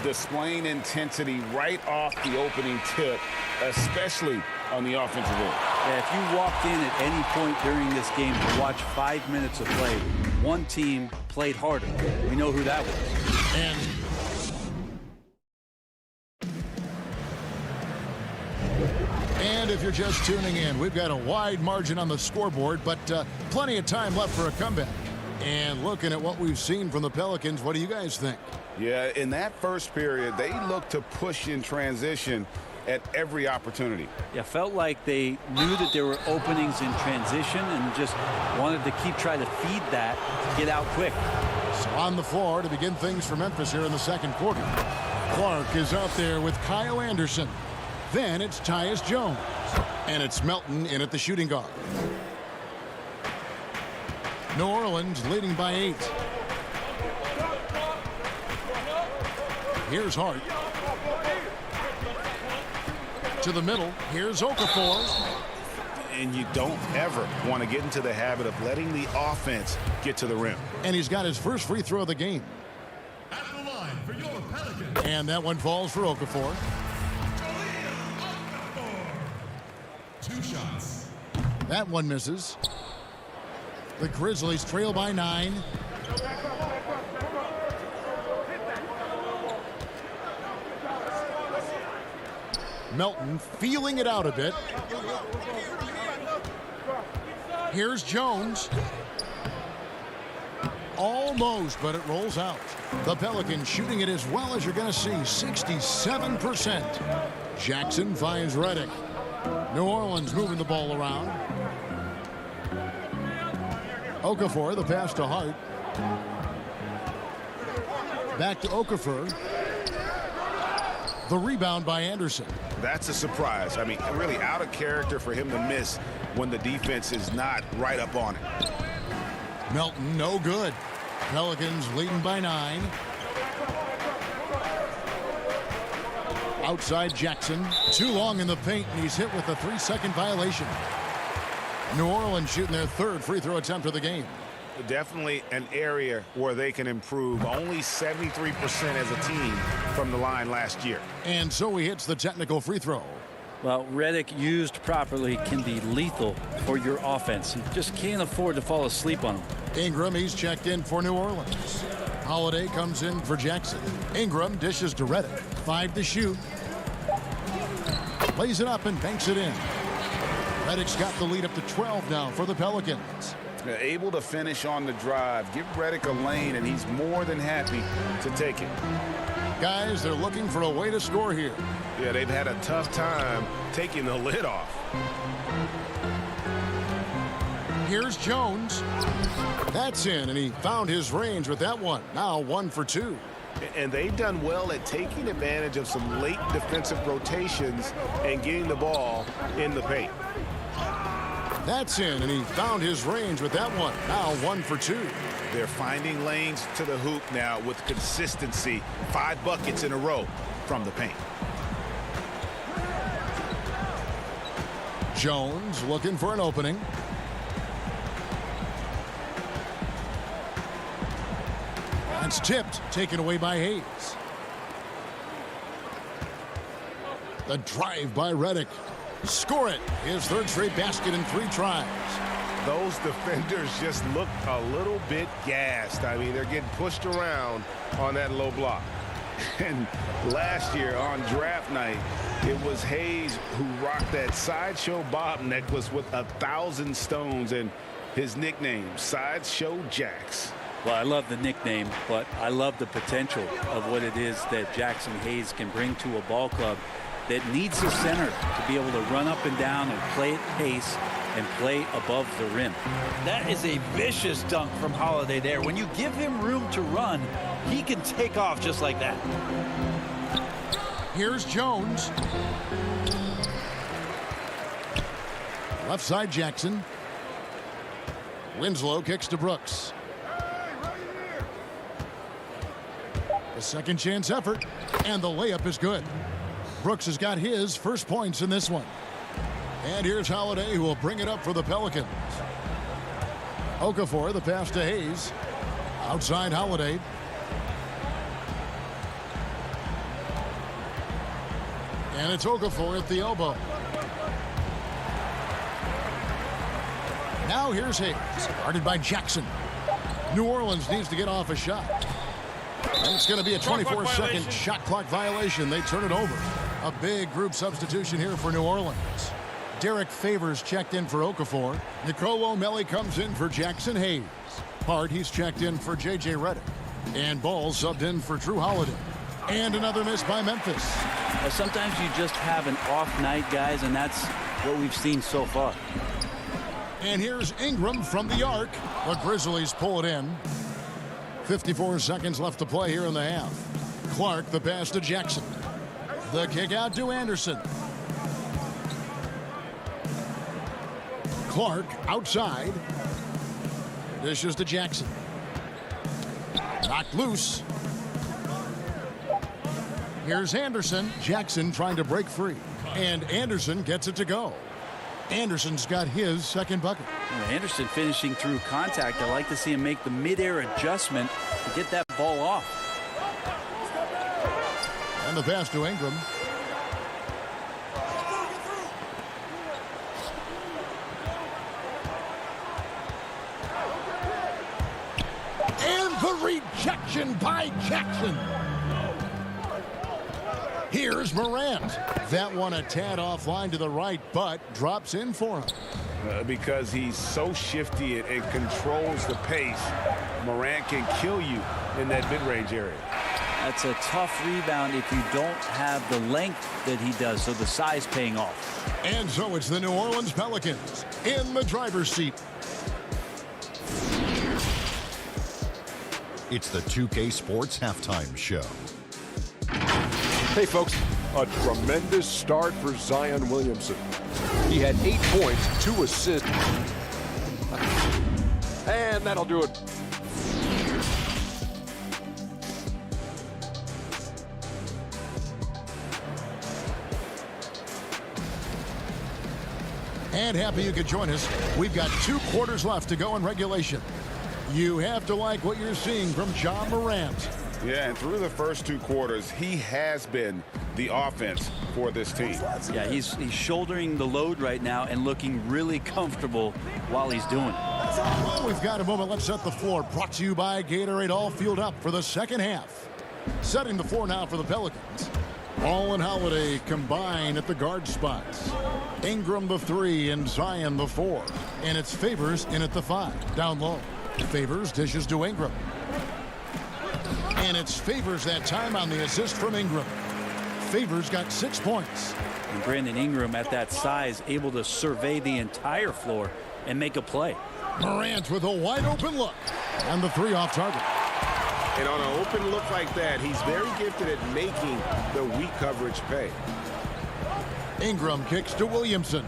Displaying intensity right off the opening tip, especially on the offensive end. Yeah, if you walked in at any point during this game to watch 5 minutes of play, one team played harder. We know who that was. And if you're just tuning in, we've got a wide margin on the scoreboard, but plenty of time left for a comeback. And looking at what we've seen from the Pelicans, what do you guys think? Yeah, in that first period, they looked to push in transition at every opportunity. Yeah, felt like they knew that there were openings in transition and just wanted to keep trying to feed that to get out quick. So on the floor to begin things for Memphis here in the second quarter. Clark is out there with Kyle Anderson. Then it's Tyus Jones. And it's Melton in at the shooting guard. New Orleans leading by 8. Here's Hart. To the middle. Here's Okafor. And you don't ever want to get into the habit of letting the offense get to the rim. And he's got his first free throw of the game. At the line for your Pelicans. And that one falls for Okafor. 2 shots. That one misses. The Grizzlies trail by 9. Melton feeling it out a bit. Here's Jones. Almost, but it rolls out. The Pelicans shooting it as well as you're going to see, 67%. Jackson finds Redick. New Orleans moving the ball around. Okafor, the pass to Hart. Back to Okafor. The rebound by Anderson. That's a surprise. I mean, really out of character for him to miss when the defense is not right up on it. Melton, no good. Pelicans leading by 9. Outside Jackson. Too long in the paint, and he's hit with a 3-second violation. New Orleans shooting their 3rd free throw attempt of the game. Definitely an area where they can improve. Only 73% as a team from the line last year. And so he hits the technical free throw. Well, Redick used properly can be lethal for your offense. You just can't afford to fall asleep on him. Ingram, he's checked in for New Orleans. Holiday comes in for Jackson. Ingram dishes to Redick. 5 to shoot. Lays it up and banks it in. Redick's got the lead up to 12 now for the Pelicans. Able to finish on the drive. Give Redick a lane, and he's more than happy to take it. Guys, they're looking for a way to score here. Yeah, they've had a tough time taking the lid off. Here's Jones. That's in, and he found his range with that one. Now 1 for 2. And they've done well at taking advantage of some late defensive rotations and getting the ball in the paint. That's in, and he found his range with that one. Now 1 for 2. They're finding lanes to the hoop now with consistency. 5 buckets in a row from the paint. Jones looking for an opening. That's tipped, taken away by Hayes. The drive by Redick. Score it. His 3rd straight basket in 3 tries. Those defenders just looked a little bit gassed. I mean, they're getting pushed around on that low block. And last year on draft night, it was Hayes who rocked that Sideshow Bob necklace with 1,000 stones, and his nickname, Sideshow Jax. Well, I love the nickname, but I love the potential of what it is that Jackson Hayes can bring to a ball club that needs a center to be able to run up and down and play at pace and play above the rim. That is a vicious dunk from Holiday there. When you give him room to run, he can take off just like that. Here's Jones. Left side Jackson. Winslow kicks to Brooks. A second chance effort, and the layup is good. Brooks has got his first points in this one. And here's Holiday, who will bring it up for the Pelicans. Okafor, the pass to Hayes. Outside Holiday. And it's Okafor at the elbow. Now here's Hayes, guarded by Jackson. New Orleans needs to get off a shot. And it's going to be a 24-second shot clock violation. They turn it over. A big group substitution here for New Orleans. Derek Favors checked in for Okafor. Nicolo O'Malley comes in for Jackson Hayes. Hart, he's checked in for J.J. Redick. And Ball subbed in for Drew Holiday. And another miss by Memphis. Well, sometimes you just have an off night, guys, and that's what we've seen so far. And here's Ingram from the arc. The Grizzlies pull it in. 54 seconds left to play here in the half. Clark, the pass to Jackson. The kick out to Anderson. Clark outside. Dishes to Jackson. Knocked loose. Here's Anderson. Jackson trying to break free. And Anderson gets it to go. Anderson's got his second bucket. Anderson finishing through contact. I like to see him make the mid-air adjustment to get that ball off. And the pass to Ingram. And the rejection by Jackson. Here's Morant. That one a tad offline to the right, but drops in for him. Because he's so shifty and controls the pace, Morant can kill you in that mid-range area. That's a tough rebound if you don't have the length that he does, so the size paying off. And so it's the New Orleans Pelicans in the driver's seat. It's the 2K Sports Halftime Show. Hey, folks, a tremendous start for Zion Williamson. He had 8 points, 2 assists. And that'll do it. And happy you could join us. We've got 2 quarters left to go in regulation. You have to like what you're seeing from John Morant. Yeah, and through the first 2 quarters, he has been the offense for this team. Yeah, he's shouldering the load right now and looking really comfortable while he's doing it. Well, we've got a moment. Let's set the floor. Brought to you by Gatorade. All fueled up for the second half. Setting the floor now for the Pelicans. Ball and Holiday combine at the guard spots. Ingram the 3 and Zion the 4. And it's Favors in at the 5. Down low. Favors dishes to Ingram. And it's Favors that time on the assist from Ingram. Favors got 6 points. And Brandon Ingram at that size able to survey the entire floor and make a play. Morant with a wide open look. And the 3 off target. And on an open look like that, he's very gifted at making the weak coverage pay. Ingram kicks to Williamson.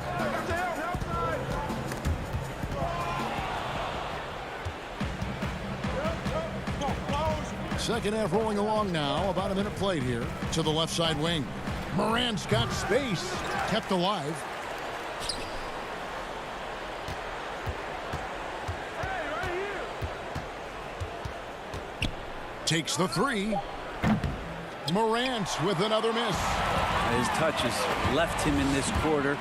Second half rolling along now. About a minute played here. To the left side wing. Morant's got space. Kept alive. Takes the 3. Morant with another miss. His touch has left him in this quarter.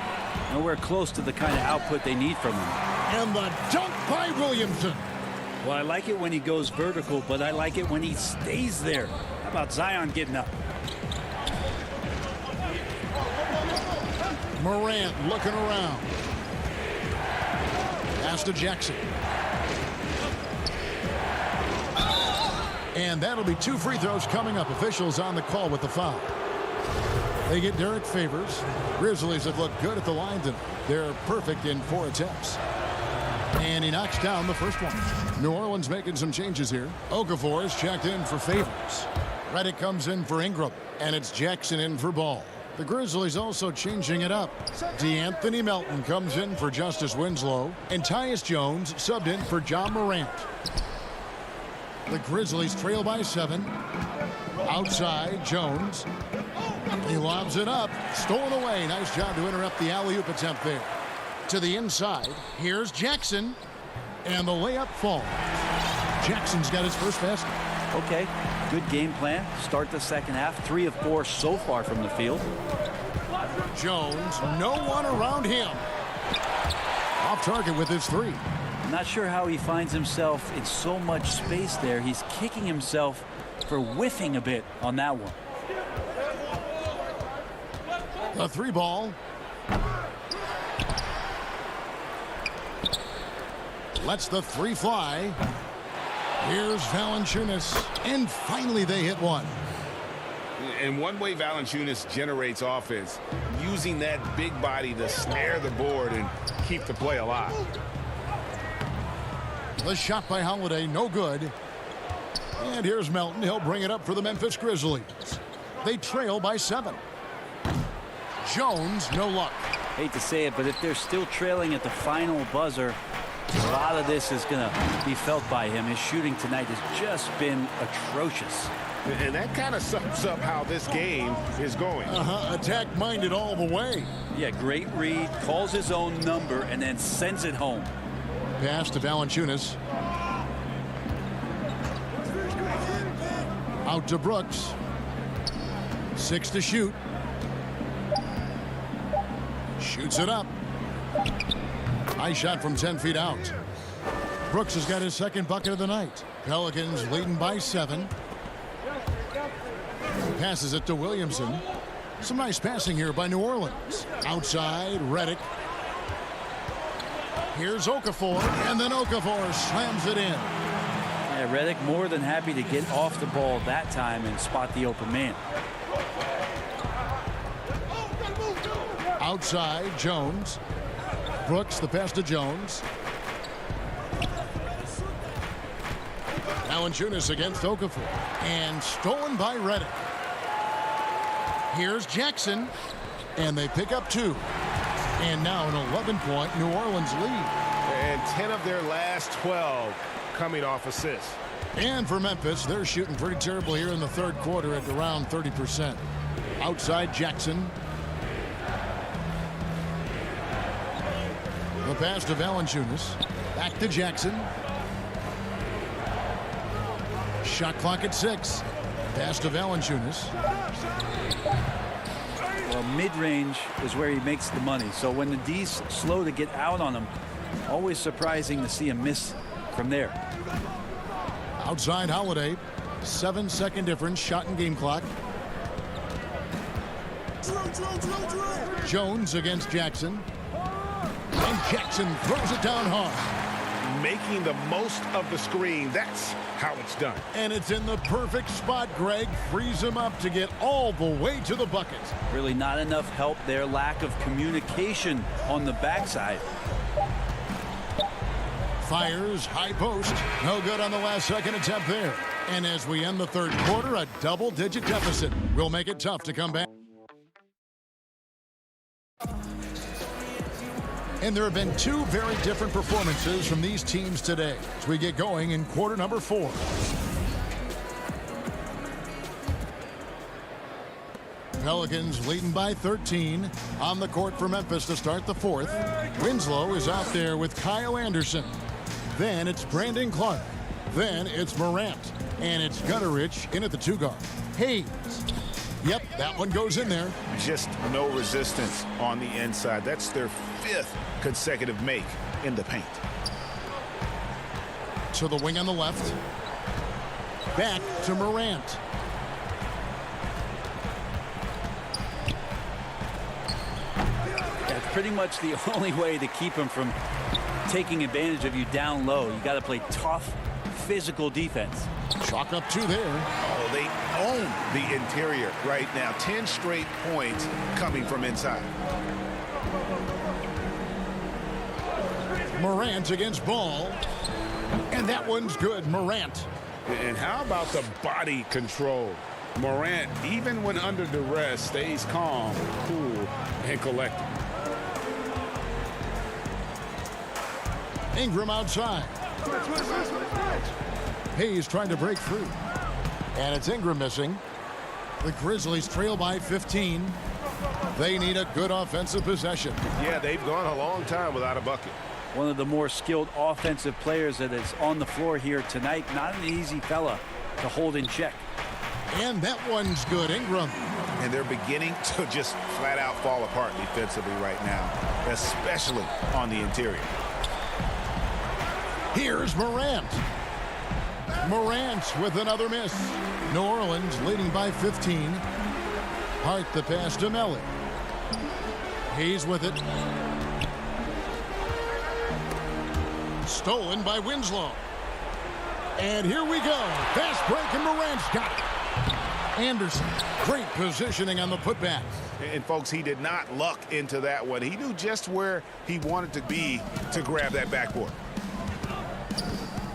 Nowhere close to the kind of output they need from him. And the dunk by Williamson. Well, I like it when he goes vertical, but I like it when he stays there. How about Zion getting up? Morant looking around. Pass pass to Jackson. And that'll be 2 free throws coming up. Officials on the call with the foul. They get Derek Favors. Grizzlies have looked good at the line tonight. They're perfect in 4 attempts. And he knocks down the first one. New Orleans making some changes here. Okafor is checked in for Favors. Redick comes in for Ingram. And it's Jackson in for Ball. The Grizzlies also changing it up. DeAnthony Melton comes in for Justice Winslow. And Tyus Jones subbed in for John Morant. The Grizzlies trail by 7. Outside, Jones. He lobs it up. Stolen away. Nice job to interrupt the alley-oop attempt there. To the inside. Here's Jackson. And the layup falls. Jackson's got his first basket. Okay, good game plan. Start the second half. 3 of 4 so far from the field. Jones, no one around him. Off target with his 3. Not sure how he finds himself in so much space there. He's kicking himself for whiffing a bit on that one. The 3 ball. Lets the 3 fly. Here's Valanciunas. And finally they hit one. And one way Valanciunas generates offense, using that big body to snare the board and keep the play alive. The shot by Holiday, no good. And here's Melton. He'll bring it up for the Memphis Grizzlies. They trail by 7. Jones, no luck. Hate to say it, but if they're still trailing at the final buzzer, a lot of this is going to be felt by him. His shooting tonight has just been atrocious. And that kind of sums up how this game is going. Attack-minded all the way. Yeah, great read, calls his own number, and then sends it home. Pass to Valanciunas. Out to Brooks. 6 to shoot. Shoots it up. High shot from 10 feet out. Brooks has got his second bucket of the night. Pelicans leading by 7. Passes it to Williamson. Some nice passing here by New Orleans. Outside, Redick. Here's Okafor, and then Okafor slams it in. Yeah, Redick more than happy to get off the ball that time and spot the open man. Outside, Jones. Brooks, the pass to Jones. Valanciunas against Okafor. And stolen by Redick. Here's Jackson. And they pick up 2. And now an 11-point New Orleans lead. And 10 of their last 12 coming off assists. And for Memphis, they're shooting pretty terrible here in the third quarter at around 30%. Outside, Jackson. The pass to Valanciunas. Back to Jackson. Shot clock at 6. Pass to Valanciunas. Well, mid-range is where he makes the money. So when the D's slow to get out on him, always surprising to see him miss from there. Outside Holiday. 7-second difference. Shot and game clock. Jones against Jackson. And Jackson throws it down hard. Making the most of the screen. That's how it's done. And it's in the perfect spot. Greg frees him up to get all the way to the bucket. Really not enough help there. Lack of communication on the backside. Fires high post. No good on the last second attempt there. And as we end the third quarter, a double-digit deficit will make it tough to come back. And there have been 2 very different performances from these teams today as we get going in quarter number 4. Pelicans leading by 13 on the court for Memphis to start the 4th. Winslow is out there with Kyle Anderson. Then it's Brandon Clark. Then it's Morant. And it's Gutterich in at the 2 guard. Hayes. Yep, that one goes in there. Just no resistance on the inside. That's their 5th consecutive make in the paint. To the wing on the left. Back to Morant. That's pretty much the only way to keep him from taking advantage of you down low. You got to play tough, physical defense. Chalk up 2 there. Oh, they own the interior right now. 10 straight points coming from inside. Morant against Ball. And that one's good. Morant. And how about the body control? Morant, even when under duress, stays calm, cool, and collected. Ingram outside. Hayes trying to break through. And it's Ingram missing. The Grizzlies trail by 15. They need a good offensive possession. Yeah, they've gone a long time without a bucket. One of the more skilled offensive players that is on the floor here tonight. Not an easy fella to hold in check. And that one's good. Ingram. And they're beginning to just flat out fall apart defensively right now, especially on the interior. Here's Morant. Morant with another miss. New Orleans leading by 15. Hart the pass to Melly. He's with it. Stolen by Winslow. And here we go. Fast break and Morant's got it. Anderson, great positioning on the putback. And folks, he did not luck into that one. He knew just where he wanted to be to grab that backboard.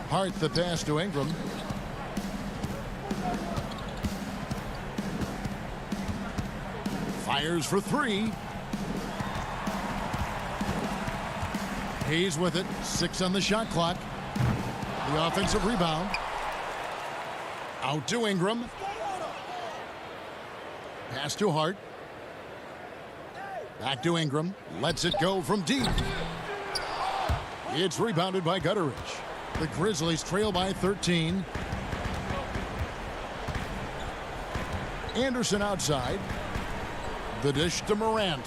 Hart the pass to Ingram. Fires for 3. He's with it. 6 on the shot clock. The offensive rebound. Out to Ingram. Pass to Hart. Back to Ingram. Lets it go from deep. It's rebounded by Gutteridge. The Grizzlies trail by 13. Anderson outside. The dish to Morant.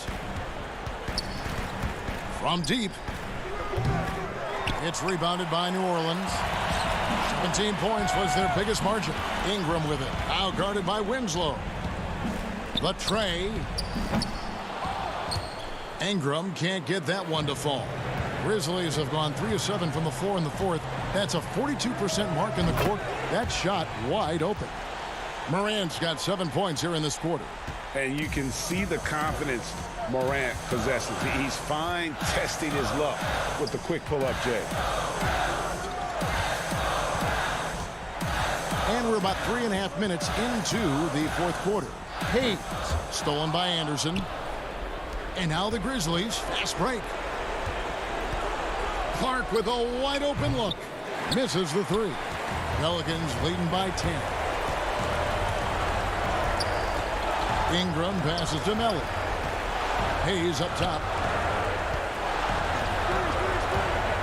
From deep. It's rebounded by New Orleans. 17 points was their biggest margin. Ingram with it. Now guarded by Winslow. The tray. Ingram can't get that one to fall. Grizzlies have gone 3 of 7 from the floor in the fourth. That's a 42% mark in the court. That shot wide open. Morant's got 7 points here in this quarter. And you can see the confidence Morant possesses. He's fine testing his luck with the quick pull-up Jay. And we're about 3.5 minutes into the fourth quarter. Hayes, stolen by Anderson. And now the Grizzlies, fast break. Clark with a wide open look. Misses the 3. Pelicans leading by 10. Ingram passes to Melly. Hayes up top.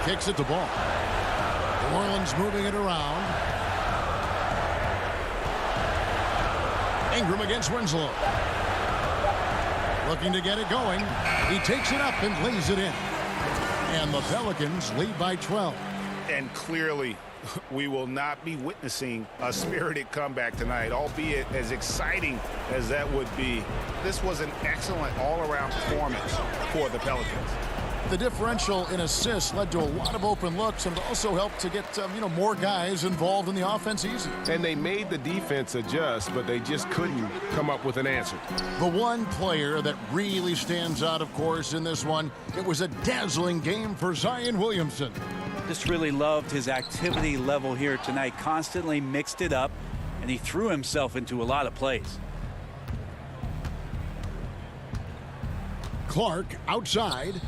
Kicks it to Ball. New Orleans moving it around. Ingram against Winslow. Looking to get it going. He takes it up and lays it in. And the Pelicans lead by 12. And clearly, we will not be witnessing a spirited comeback tonight, albeit as exciting as that would be. This was an excellent all-around performance for the Pelicans. The differential in assists led to a lot of open looks and also helped to get more guys involved in the offense easy. And they made the defense adjust, but they just couldn't come up with an answer. The one player that really stands out, of course, in this one, it was a dazzling game for Zion Williamson. Just really loved his activity level here tonight. Constantly mixed it up, and he threw himself into a lot of plays. Clark outside.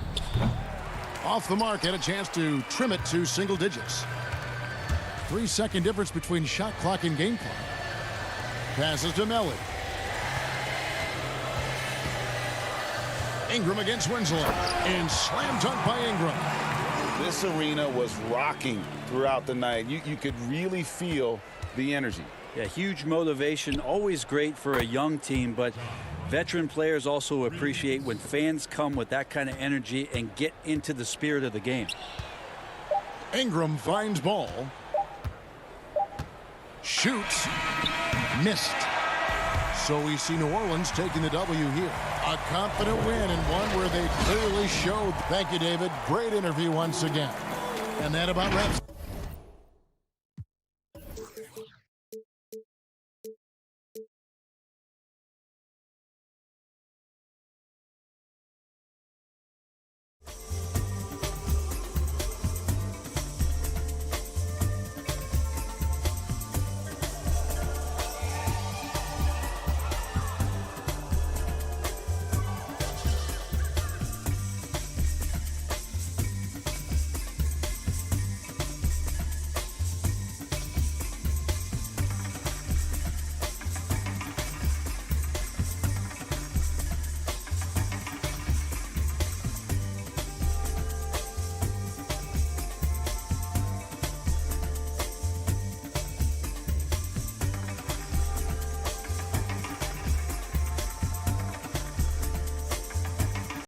Off the mark, had a chance to trim it to single digits. 3-second difference between shot clock and game clock. Passes to Melly. Ingram against Winslow. And slam dunk by Ingram. This arena was rocking throughout the night. You could really feel the energy. Yeah, huge motivation. Always great for a young team, but veteran players also appreciate when fans come with that kind of energy and get into the spirit of the game. Ingram finds Ball. Shoots. Missed. So we see New Orleans taking the W here. A confident win and one where they clearly showed. Thank you, David. Great interview once again. And that about wraps